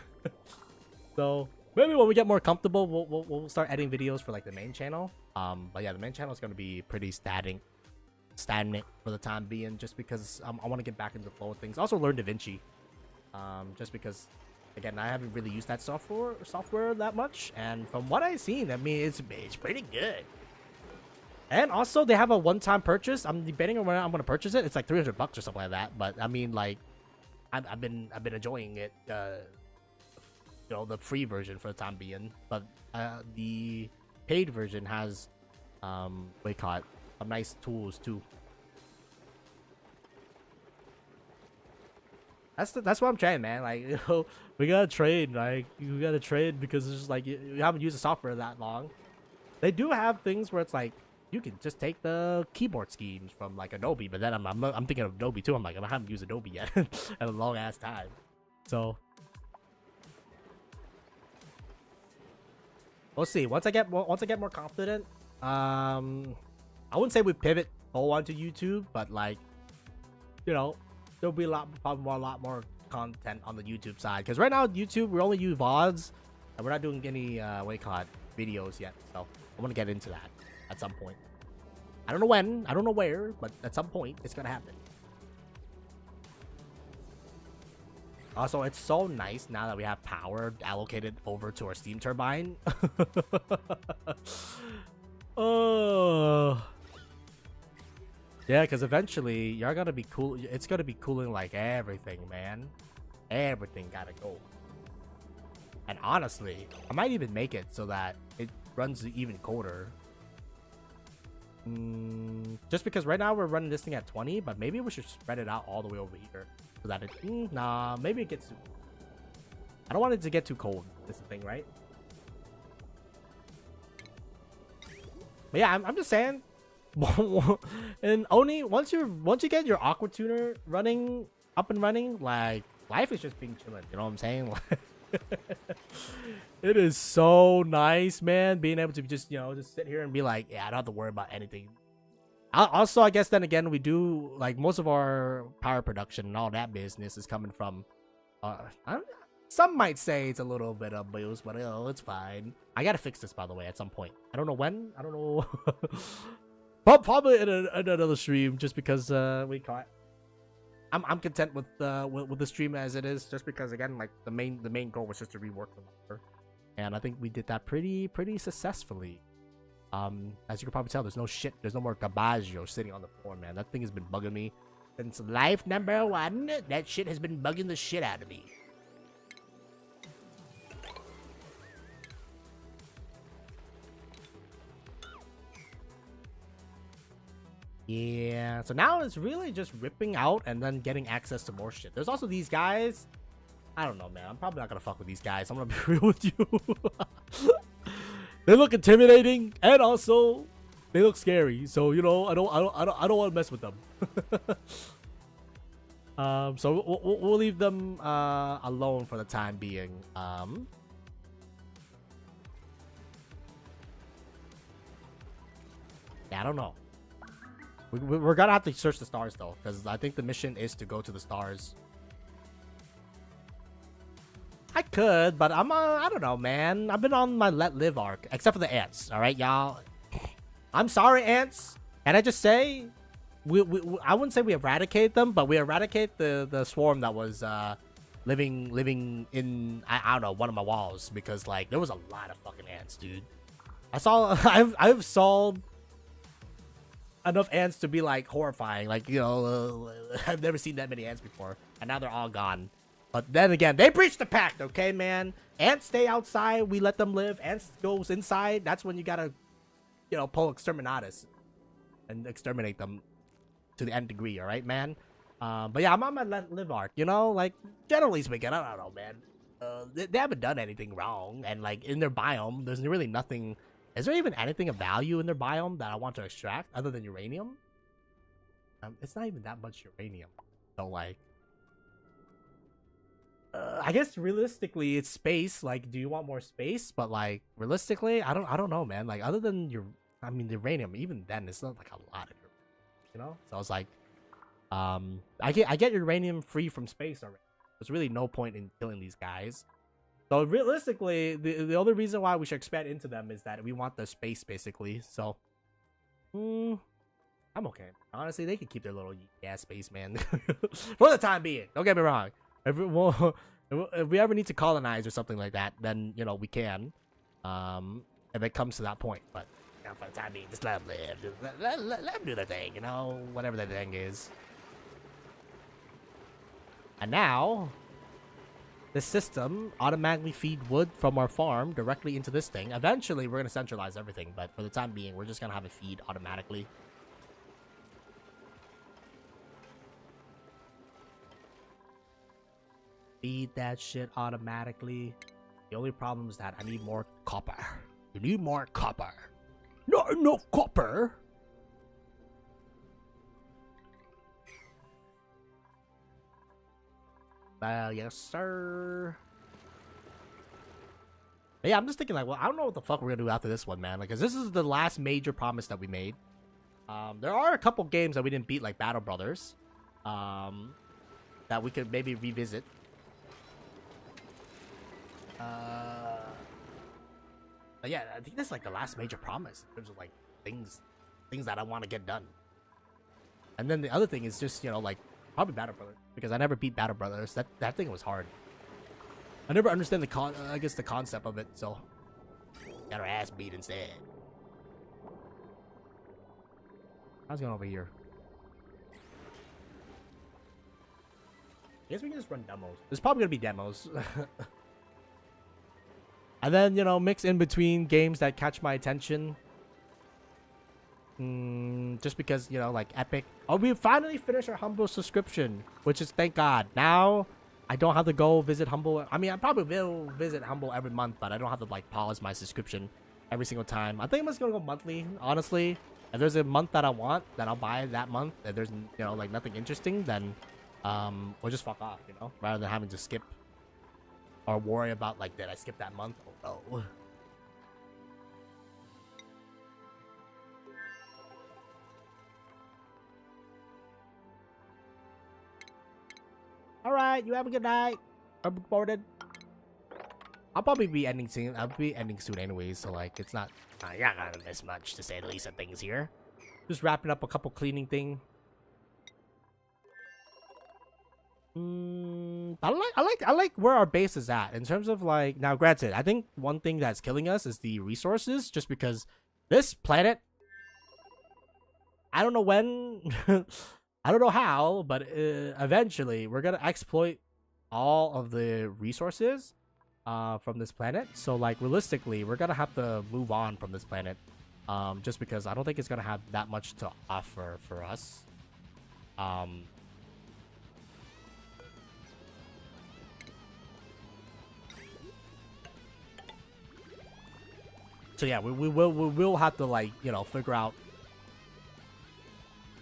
So maybe when we get more comfortable, we'll start editing videos for like the main channel. But yeah, the main channel is gonna be pretty stagnant for the time being, just because I want to get back into the flow of things. Also learn DaVinci, just because again, I haven't really used that software that much, and from what I've seen, I mean, it's pretty good. And also, they have a one-time purchase. I'm debating on when I'm gonna purchase it. It's like $300 or something like that. But I mean, like, I've been enjoying it. You know, the free version for the time being. But the paid version has what do you call it? Some nice tools too. That's what I'm trying, man. Like, you know, we gotta trade. Like, you gotta trade because it's just like you haven't used the software that long. They do have things where it's like you can just take the keyboard schemes from like Adobe, but then I'm thinking of Adobe too. I'm like, I haven't used Adobe yet in a long ass time. So we'll see. Once I get more confident, I wouldn't say we pivot full onto YouTube, but like, you know, there'll be a lot more content on the YouTube side. Because right now, YouTube, we only use VODs, and we're not doing any what do you call it, videos yet. So I want to get into that at some point. I don't know when, I don't know where, but at some point it's gonna happen. Also, it's so nice now that we have power allocated over to our steam turbine. Oh. Yeah, because eventually you're gonna be cool. It's gonna be cooling like everything, man. Everything gotta go. And honestly, I might even make it so that it runs even colder. Just because right now we're running this thing at 20, but maybe we should spread it out all the way over here so that it. Nah, maybe it gets. I don't want it to get too cold. That's the thing, right? But yeah, I'm just saying. And Oni, once you get your aqua tuner running up and running, like life is just being chilling. You know what I'm saying? It is so nice, man, being able to just just sit here and be like, yeah, I don't have to worry about anything. Also, I guess then again, we do like most of our power production and all that business is coming from. Some might say it's a little bit of abuse, but it's fine. I gotta fix this, by the way, at some point. I don't know when. I don't know. But probably in another stream, just because we caught. I'm content with the stream as it is, just because again, like the main goal was just to rework the mapper, and I think we did that pretty successfully. As you can probably tell, there's no more Gabaggio sitting on the floor, man. That thing has been bugging me since life number 1. That shit has been bugging the shit out of me. Yeah, so now it's really just ripping out and then getting access to more shit. There's also these guys. I don't know, man. I'm probably not gonna fuck with these guys. I'm gonna be real with you. They look intimidating and also they look scary. So I don't want to mess with them. So we'll leave them alone for the time being. Yeah, I don't know. We're gonna have to search the stars though, because I think the mission is to go to the stars. I could, but I don't know, man. I've been on my let live arc, except for the ants. All right, y'all. I'm sorry, ants. Can I just say, I wouldn't say we eradicate them, but we eradicate the swarm that was living in I don't know, one of my walls, because like there was a lot of fucking ants, dude. I've solved enough ants to be like horrifying, like I've never seen that many ants before, and now they're all gone. But then again, they breached the pact, okay, man. Ants stay outside, we let them live. Ants goes inside, that's when you gotta pull exterminatus and exterminate them to the nth degree, all right, man. But yeah, I'm on my let live arc, like generally speaking, I don't know, man. They haven't done anything wrong, and like in their biome there's really nothing. Is there even anything of value in their biome that I want to extract other than uranium? It's not even that much uranium. So like, I guess realistically it's space. Like, do you want more space? But like, realistically, I don't know, man. Like, other than the uranium, even then, it's not like a lot of uranium, So I was like, I get uranium free from space already. There's really no point in killing these guys. So realistically, the only reason why we should expand into them is that we want the space, basically. So, I'm okay. Honestly, they can keep their little gas space, man. For the time being. Don't get me wrong. If we ever need to colonize or something like that, then, we can. If it comes to that point. But, for the time being, just let them live. Let them do their thing, whatever their thing is. And now, the system automatically feed wood from our farm directly into this thing. Eventually, we're going to centralize everything, but for the time being, we're just going to have it feed automatically. Feed that shit automatically. The only problem is that I need more copper. You need more copper. Not enough copper. Yes, sir. But yeah, I'm just thinking like, well, I don't know what the fuck we're gonna do after this one, man. Like, cause this is the last major promise that we made. There are a couple games that we didn't beat, like Battle Brothers, that we could maybe revisit. But yeah, I think that's like the last major promise in terms of like things that I want to get done. And then the other thing is just like probably Battle Brothers, because I never beat Battle Brothers. That thing was hard. I never understand the concept of it, so got our ass beat instead. How's it going over here? I guess we can just run demos. There's probably gonna be demos. And then, you know, mix in between games that catch my attention. Just because, you know, like Epic. Oh, we finally finished our Humble subscription, which is thank God. Now, I don't have to go visit Humble. I mean, I probably will visit Humble every month, but I don't have to, like, pause my subscription every single time. I think I'm just gonna go monthly, honestly. If there's a month that I want, then I'll buy that month. If there's, you know, like, nothing interesting, then, we'll just fuck off, you know? Rather than having to skip or worry about, like, did I skip that month? Oh, no. Alright, you have a good night. I'm recorded. I'll probably be ending soon. I'll be ending soon anyways, so, like, it's not... you're not gonna miss much, to say the least, of things here. Just wrapping up a couple cleaning thing. I like where our base is at in terms of, like, now granted, I think one thing that's killing us is the resources, just because this planet, I don't know when, I don't know how, but eventually we're gonna exploit all of the resources from this planet. So, like, realistically, we're gonna have to move on from this planet, just because I don't think it's gonna have that much to offer for us. So yeah, we will have to, like, you know, figure out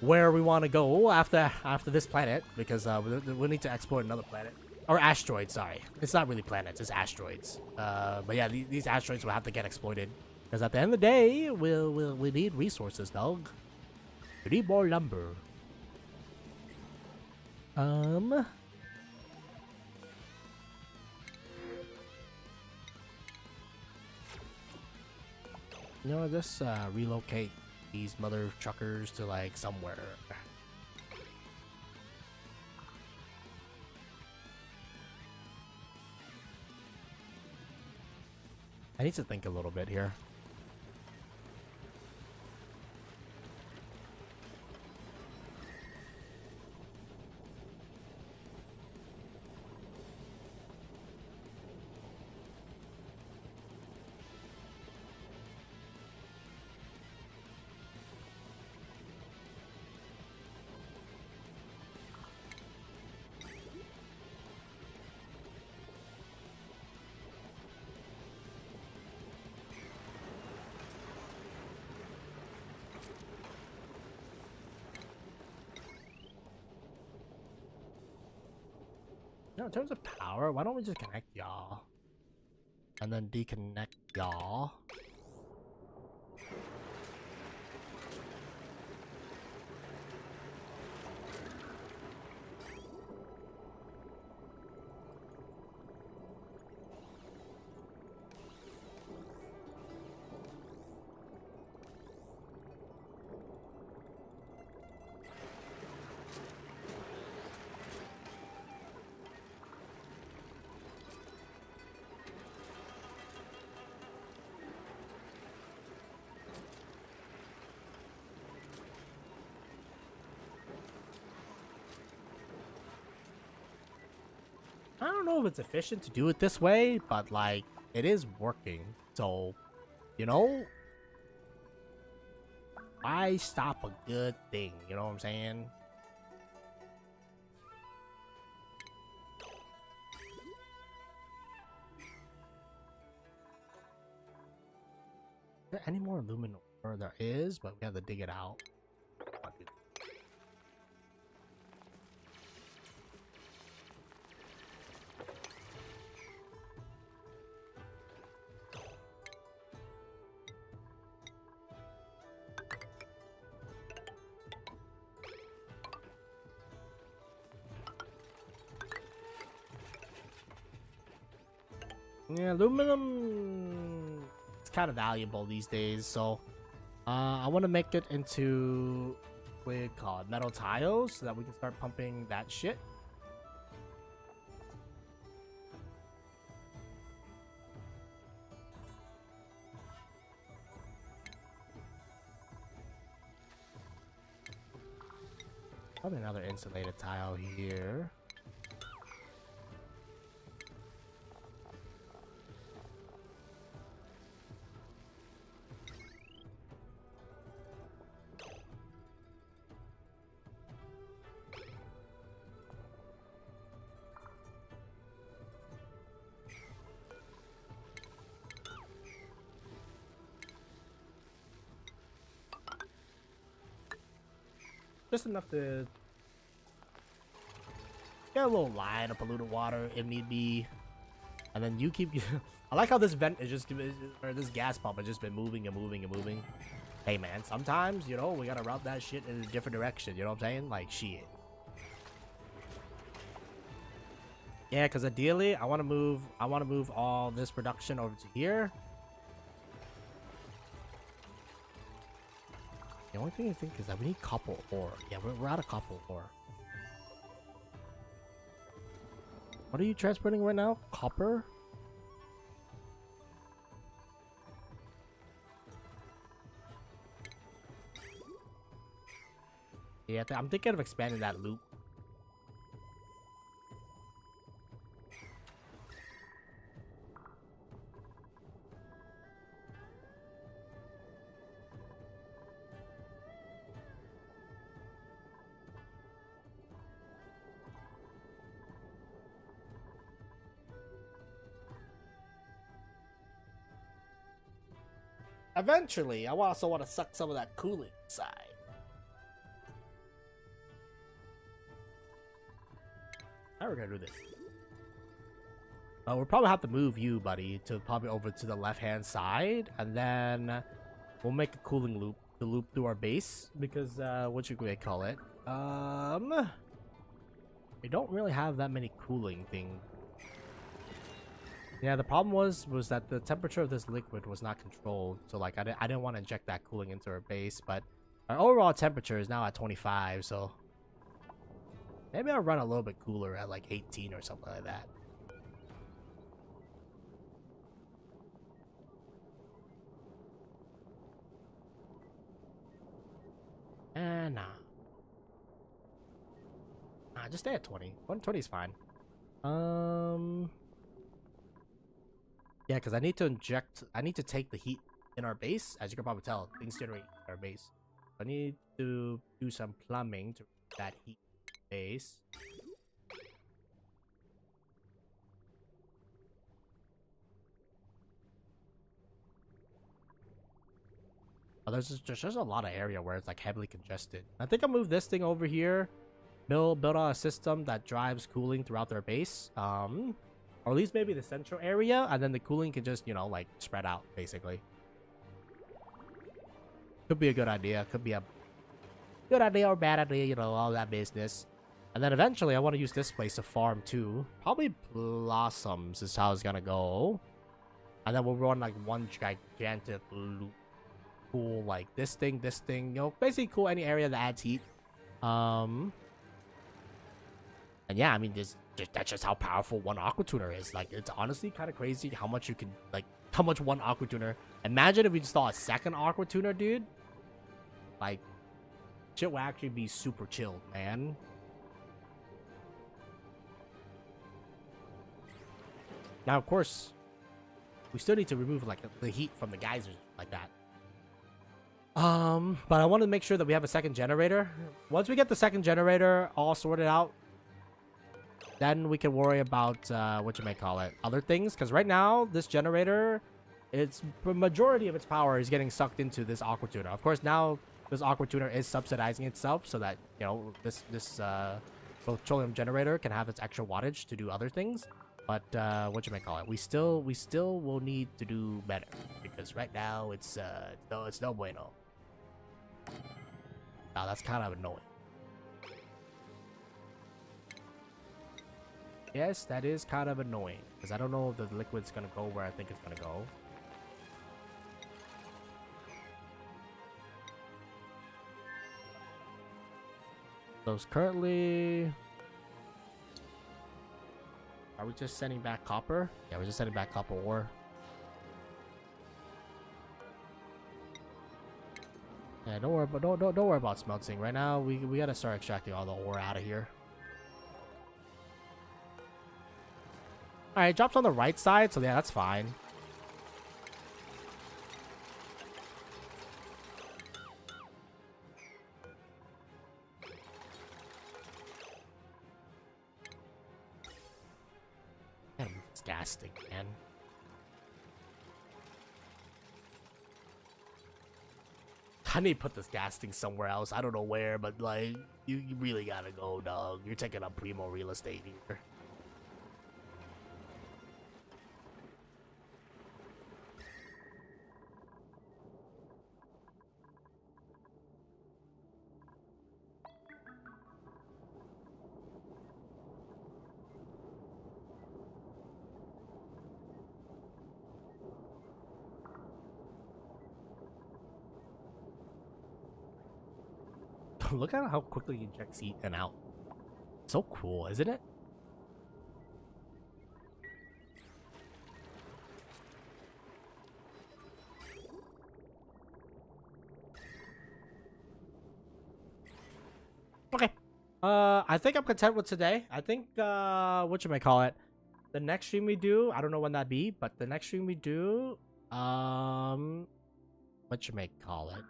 where we want to go after this planet, because we need to explore another planet or asteroid. Sorry, it's not really planets, it's asteroids. But yeah, these asteroids will have to get exploited, because at the end of the day, we need resources, dog. We need more lumber. You know, just relocate these mother truckers to, like, somewhere. I need to think a little bit here. No, in terms of power, why don't we just connect y'all? And then deconnect y'all. I don't know if it's efficient to do it this way, but, like, it is working. So, you know, why stop a good thing? You know what I'm saying? Is there any more aluminum ore? There is, but we have to dig it out. Yeah, aluminum is kind of valuable these days, so I want to make it into what we call it, metal tiles, so that we can start pumping that shit. Probably another insulated tile here. Just enough to get a little line of polluted water if need be. And then you keep... I like how this vent is just... Or this gas pump has just been moving and moving and moving. Hey, man, sometimes, you know, we gotta route that shit in a different direction. You know what I'm saying? Like, shit. Yeah, because ideally, I want to move all this production over to here. The only thing I think is that we need copper ore. Yeah, we're out of copper ore. What are you transporting right now? Copper? Yeah, I'm thinking of expanding that loop. Eventually, I also want to suck some of that cooling inside. How are we gonna do this? We'll probably have to move you, buddy, to probably over to the left-hand side, and then we'll make a cooling loop to loop through our base because what you gonna call it? We don't really have that many cooling things. Yeah, the problem was that the temperature of this liquid was not controlled, so like I didn't want to inject that cooling into our base, but our overall temperature is now at 25, so maybe I'll run a little bit cooler at like 18 or something like that. Nah. Nah, just stay at 20. 120 is fine. Yeah, because I need to take the heat in our base. As you can probably tell, things generate in our base. I need to do some plumbing to that heat base. Oh, there's just a lot of area where it's like heavily congested. I think I'll move this thing over here. Build out a system that drives cooling throughout their base. Or at least maybe the central area, and then the cooling can just, you know, like spread out basically. Could be a good idea. Could be a good idea or bad idea, you know, all that business. And then eventually I want to use this place to farm too. Probably blossoms is how it's gonna go. And then we'll run like one gigantic loop. Cool, like this thing, you know, basically cool any area that adds heat. And yeah, I mean, that's just how powerful one aqua tuner is. Like, it's honestly kind of crazy how much you can, like, how much one aqua tuner. Imagine if we install a second aqua tuner, dude. Like, shit will actually be super chilled, man. Now, of course, we still need to remove like the heat from the geysers like that. But I want to make sure that we have a second generator. Once we get the second generator all sorted out, then we can worry about what you may call it, other things. Because right now, this generator, the majority of its power is getting sucked into this aqua tuner. Of course, now this aqua tuner is subsidizing itself so that, you know, this petroleum generator can have its extra wattage to do other things. But what you may call it, we still will need to do better because right now it's no bueno. Now that's kind of annoying. Yes, that is kind of annoying because I don't know if the liquid's gonna go where I think it's gonna go. So it's currently... Are we just sending back copper? Yeah, we're just sending back copper ore. Yeah, don't worry about smelting. Right now, we gotta start extracting all the ore out of here. All right, it drops on the right side, so yeah, that's fine. Damn, it's disgusting, man. I need to put this gas thing somewhere else. I don't know where, but like, you really gotta go, dog. You're taking up primo real estate here. Look at how quickly he injects heat and out. So cool, isn't it? Okay. I think I'm content with today. I think, what you may call it? The next stream we do, I don't know when that be, but the next stream we do, what you may call it?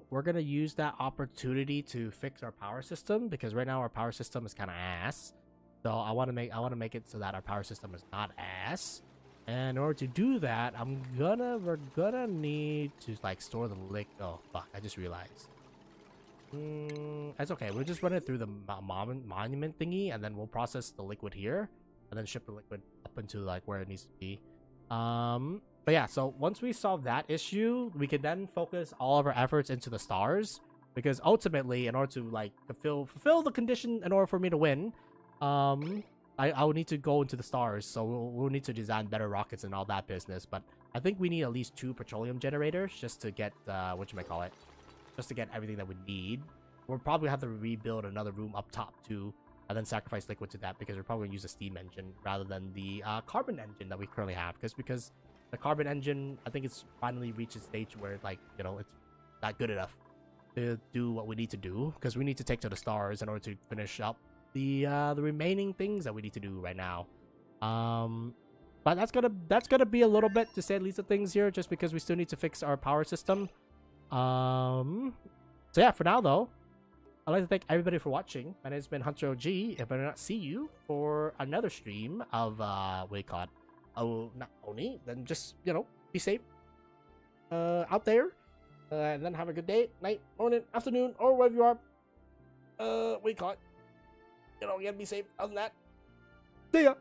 We're gonna use that opportunity to fix our power system because right now our power system is kind of ass. So I want to make it so that our power system is not ass. And in order to do that, we're gonna need to like store the liquid. Oh fuck! I just realized. That's okay. We'll just run it through the monument thingy, and then we'll process the liquid here, and then ship the liquid up into like where it needs to be. But yeah, so once we solve that issue, we can then focus all of our efforts into the stars, because ultimately, in order to like fulfill the condition in order for me to win, I will need to go into the stars. So we'll need to design better rockets and all that business. But I think we need at least 2 petroleum generators just to get just to get everything that we need. We'll probably have to rebuild another room up top too, and then sacrifice liquid to that because we're probably gonna use a steam engine rather than the carbon engine that we currently have. Because the carbon engine, I think it's finally reached a stage where like, you know, it's not good enough to do what we need to do, because we need to take to the stars in order to finish up the remaining things that we need to do right now. But that's gonna be a little bit, to say at least, of things here, just because we still need to fix our power system. So yeah, for now though, I'd like to thank everybody for watching. My name's been Hunter OG. If I do not see you for another stream of what do you call it? Oh, not Oni, then just, you know, be safe out there, and then have a good day, night, morning, afternoon, or wherever you are. What do you call it? You know, you gotta be safe. Other than that, see ya.